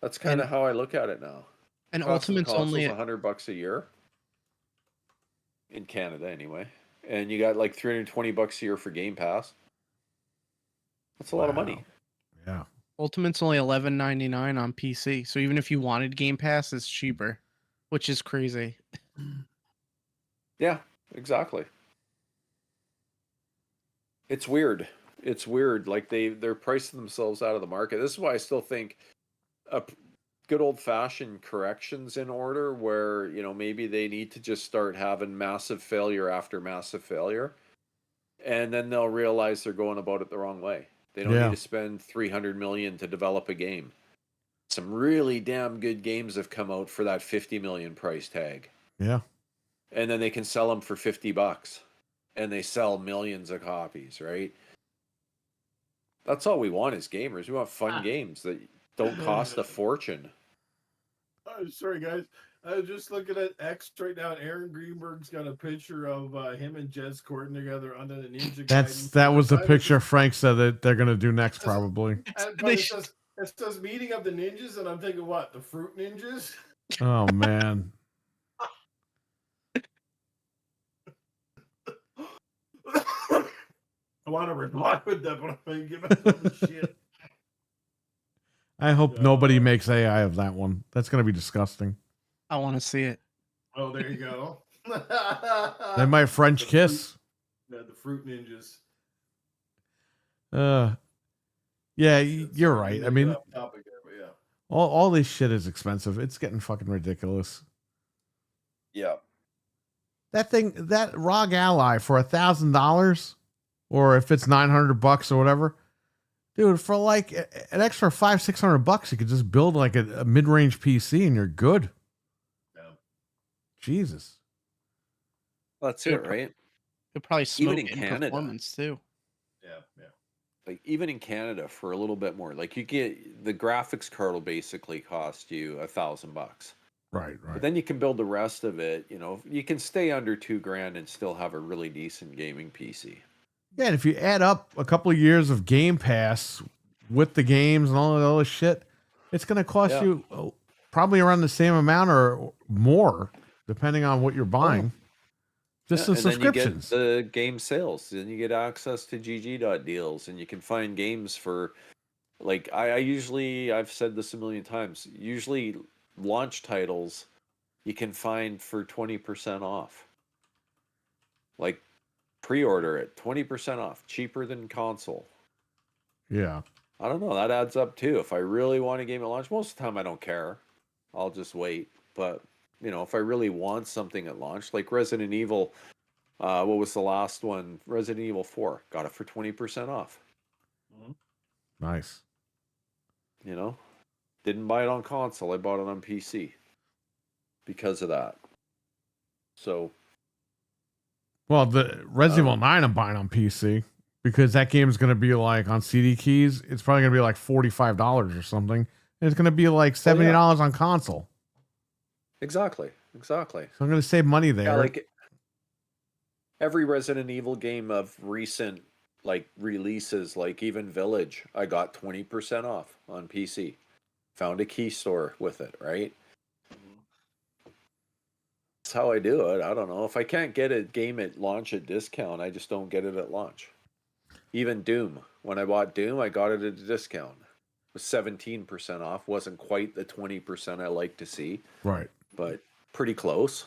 That's kind of how I look at it now. And Cost of the Ultimate's only console's $100 a year in Canada anyway, and you got like $320 a year for Game Pass. That's a lot of money. Yeah. Ultimate's only $11.99 on PC. So even if you wanted Game Pass, it's cheaper, which is crazy. Yeah, exactly. It's weird. It's weird. Like they're pricing themselves out of the market. This is why I still think a good old fashioned corrections in order, where maybe they need to just start having massive failure after massive failure, and then they'll realize they're going about it the wrong way. They don't need to spend $300 million to develop a game. Some really damn good games have come out for that $50 million price tag. Yeah. And then they can sell them for $50, and they sell millions of copies, right? That's all we want as gamers. We want fun games that don't cost a fortune. Oh, sorry, guys. I was just looking at X right now, and Aaron Greenberg's got a picture of him and Jez Corden together under the Ninja Gaiden. That was the picture Frank said that they're gonna do next, probably. But it says meeting of the ninjas, and I'm thinking, what, the fruit ninjas? Oh man. I want to reply with that, but I'm give myself shit. I hope nobody makes AI of that one. That's gonna be disgusting. I want to see it. Oh, there you go. They might French kiss. The fruit ninjas. Yeah, you're right. I mean, Topic there, but yeah. all this shit is expensive. It's getting fucking ridiculous. Yeah. That ROG Ally for $1,000, or if it's $900 or whatever, dude, for like an extra $500-600, you could just build like a mid-range PC and you're good. Yeah. Jesus. That's it, right? You'll probably smoke Even in it in Canada. performance too. Yeah. Like even in Canada for a little bit more, like you get the graphics card will basically cost you $1,000. Right. But then you can build the rest of it. You can stay under $2,000 and still have a really decent gaming PC. Yeah, and if you add up a couple of years of Game Pass with the games and all that other shit, it's going to cost you probably around the same amount or more, depending on what you're buying. Just the subscriptions. Then you get the game sales. Then you get access to GG.deals, and you can find games for, like, I've said this a million times, usually launch titles you can find for 20% off. Like, pre-order it, 20% off, cheaper than console. Yeah. I don't know, that adds up too. If I really want a game at launch, most of the time I don't care. I'll just wait. But, if I really want something at launch, like Resident Evil, what was the last one? Resident Evil 4. Got it for 20% off. Nice. Didn't buy it on console. I bought it on PC because of that. So. Well, the Resident Evil 9 I'm buying on PC because that game is going to be like on CD keys. It's probably going to be like $45 or something. And it's going to be like $70 on console. Exactly. So I'm going to save money there. Yeah, like every Resident Evil game of recent like releases, like even Village, I got 20% off on PC. Found a key store with it, right? That's how I do it. I don't know. If I can't get a game at launch at discount, I just don't get it at launch. Even Doom. When I bought Doom, I got it at a discount. was 17% off. Wasn't quite the 20% I like to see, Right. but pretty close.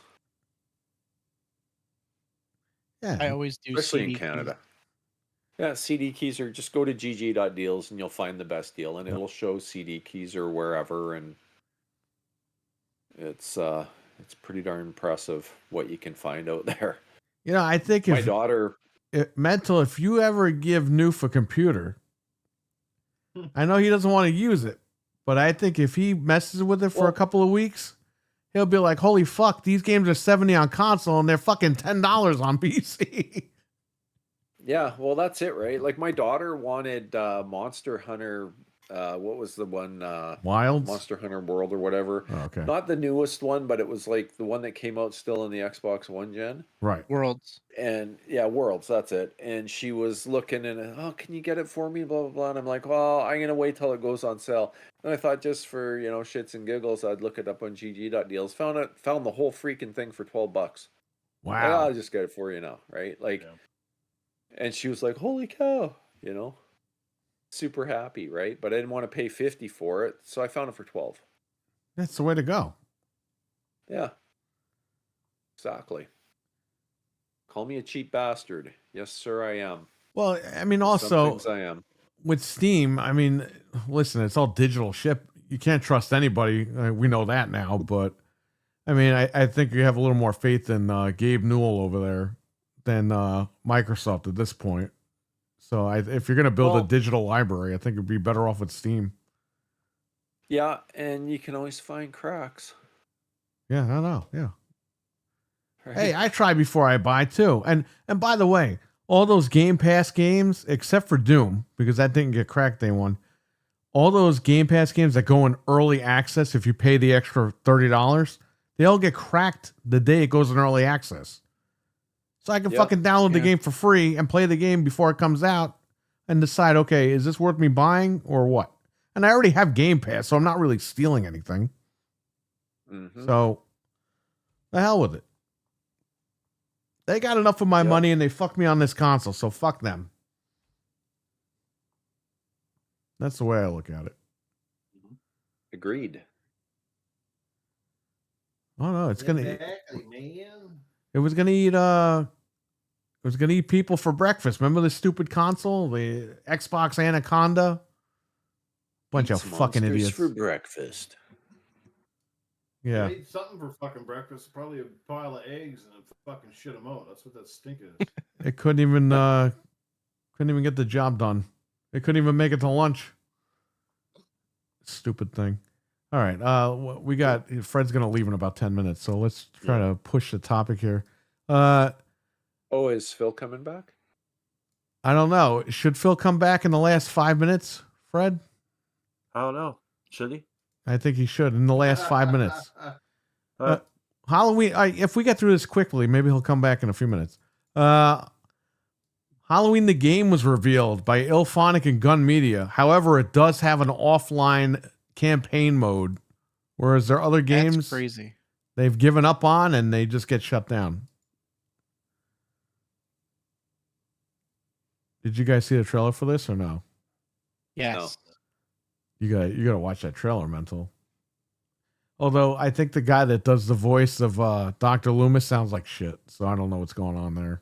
Yeah. I always do, Especially CD in Canada. Yeah, CD keys are just go to gg.deals and you'll find the best deal, and it'll show CD keys or wherever, and it's pretty darn impressive what you can find out there. You know, I think My if daughter, Mental, if you ever give Noof a computer, I know he doesn't want to use it, but I think if he messes with it for a couple of weeks, he'll be like, holy fuck, these games are $70 on console and they're fucking $10 on PC. yeah, well, that's it, right? Like my daughter wanted Monster Hunter. What was the one? Wilds? Monster Hunter World or whatever. Oh, okay. Not the newest one, but it was like the one that came out still in the Xbox One gen. Right. Worlds. And yeah, Worlds, that's it. And she was looking and, oh, can you get it for me? Blah, blah, blah. And I'm like, well, I'm going to wait till it goes on sale. And I thought just for, shits and giggles, I'd look it up on gg.deals. Found the whole freaking thing for $12. Wow. Like, I'll just get it for you now, right? Like, and she was like, holy cow, super happy, right? But I didn't want to pay $50 for it, so I found it for $12. That's the way to go. Yeah. Exactly. Call me a cheap bastard. Yes, sir, I am. Well, I mean, Some also things I am. with Steam, I mean, listen, it's all digital ship. You can't trust anybody. We know that now, but I mean, I think you have a little more faith in Gabe Newell over there than Microsoft at this point. So if you're going to build a digital library, I think it'd be better off with Steam. Yeah, and you can always find cracks. Yeah, I know. Yeah. Right? Hey, I try before I buy too. And by the way, all those Game Pass games, except for Doom, because that didn't get cracked day one, all those Game Pass games that go in early access, if you pay the extra $30, they all get cracked the day it goes in early access. So I can fucking download the game for free and play the game before it comes out and decide, okay, is this worth me buying or what? And I already have Game Pass, so I'm not really stealing anything. Mm-hmm. So the hell with it. They got enough of my money and they fucked me on this console, so fuck them. That's the way I look at it. Agreed. Oh no, it's gonna. Exactly, man. It was gonna eat. It was gonna eat people for breakfast. Remember the stupid console, the Xbox Anaconda? Bunch of fucking idiots for breakfast. Yeah. They ate something for fucking breakfast. Probably a pile of eggs and fucking shit them out. That's what that stink is. It couldn't even get the job done. It couldn't even make it to lunch. Stupid thing. All right. We got Fred's gonna leave in about 10 minutes, so let's try to push the topic here. Oh, is Phil coming back? I don't know. Should Phil come back in the last 5 minutes, Fred? I don't know. Should he? I think he should in the last 5 minutes. Halloween. If we get through this quickly, maybe he'll come back in a few minutes. Halloween the game was revealed by Ilphonic and Gun Media. However, it does have an offline campaign mode, whereas their other games That's crazy. They've given up on and they just get shut down. Did you guys see the trailer for this or no? Yes. No. You gotta watch that trailer, Mental. Although I think the guy that does the voice of Dr. Loomis sounds like shit, so I don't know what's going on there.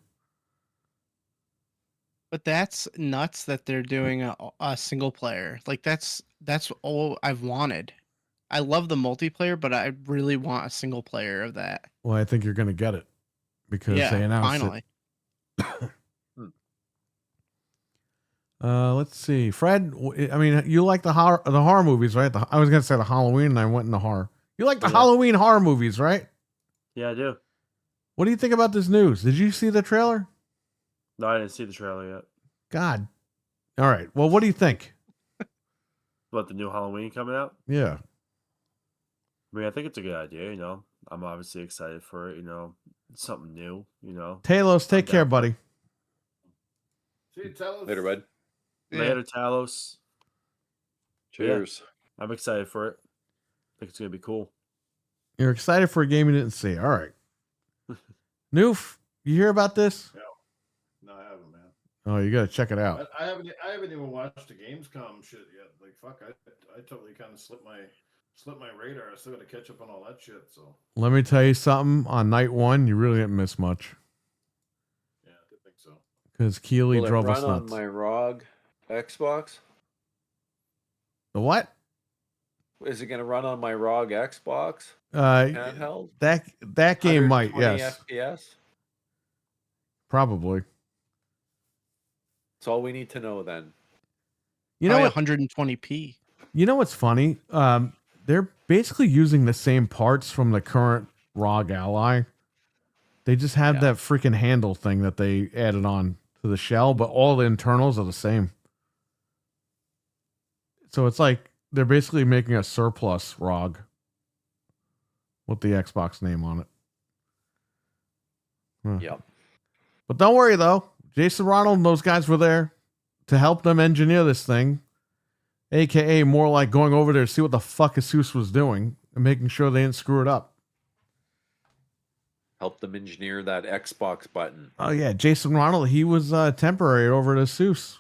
But that's nuts that they're doing a single player. Like that's all I've wanted. I love the multiplayer, but I really want a single player of that. Well, I think you're gonna get it because they announced finally. it. Let's see, Fred. I mean, you like the horror movies, right? I was gonna say the Halloween, and I went into horror. You like the Halloween horror movies, right? Yeah, I do. What do you think about this news? Did you see the trailer? No, I didn't see the trailer yet. God. All right. Well, what do you think? What, the new Halloween coming out? Yeah. I mean, I think it's a good idea, you know. I'm obviously excited for it, you know. It's something new, you know. Talos, take care, buddy. See you, Talos. Later, bud. Later, Talos. Cheers. Yeah, I'm excited for it. I think it's going to be cool. You're excited for a game you didn't see. All right. Noof, you hear about this? No, I haven't, man. Oh, you gotta check it out. I haven't even watched the Gamescom shit yet. Like fuck, I totally kind of slipped my radar. I still got to catch up on all that shit. So Let me tell you something. On night one, you really didn't miss much yeah, I think so. because Keeley Will it drove us run on nuts. my ROG Xbox? The what? Is it going to run on my ROG Xbox handheld? That game might, 120 yes, FPS? probably. That's all we need to know then. You know Probably what? 120p. You know what's funny? They're basically using the same parts from the current ROG Ally. They just had that freaking handle thing that they added on to the shell, but all the internals are the same. So it's like they're basically making a surplus ROG with the Xbox name on it. Huh. Yep. But don't worry though, Jason Ronald and those guys were there to help them engineer this thing, aka more like going over there to see what the fuck Asus was doing and making sure they didn't screw it up. Help them engineer that Xbox button. Oh yeah, Jason Ronald, he was temporary over at Asus.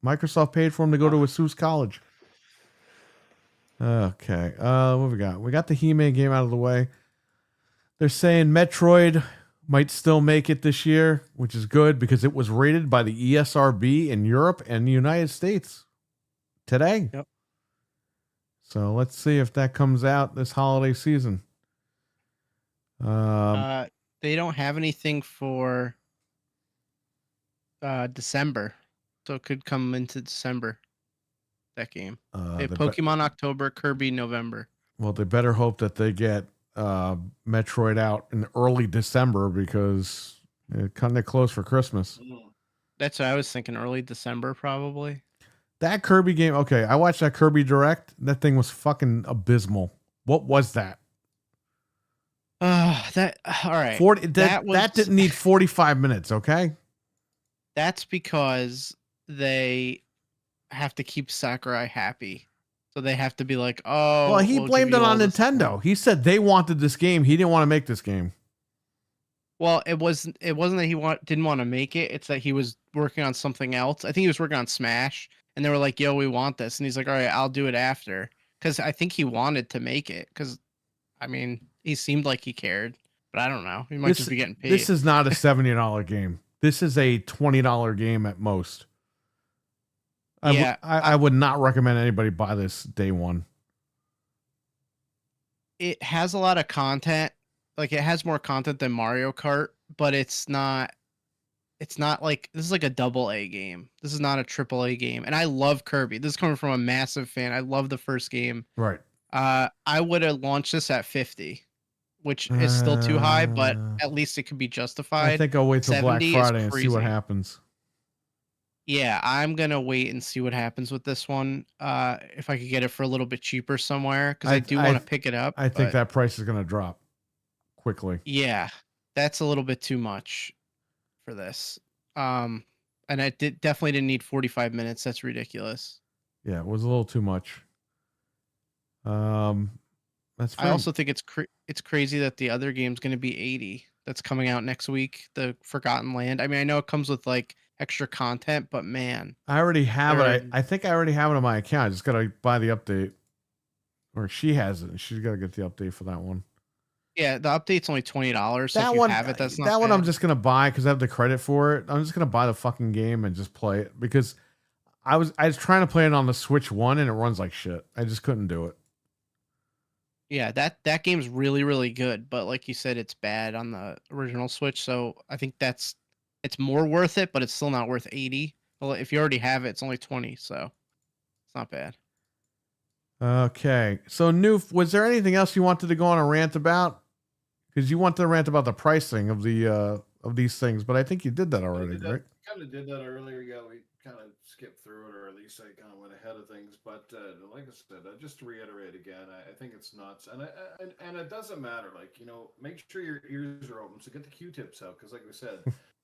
Microsoft paid for him to go to Asus College. Okay, what we got? We got the He-Man game out of the way. They're saying Metroid might still make it this year, which is good because it was rated by the ESRB in Europe and the United States today. Yep. So let's see if that comes out this holiday season. They don't have anything for December, so it could come into December. That game. They have Pokemon October, Kirby November. Well, they better hope that they get Metroid out in early December because it's kind of close for Christmas. That's what I was thinking. Early December, probably. That Kirby game. Okay, I watched that Kirby Direct. That thing was fucking abysmal. What was that? All right. 40. That didn't need 45 minutes. Okay. That's because they have to keep Sakurai happy. So they have to be like, oh. Well, he blamed it on Nintendo. He said they wanted this game. He didn't want to make this game. Well, it wasn't that he didn't want to make it. It's that he was working on something else. I think he was working on Smash, and they were like, yo, we want this. And he's like, all right, I'll do it after. Because I think he wanted to make it. Because, I mean, he seemed like he cared. But I don't know. He might just be getting paid. This is not a $70 game. This is a $20 game at most. I would not recommend anybody buy this day one. It has a lot of content. Like, it has more content than Mario Kart, but it's not like, this is like a AA game. This is not a AAA game. And I love Kirby. This is coming from a massive fan. I love the first game. Right. I would have launched this at 50, which is still too high, but at least it could be justified. I think I'll wait till Black Friday and see what happens. Yeah, I'm going to wait and see what happens with this one. If I could get it for a little bit cheaper somewhere, because I do want to pick it up. I think that price is going to drop quickly. Yeah, that's a little bit too much for this. And I definitely didn't need 45 minutes. That's ridiculous. Yeah, it was a little too much. That's I also think it's crazy that the other game's going to be 80. That's coming out next week, the Forgotten Land. I mean, I know it comes with like extra content, but man, I already have it. I think I already have it on my account. I just gotta buy the update, or she has it. She's gotta get the update for that one. Yeah, the update's only $20. So that if you one, have it, that's not that bad. one. I'm just gonna buy because I have the credit for it. I'm just gonna buy the fucking game and just play it because I was trying to play it on the Switch 1 and it runs like shit. I just couldn't do it. Yeah, that game's really, really good, but like you said, it's bad on the original Switch. So I think it's more worth it, but it's still not worth 80. Well, if you already have it, it's only 20, so it's not bad. Okay, so Noof, was there anything else you wanted to go on a rant about? Because you wanted to rant about the pricing of the of these things, but I think you did that already, right? Kind of did that earlier. Yeah, we kind of skipped through it, or at least I kind of went ahead of things. But like I said, just to reiterate again, I think it's nuts, and it doesn't matter. Like, you know, make sure your ears are open. So get the Q-tips out, because like we said,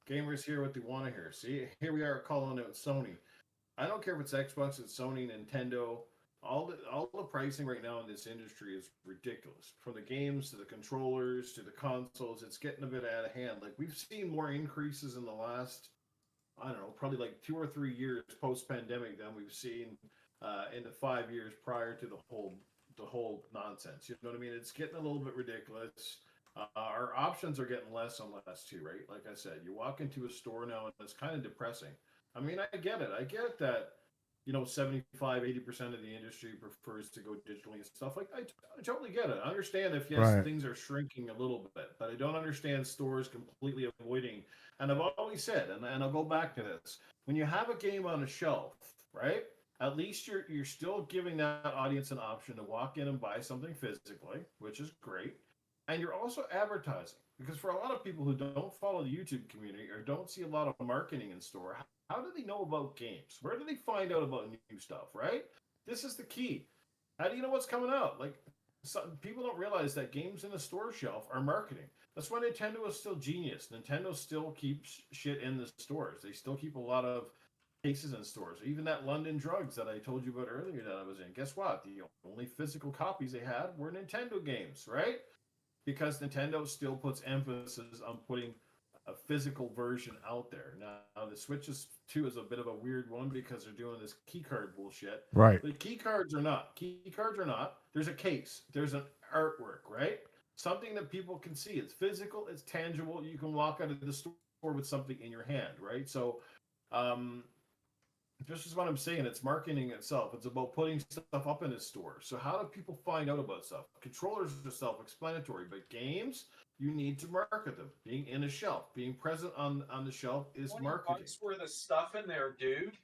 gamers hear what they want to hear. See, here we are calling out Sony. I don't care if it's Xbox, it's Sony, Nintendo. All the pricing right now in this industry is ridiculous. From the games to the controllers to the consoles, it's getting a bit out of hand. Like, we've seen more increases in the last I don't know, probably like 2 or 3 years post pandemic than we've seen in the 5 years prior to the whole nonsense. You know what I mean? It's getting a little bit ridiculous. Our options are getting less and less too, right? Like I said, you walk into a store now and it's kind of depressing. I mean, I get it. I get that, 75-80% of the industry prefers to go digitally and stuff. Like, I totally get it. I understand if, yes, Right. things are shrinking a little bit, but I don't understand stores completely avoiding. And I've always said, and I'll go back to this, when you have a game on a shelf, right? At least you're still giving that audience an option to walk in and buy something physically, which is great. And you're also advertising, because for a lot of people who don't follow the YouTube community or don't see a lot of marketing in store, how do they know about games? Where do they find out about new stuff, right? This is the key. How do you know what's coming out? Like, people don't realize that games in the store shelf are marketing. That's why Nintendo is still genius. Nintendo still keeps shit in the stores. They still keep a lot of cases in stores. Even that London Drugs that I told you about earlier that I was in. Guess what? The only physical copies they had were Nintendo games, right? Because Nintendo still puts emphasis on putting a physical version out there. Now the Switch 2 is a bit of a weird one because they're doing this key card bullshit. Right. The key cards are not. There's a case. There's an artwork, right? Something that people can see. It's physical. It's tangible. You can walk out of the store with something in your hand, right? So, this is what I'm saying. It's marketing itself. It's about putting stuff up in the store. So how do people find out about stuff? Controllers are self-explanatory, but games, you need to market them. Being in a shelf, being present on the shelf is marketing. $20 worth of stuff in there, dude.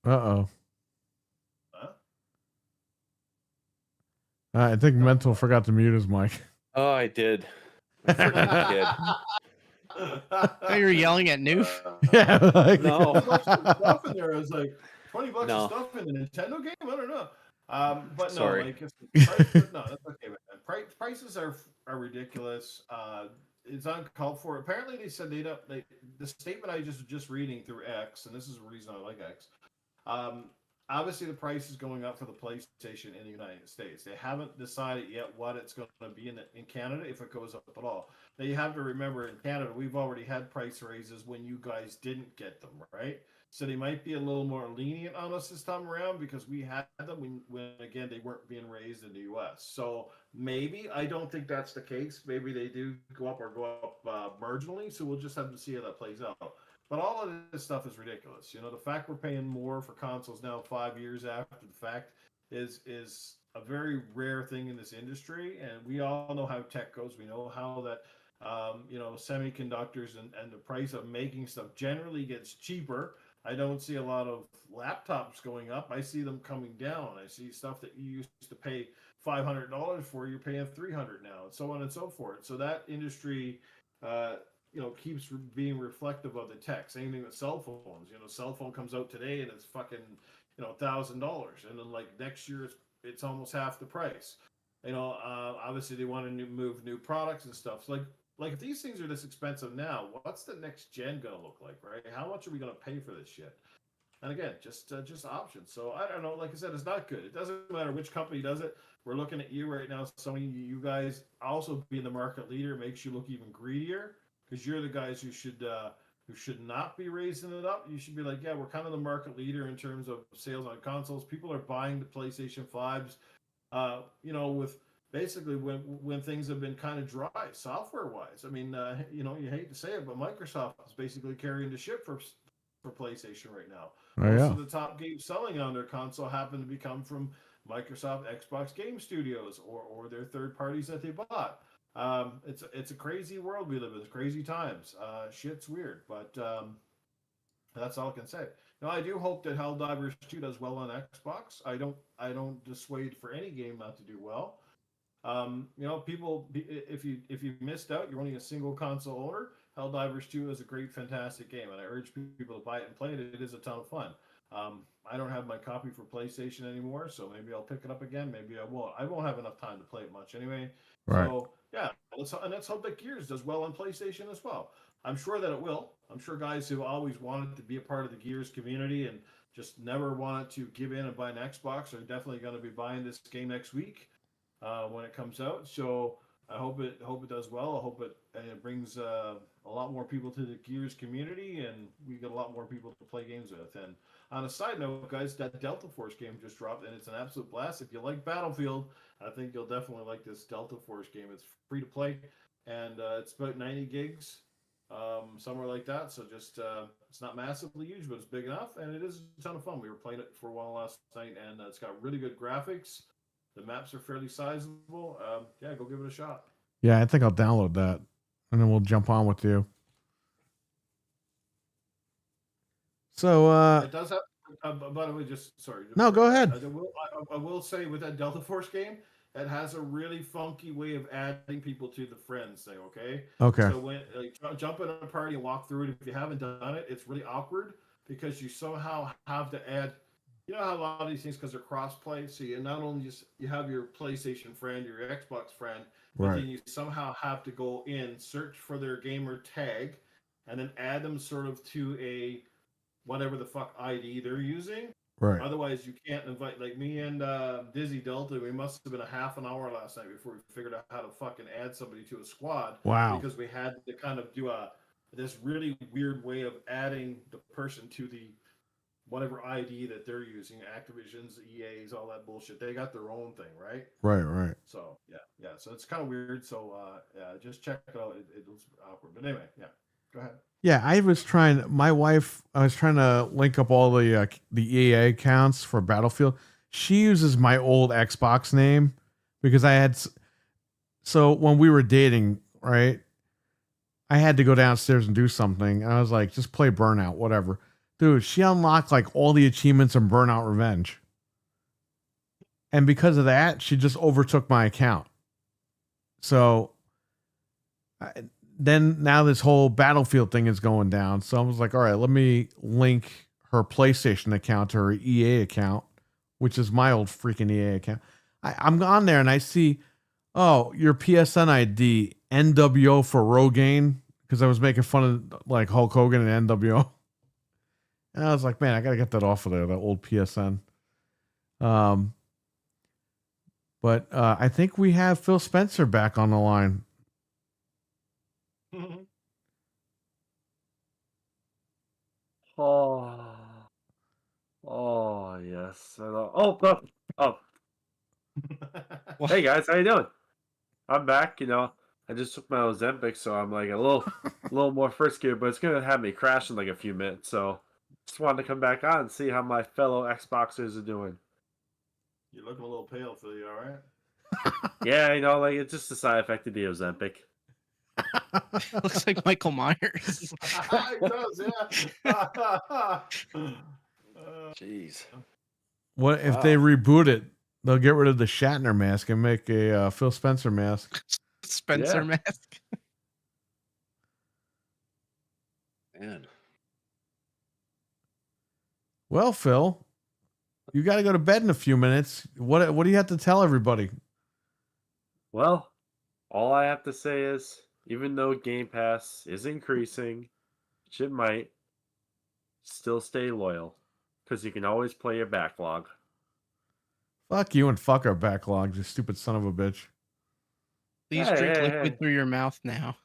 Uh-oh. Huh? I think Mental forgot to mute his mic. Oh, I did. I freaking did. Oh, you were yelling at Noof? Yeah. Like, No. Stuff in there. I was like, $20 No. of stuff in the Nintendo game? I don't know. But Sorry. no, like prices, no, that's okay, man. Prices are ridiculous. It's uncalled for. Apparently, they said the statement I just reading through X, and this is the reason I like X. Obviously, the price is going up for the PlayStation in the United States. They haven't decided yet what it's going to be in Canada, if it goes up at all. Now, you have to remember, in Canada, we've already had price raises when you guys didn't get them, right? So they might be a little more lenient on us this time around because we had them when again, they weren't being raised in the U.S. So maybe, I don't think that's the case. Maybe they do go up marginally. So we'll just have to see how that plays out. But all of this stuff is ridiculous. The fact we're paying more for consoles now 5 years after the fact is a very rare thing in this industry. And we all know how tech goes. We know how that, semiconductors and the price of making stuff generally gets cheaper. I don't see a lot of laptops going up. I see them coming down. I see stuff that you used to pay $500 for, you're paying $300 now, and so on and so forth. So that industry, keeps being reflective of the tech. Same thing with cell phones. Cell phone comes out today and it's fucking, $1,000, and then like next year it's almost half the price. Obviously they want to move new products and stuff. So like if these things are this expensive now, what's the next gen gonna look like, right? How much are we gonna pay for this shit? And again, just options. So I don't know. Like I said, it's not good. It doesn't matter which company does it. We're looking at you right now, Sony. You guys also being the market leader makes you look even greedier, because you're the guys who should not be raising it up. You should be like, yeah, we're kind of the market leader in terms of sales on consoles. People are buying the PlayStation 5s, with basically when things have been kind of dry software wise. I mean, you hate to say it, but Microsoft is basically carrying the ship for PlayStation right now. Most of the top games selling on their console happen to become from Microsoft, Xbox Game Studios, or their third parties that they bought. It's a crazy world we live in. It's crazy times. Shit's weird, but that's all I can say. I do hope that Helldivers 2 does well on Xbox. I don't dissuade for any game not to do well. People, if you missed out, you're only a single console owner, Helldivers 2 is a great, fantastic game, and I urge people to buy it and play it. It is a ton of fun. I don't have my copy for PlayStation anymore, so maybe I'll pick it up again. Maybe I won't. I won't have enough time to play it much anyway. Right. So yeah, let's hope that Gears does well on PlayStation as well. I'm sure that it will. I'm sure guys who always wanted to be a part of the Gears community and just never wanted to give in and buy an Xbox are definitely going to be buying this game next week when it comes out. So I hope it does well. I hope it brings a lot more people to the Gears community, and we get a lot more people to play games with. And on a side note, guys, that Delta Force game just dropped, and it's an absolute blast. If you like Battlefield, I think you'll definitely like this Delta Force game. It's free to play, and it's about 90 gigs, somewhere like that. So just it's not massively huge, but it's big enough, and it is a ton of fun. We were playing it for a while last night, and it's got really good graphics. The maps are fairly sizable. Yeah, go give it a shot. Yeah, I think I'll download that, and then we'll jump on with you. So, It does have. By the way, sorry. No, go ahead. I will say with that Delta Force game, it has a really funky way of adding people to the friends thing. Okay. Okay. So when jump in a party and walk through it, if you haven't done it, it's really awkward because you somehow have to add. You know how a lot of these things, because they're cross-play, so you not only you have your PlayStation friend, your Xbox friend, but Right. then you somehow have to go in, search for their gamer tag, and then add them sort of to a whatever the fuck ID they're using. Right. Otherwise, you can't invite. Like me and Dizzy Delta, we must have been a half an hour last night before we figured out how to fucking add somebody to a squad. Wow. Because we had to kind of do this really weird way of adding the person to the whatever ID that they're using, Activision's, EA's, all that bullshit. They got their own thing, right? Right. So yeah. So it's kind of weird. So yeah, just check it out. It was awkward, but anyway, yeah. Go ahead. Yeah, I was trying to link up all the EA accounts for Battlefield. She uses my old Xbox name because I had. So when we were dating, right, I had to go downstairs and do something, and I was like, just play Burnout, whatever. Dude, she unlocked like all the achievements in Burnout Revenge. And because of that, she just overtook my account. So then now this whole Battlefield thing is going down. So I was like, all right, let me link her PlayStation account to her EA account, which is my old freaking EA account. I'm on there and I see, oh, your PSN ID, NWO for Rogaine, because I was making fun of like Hulk Hogan and NWO. And I was like, man, I got to get that off of there, that old PSN. But I think we have Phil Spencer back on the line. Oh yes. Oh. Hey guys, how you doing? I'm back. I just took my Ozempic, so I'm like a little more first gear, but it's gonna have me crash in like a few minutes. So just wanted to come back on and see how my fellow Xboxers are doing. You're looking a little pale, Phil. You all right? Yeah, like it's just a side effect of the Ozempic. Looks like Michael Myers. It does, yeah. Jeez. What if they reboot it? They'll get rid of the Shatner mask and make a Phil Spencer mask. Spencer mask. Man. Well, Phil, you got to go to bed in a few minutes. What do you have to tell everybody? Well, all I have to say is, even though Game Pass is increasing, which it might, still stay loyal, because you can always play your backlog. Fuck you and fuck our backlog, you stupid son of a bitch. Please drink liquid through your mouth now.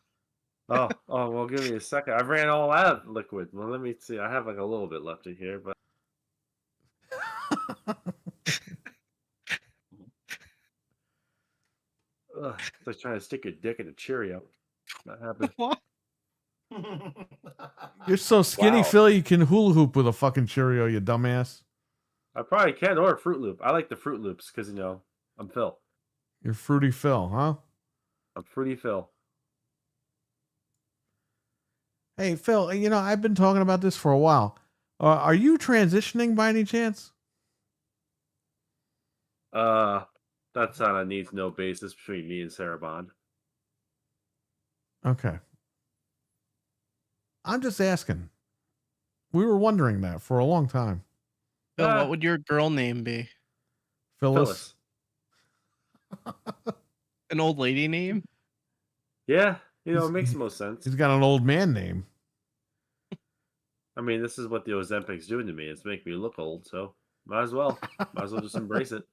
Oh, well, give me a second. I ran all out of liquid. Well, let me see. I have like a little bit left in here, but. It's like trying to stick your dick in a Cheerio. Not happening. What? You're so skinny, Wow. Phil, you can hula hoop with a fucking Cheerio, you dumbass. I probably can, or a Fruit Loop. I like the Fruit Loops because, I'm Phil. You're Fruity Phil, huh? I'm Fruity Phil. Hey, Phil, I've been talking about this for a while. Are you transitioning by any chance? That's on a needs-no basis between me and Sarah Bond. Okay. I'm just asking. We were wondering that for a long time. Phil, what would your girl name be? Phyllis. An old lady name? Yeah, it makes the most sense. He's got an old man name. I mean, this is what the Ozempic's doing to me. It's making me look old, so might as well. Might as well just embrace it.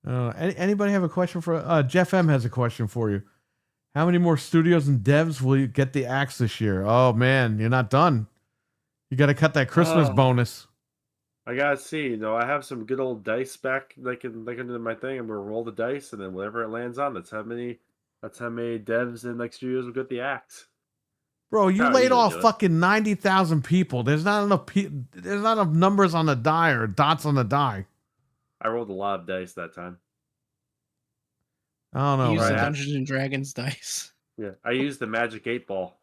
Anybody have a question for Jeff M has a question for you. How many more studios and devs will you get the axe this year? Oh man, you're not done. You got to cut that Christmas bonus. I gotta see. I have some good old dice back, like into my thing. I'm gonna roll the dice, and then whatever it lands on, that's how many devs and like studios will get the axe. Bro, you How laid you gonna off do it? fucking 90,000 people. There's not enough there's not enough numbers on the die or dots on the die. I rolled a lot of dice that time. I don't know, Use the man. Dungeons and Dragons dice. Yeah, I used the magic 8-ball.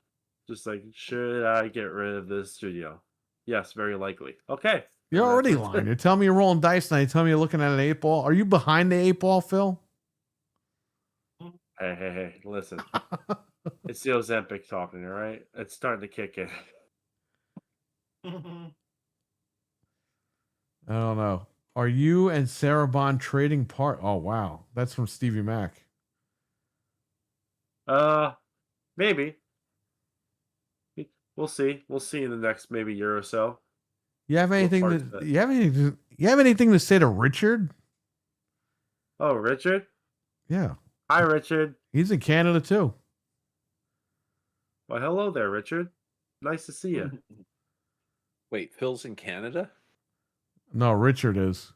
Just like, should I get rid of this studio? Yes, very likely. Okay. You're And already that's- lying. You're telling me you're rolling dice now. You tell me you're looking at an 8-ball. Are you behind the 8-ball, Phil? Hey, listen. It's the Ozempic talking, all right? It's starting to kick in. I don't know. Are you and Sarah Bond trading part? Oh, wow. That's from Stevie Mac. Maybe. We'll see. We'll see in the next maybe year or so. You have anything parts to of it? you have anything to say to Richard? Oh, Richard? Yeah. Hi, Richard. He's in Canada too. Well, hello there, Richard. Nice to see you. Wait, Phil's in Canada? No, Richard is.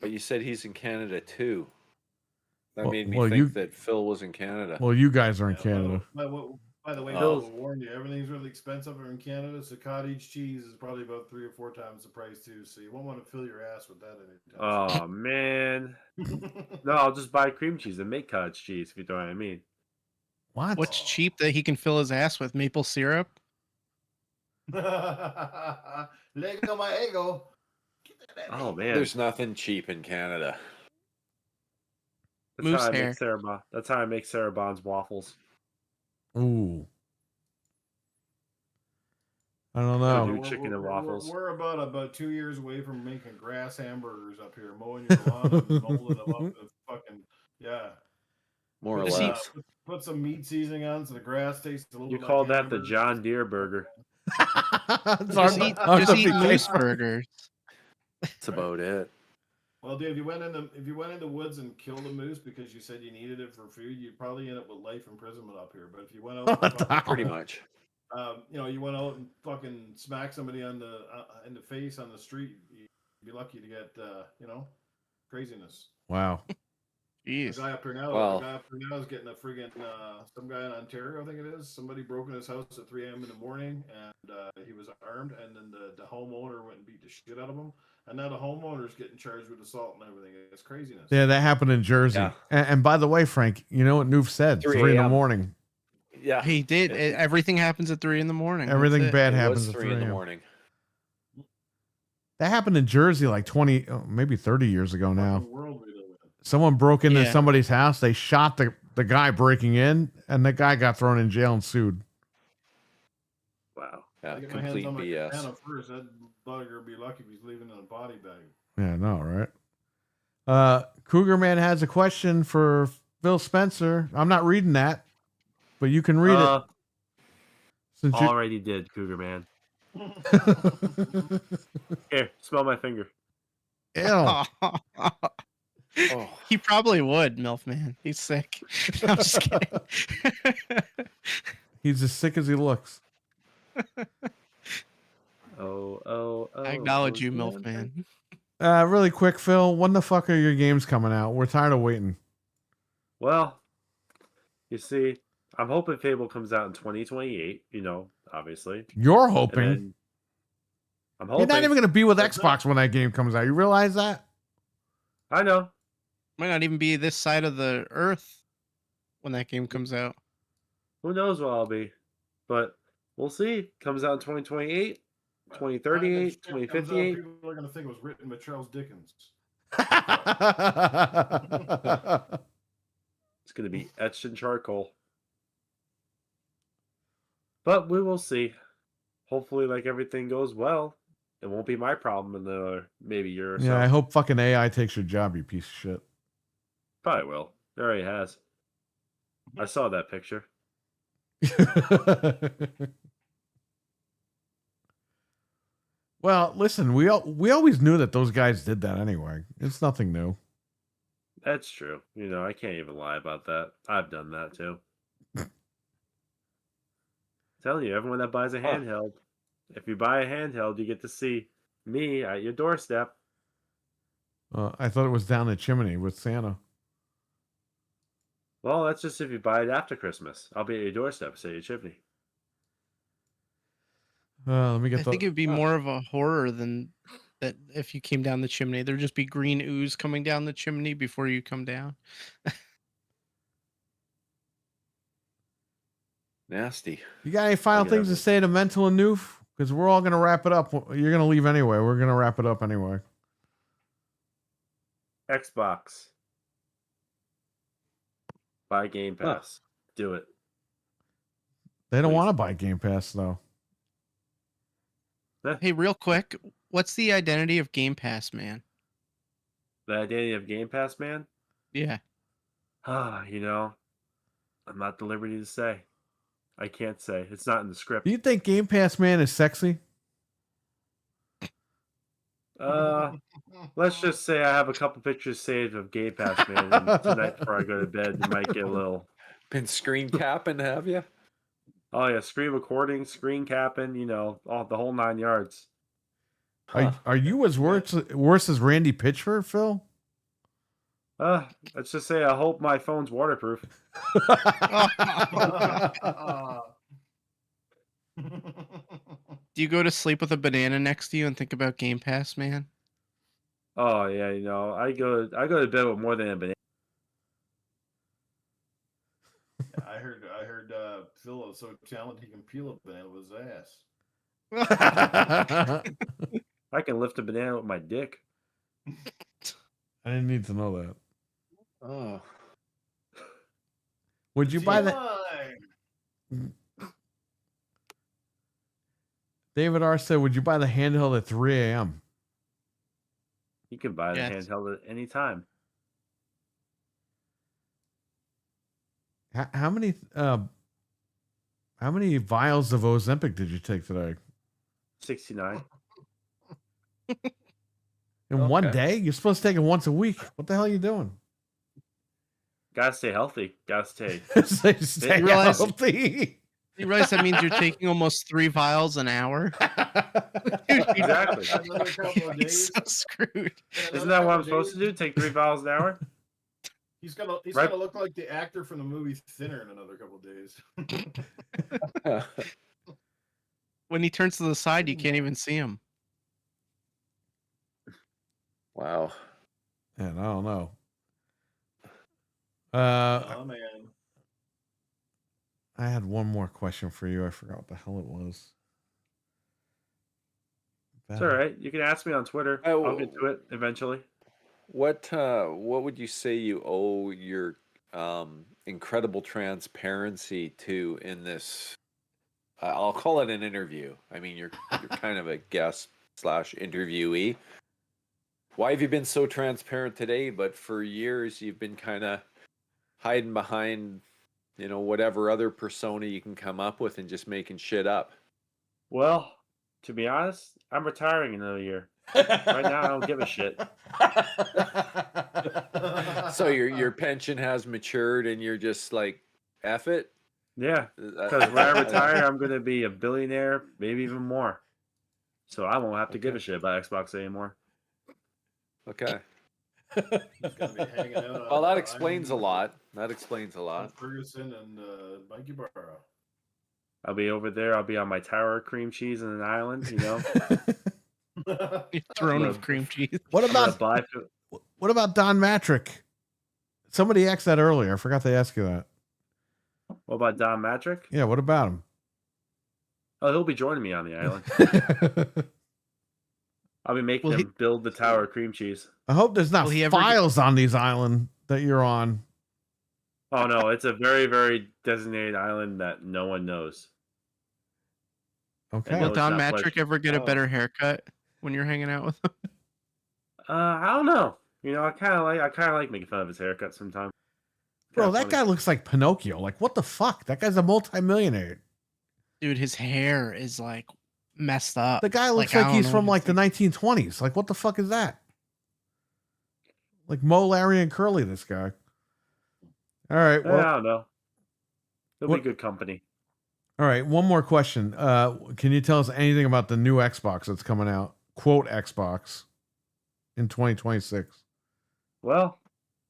But you said he's in Canada too. That Well- made me well, think you- that Phil was in Canada. Well, you guys are in Canada. By the way, Oh. I'll warn you, everything's really expensive in Canada, so cottage cheese is probably about 3 or 4 times the price too. So you won't want to fill your ass with that anytime. Oh, man. No, I'll just buy cream cheese and make cottage cheese, if you know what I mean. What? What's cheap that he can fill his ass with? Maple syrup? Lego my ego. Get that at Oh, me. man. There's nothing cheap in Canada. That's Moose how I hair. make That's how I make Sarah Bond's waffles. Ooh. I don't Yeah, know. dude. Chicken and waffles. We're about 2 years away from making grass hamburgers up here, mowing your lawn and molding them up with fucking More or Does he- less. Put some meat seasoning on so the grass tastes a little You bit call like that the hamburgers. John Deere burger. Just eat moose burgers. That's about it. Well, dude, if you went in the woods and killed a moose because you said you needed it for food, you'd probably end up with life imprisonment up here. But if you went out, and fucking, Pretty much. you went out and fucking smacked somebody in the face on the street, you'd be lucky to get craziness. Wow. The Jeez. guy up here now, Well- is getting a friggin' some guy in Ontario, I think it is. Somebody broke in his house at 3 a.m. in the morning, and he was armed. And then the homeowner went and beat the shit out of him. And now the homeowner's getting charged with assault and everything. It's craziness. Yeah, that happened in Jersey. Yeah. And by the way, Frank, you know what Noof said? 3 3 in the a.m. morning. Yeah. He did. Everything happens at 3 in the morning. That's Everything it. bad It happens was at 3 in the a.m. morning. That happened in Jersey like 20, maybe 30 years ago now. Fucking world we live in. Someone broke into Yeah. somebody's house. They shot the guy breaking in, and the guy got thrown in jail and sued. Wow. Yeah, I get my hands complete on my BS. katana first. That bugger would be lucky if he's leaving in a body bag. Yeah, no, right? Cougar Man has a question for Phil Spencer. I'm not reading that, but you can read it. Since you Already did, Cougar Man. Here, smell my finger. Ew. Oh, He probably would, MILF man. He's sick. I'm just kidding. He's as sick as he looks. I acknowledge you, MILF man. Really quick, Phil, when the fuck are your games coming out? We're tired of waiting. Well, you see, I'm hoping Fable comes out in 2028, obviously. You're And hoping. then I'm hoping. You're not even going to be with That's Xbox when that game comes out. You realize that? I know. Might not even be this side of the earth when that game comes out. Who knows what I'll be. But we'll see. Comes out in 2028, By 2038, the time that shit comes out, 2058. People are going to think it was written by Charles Dickens. It's going to be etched in charcoal. But we will see. Hopefully, like everything goes well. It won't be my problem in another maybe year or so. Yeah, I hope fucking AI takes your job, you piece of shit. Probably will. It already has. I saw that picture. Well, listen, we always knew that those guys did that anyway. It's nothing new. That's true. You know, I can't even lie about that. I've done that too. Tell you, everyone that buys a Huh. handheld, if you buy a handheld, you get to see me at your doorstep. I thought it was down the chimney with Santa. Well, that's just if you buy it after Christmas. I'll be at your doorstep, say your chimney. Let me get I think it'd be Huh. more of a horror than that if you came down the chimney. There'd just be green ooze coming down the chimney before you come down. Nasty. You got any final Okay, things to that- say to Mental and Noof? Because we're all gonna wrap it up. You're gonna leave anyway. We're gonna wrap it up anyway. Xbox. Buy Game Pass. Do it. They don't Please. want to buy Game Pass though. Hey, real quick, what's the identity of Game Pass, man? The identity of Game Pass, man? Yeah. You know, I'm not at the liberty to say. I can't say. It's not in the script. Do you think Game Pass man is sexy? Let's just say I have a couple pictures saved of Game Pass, man. And tonight before I go to bed, you might get a little. Been screen capping, have you? Oh yeah, screen recording, screen capping, you know, all the whole 9 yards. Are you as worse as Randy Pitchford, Phil? Let's just say I hope my phone's waterproof. Do you go to sleep with a banana next to you and think about Game Pass, man? Oh yeah, you know, I go to bed with more than a banana. I heard Phil is so talented he can peel a banana with his ass. I can lift a banana with my dick. I didn't need to know that. Oh. Would you buy that? TMI. David R said, "Would you buy the handheld at 3 a.m.?" You can buy the Yes. handheld at any time. How many vials of Ozempic did you take today? 69. In one Okay. day? You're supposed to take it once a week. What the hell are you doing? Gotta stay healthy. Gotta stay. Stay realize- healthy. You realize that means you're taking almost 3 vials an hour? Dude, Exactly. Another couple of He's days. so screwed. Isn't that what I'm supposed to do? Take 3 vials an hour? He's gonna Right. look like the actor from the movie Thinner in another couple of days. When he turns to the side, you can't even see him. Wow. And I don't know. Oh man. I had one more question for you. I forgot what the hell it was. It's all right. You can ask me on Twitter. Oh. I'll get to it eventually. What would you say you owe your incredible transparency to in this? I'll call it an interview. I mean, you're kind of a guest / interviewee. Why have you been so transparent today? But for years, you've been kind of hiding behind, you know, whatever other persona you can come up with and just making shit up. Well, to be honest, I'm retiring in another year. Right now, I don't give a shit. So your pension has matured, and you're just like, F it. Yeah, because when I retire, I'm going to be a billionaire, maybe even more. So I won't have to give a shit about Xbox anymore. Okay. He's gonna be hanging out Well, on that the explains a island lot. That explains a with lot. Ferguson and Mikey Barra. I'll be over there. I'll be on my tower of cream cheese in an island, you know. Your throne Look. of cream cheese. What I'm gonna about buy. Don Matrick? Somebody asked that earlier. I forgot to ask you that. What about Don Matrick? Yeah, what about him? Oh, he'll be joining me on the island. I'll be making Will he- him build the tower of cream cheese. I hope there's not Will he ever get- files on these island that you're on. Oh no, it's a very, very designated island that no one knows. Okay. No, Will it's Don not Matrick pleasure. ever get a Oh. better haircut when you're hanging out with him? I don't know. You know, I kind of like making fun of his haircut sometimes. Bro, Kinda that funny. guy looks like Pinocchio. Like, what the fuck? That guy's a multimillionaire. Dude, his hair is like messed up. The guy looks I like don't he's know from what like to the 1920s. Like, what the fuck is that? Like Mo, Larry, and Curly, this guy. All right. I Well, don't know. It'll What- be good company. all right. One more question. Can you tell us anything about the new Xbox that's coming out? Quote Xbox in 2026. Well,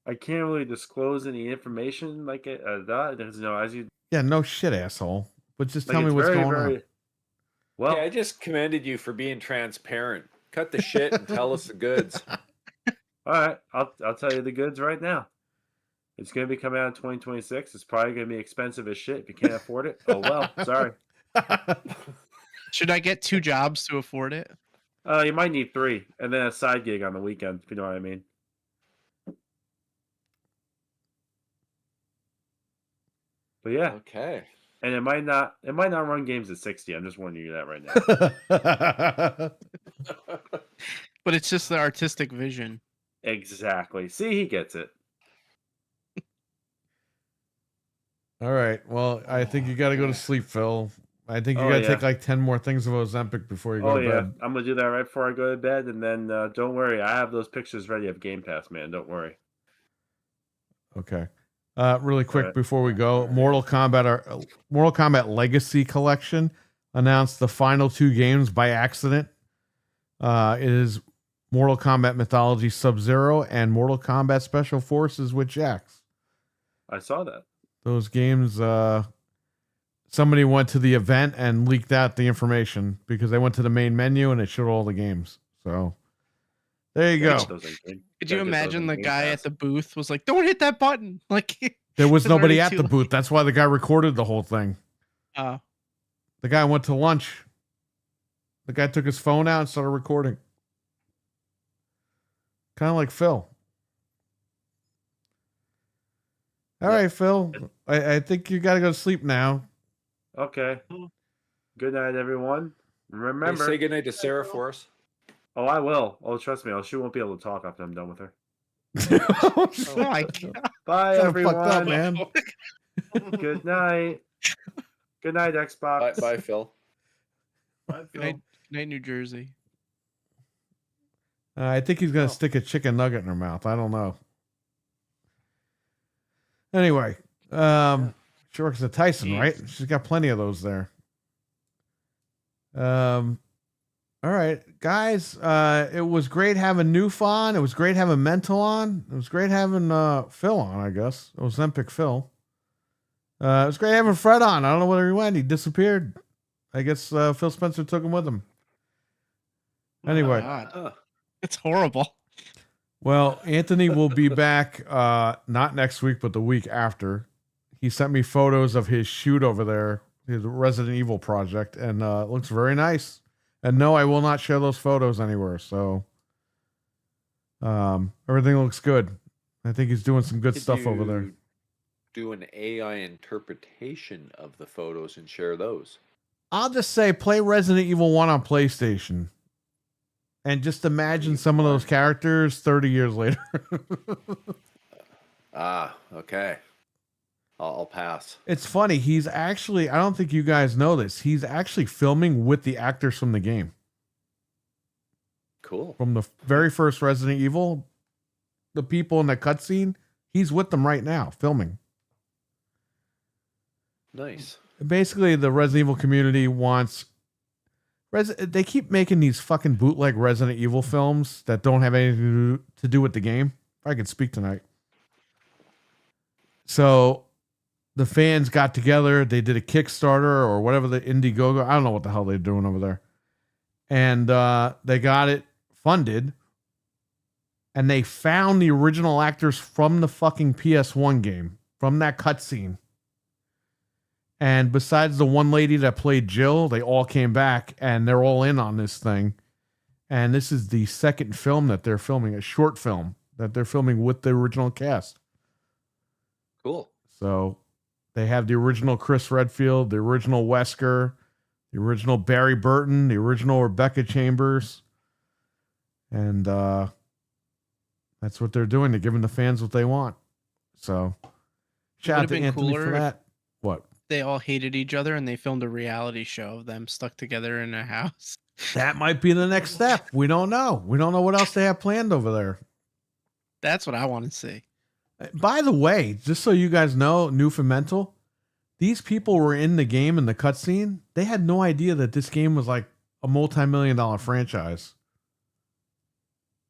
I can't really disclose any information like that. There's as you Yeah, no shit, asshole. But just like, tell me it's what's very, going on. very well. Yeah, I just commended you for being transparent. Cut the shit and tell us the goods. All right, I'll tell you the goods right now. It's going to be coming out in 2026. It's probably going to be expensive as shit if you can't afford it. Oh well, sorry. Should I get 2 jobs to afford it? You might need 3, and then a side gig on the weekend, if you know what I mean. But yeah, Okay. and it might not run games at 60. I'm just warning you that right now. But it's just the artistic vision. Exactly. See, he gets it. All right. Well, I think you got to go to sleep, Phil. I think you Oh, got to yeah. take like 10 more things of Ozempic before you go Oh to yeah, bed. I'm gonna do that right before I go to bed, and then don't worry, I have those pictures ready of Game Pass, man. Don't worry. Okay. Really quick Alright. before we go, Mortal Kombat Legacy Collection announced the final 2 games by accident. It is Mortal Kombat Mythology Sub-Zero and Mortal Kombat Special Forces with Jax. I saw that. Those games, somebody went to the event and leaked out the information because they went to the main menu and it showed all the games. So there you go. Those in Game- Could you gotta get those imagine in the Game guy Pass. at the booth was like, "Don't hit that button!" Like There was it's nobody already at too the late. booth. That's why the guy recorded the whole thing. Uh, The guy went to lunch. The guy took his phone out and started recording. Kind of like Phil. All right, Phil. I think you got to go to sleep now. Okay. Good night, everyone. Hey, Remember. say goodnight to Sarah for us. Oh, I will. Oh, trust me. She won't be able to talk after I'm done with her. oh my God. Bye, Kinda everyone. fucked up, man. Good night. Good night, Bye, Xbox. bye, Phil. Bye, Good Phil. night, New Jersey. I think he's going to Oh. stick a chicken nugget in her mouth. I don't know. Anyway, she works at Tyson, Jeez. right? She's got plenty of those there. All right, guys. It was great having Noof on. It was great having Mental on. It was great having Phil on, I guess. Ozempic Phil. It was great having Fred on. I don't know where he went. He disappeared. I guess Phil Spencer took him with him. Anyway. God. It's horrible. Well, Anthony will be back not next week, but the week after. He sent me photos of his shoot over there, his Resident Evil project, and it looks very nice. And no, I will not share those photos anywhere. So everything looks good. I think he's doing some good Could stuff over there. you do an AI interpretation of the photos and share those? I'll just say play Resident Evil 1 on PlayStation. And just imagine some of those characters 30 years later. Okay. I'll pass. It's funny. He's actually, I don't think you guys know this. He's actually filming with the actors from the game. Cool. From the very first Resident Evil, the people in the cutscene, he's with them right now filming. Nice. Basically, the Resident Evil community wants. They keep making these fucking bootleg Resident Evil films that don't have anything to do with the game. If I could speak tonight. So the fans got together. They did a Kickstarter or whatever, the Indiegogo. I don't know what the hell they're doing over there. And they got it funded. And they found the original actors from the fucking PS1 game, from that cutscene. And besides the one lady that played Jill, they all came back and they're all in on this thing. And this is the second film that they're filming, a short film that they're filming with the original cast. Cool. So they have the original Chris Redfield, the original Wesker, the original Barry Burton, the original Rebecca Chambers. And that's what they're doing. They're giving the fans what they want. So shout out Would've to been Anthony for cooler if- that. What? They all hated each other and they filmed a reality show of them stuck together in a house. That might be the next step. We don't know. We don't know what else they have planned over there. That's what I want to see. By the way, just so you guys know, Newfoundmental, these people were in the game in the cutscene. They had no idea that this game was like a multi-million-dollar franchise.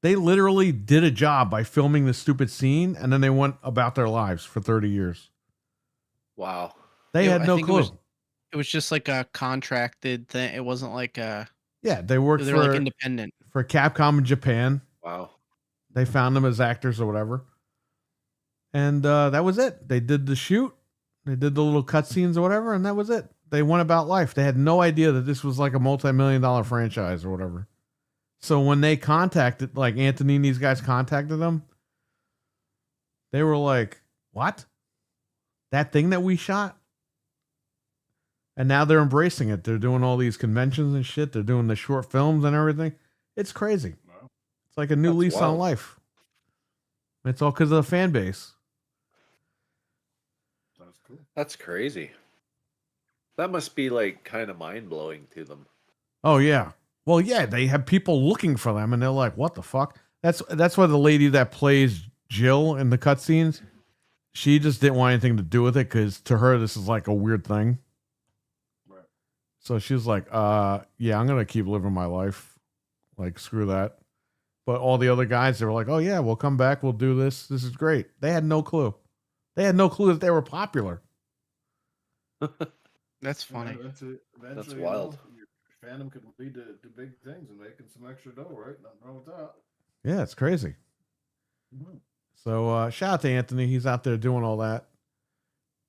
They literally did a job by filming this stupid scene, and then they went about their lives for 30 years. Wow. They Yeah, had I no think clue. It was just like a contracted thing. It wasn't like a. Yeah, they worked They were like independent. for Capcom in Japan. Wow. They found them as actors or whatever. And that was it. They did the shoot. They did the little cutscenes or whatever, and that was it. They went about life. They had no idea that this was like a multi-million-dollar franchise or whatever. So when they contacted, like Anthony and these guys contacted them, they were like, what? That thing that we shot? And now they're embracing it. They're doing all these conventions and shit. They're doing the short films and everything. It's crazy. Wow. It's like a new That's lease on wild. life. It's all because of the fan base. That's cool. That's crazy. That must be like kind of mind blowing to them. Oh yeah. Well, yeah, they have people looking for them, and they're like, "What the fuck?" That's why the lady that plays Jill in the cutscenes, she just didn't want anything to do with it because to her this is like a weird thing. Right. So she was like, yeah, I'm gonna keep living my life. Like, screw that." But all the other guys, they were like, "Oh yeah, we'll come back. We'll do this. This is great." They had no clue. They had no clue that they were popular. That's funny. Yeah, eventually, wild. Your fandom could lead to big things and making some extra dough, right? Nothing wrong with that. Yeah, it's crazy. Mhm. So shout out to Anthony. He's out there doing all that.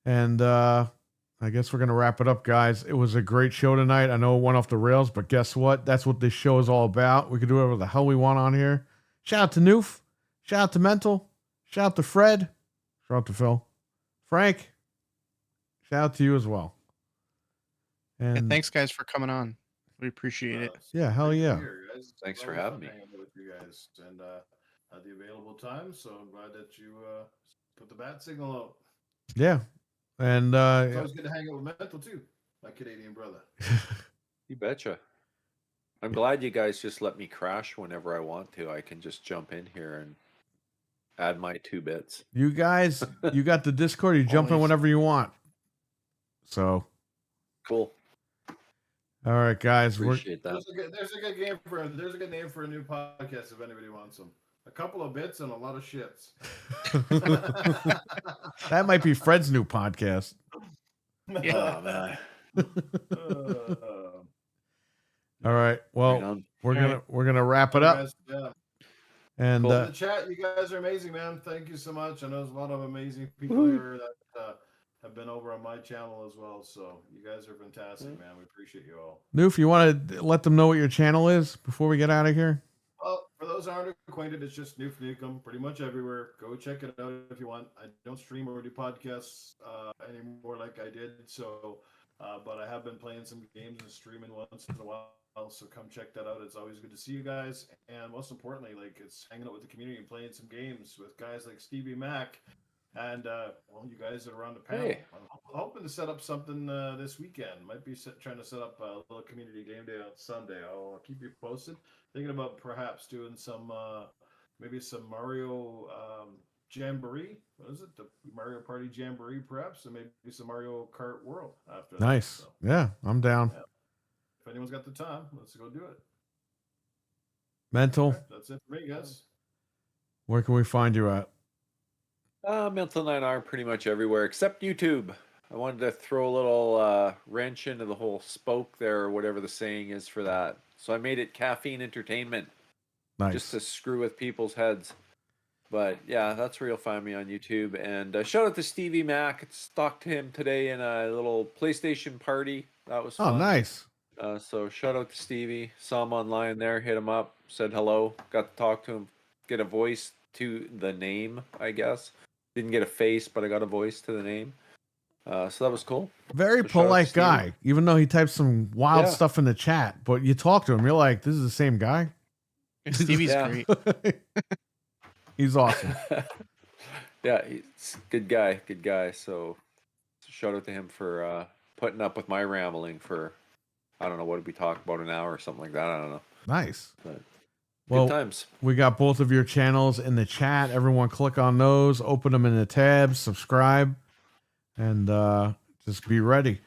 And I guess we're going to wrap it up, guys. It was a great show tonight. I know it went off the rails, but guess what? That's what this show is all about. We can do whatever the hell we want on here. Shout out to Noof. Shout out to Mental. Shout out to Fred. Shout out to Phil. Frank. Shout out to you as well. And Thanks, guys, for coming on. We appreciate it. It's Yeah, hell great to be yeah. here, guys. It's Thanks a for lot of having fun me. hanging out with you guys and at the available time. So I'm glad that you put the bat signal out. yeah. And It's always good to hang out with Mental too, my Canadian brother. You betcha. I'm glad you guys just let me crash whenever I want to. I can just jump in here and add my 2 bits. you guys, you got the Discord. You jump in Always. whenever you want. So, Cool. all right, guys. Appreciate that. There's a good name for a new podcast if anybody wants them. A couple of bits and a lot of shits. That might be Fred's new podcast. Oh, man. All right. Well, Right on. we're gonna wrap it up. Guys, yeah. And Cool. In the chat, you guys are amazing, man. Thank you so much. I know there's a lot of amazing people Woo. here that have been over on my channel as well. So you guys are fantastic, man. We appreciate you all. Noof, you want to let them know what your channel is before we get out of here? Well, for those who aren't acquainted, it's just Noof Nukem pretty much everywhere. Go check it out if you want. I don't stream or do podcasts anymore like I did. So, but I have been playing some games and streaming once in a while. So come check that out. It's always good to see you guys. And most importantly, like it's hanging out with the community and playing some games with guys like Stevie Mac. And well, you guys that are on the panel. Hey. I'm hoping to set up something this weekend. Might be trying to set up a little community game day on Sunday. I'll keep you posted. Thinking about perhaps doing some maybe some Mario Jamboree. What is it? The Mario Party Jamboree, perhaps, and maybe some Mario Kart World after that. Nice. So, Yeah, I'm down. Yeah. if anyone's got the time, let's go do it. Mental, Okay, that's it for me, guys. where can we find you at? Mental 9R pretty much everywhere except YouTube. I wanted to throw a little wrench into the whole spoke there, or whatever the saying is for that. So I made it Caffeine Entertainment, Nice. just to screw with people's heads. But yeah, that's where you'll find me on YouTube. And shout out to Stevie Mac. Talked to him today in a little PlayStation party. That was fun. Oh, nice. So shout out to Stevie. Saw him online there, hit him up, said hello, got to talk to him, get a voice to the name, I guess. Didn't get a face, but I got a voice to the name. So that was cool. Very So shout out to polite Stevie. guy, even though he types some wild Yeah. stuff in the chat. But you talk to him, you're like, this is the same guy. Stevie's Yeah. great. He's awesome. Yeah, he's a good guy. So shout out to him for putting up with my rambling for, I don't know, what did we talk about, an hour or something like that? I don't know. Nice. But Well, Good times. we got both of your channels in the chat. Everyone click on those, open them in the tabs, subscribe, and just be ready.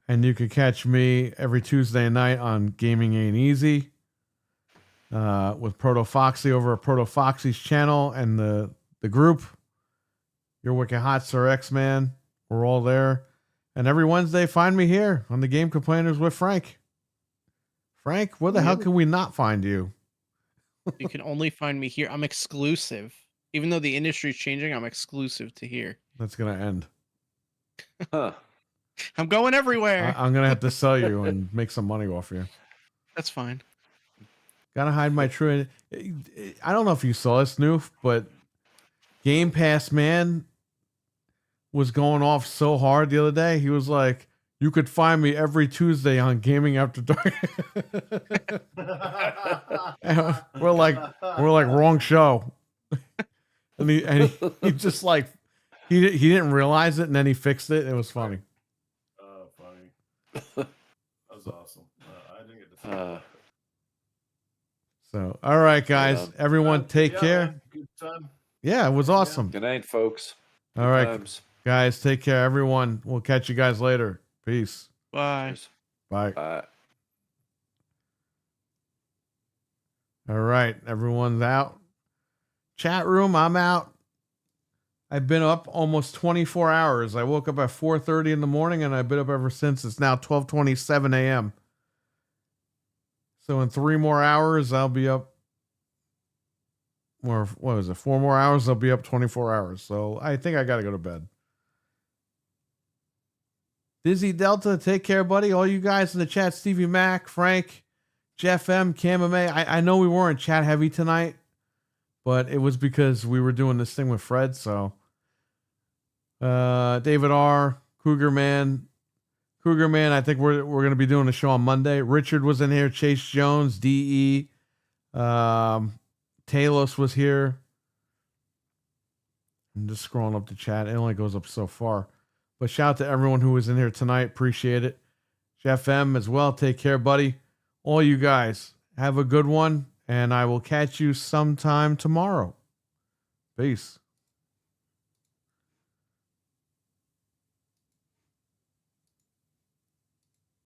And you can catch me every Tuesday night on Gaming Ain't Easy with Proto Foxy over at Proto Foxy's channel and the group. Your Wicked Hot Sir X-Man. We're all there. And every Wednesday, find me here on the Game Complainers with Frank. Frank, where the hell can we not find you? You can only find me here. I'm exclusive. Even though the industry's changing, I'm exclusive to here. That's going to end. Huh. I'm going everywhere. I'm going to have to sell you and make some money off you. That's fine. Gotta hide my true. I don't know if you saw this, Noof, but Game Pass Man was going off so hard the other day. He was like, "You could find me every Tuesday on Gaming After Dark." And we're like wrong show. And he just like he didn't realize it, and then he fixed it. It was funny. Oh, funny. That was awesome. I didn't get to see that. So, all right, guys, everyone, take care. Man, good time. Yeah, it was awesome. Good night, folks. All right, guys, take care, everyone. We'll catch you guys later. Peace. Bye. Cheers. Bye. Bye. All right, everyone's out. Chat room, I'm out. I've been up almost 24 hours. I woke up at 4:30 in the morning, and I've been up ever since. It's now 12:27 a.m. So in 3 more hours, I'll be up. Or what was it? 4 more hours, I'll be up 24 hours. So I think I got to go to bed. Dizzy Delta, take care, buddy. All you guys in the chat, Stevie Mac, Frank, Jeff M, Cam M. I know we weren't chat heavy tonight, but it was because we were doing this thing with Fred. So David R, Cougar Man, I think we're going to be doing a show on Monday. Richard was in here. Chase Jones, DE, Talos was here. I'm just scrolling up the chat. It only goes up so far. But shout out to everyone who was in here tonight. Appreciate it. Jeff M as well. Take care, buddy. All you guys, have a good one. And I will catch you sometime tomorrow. Peace.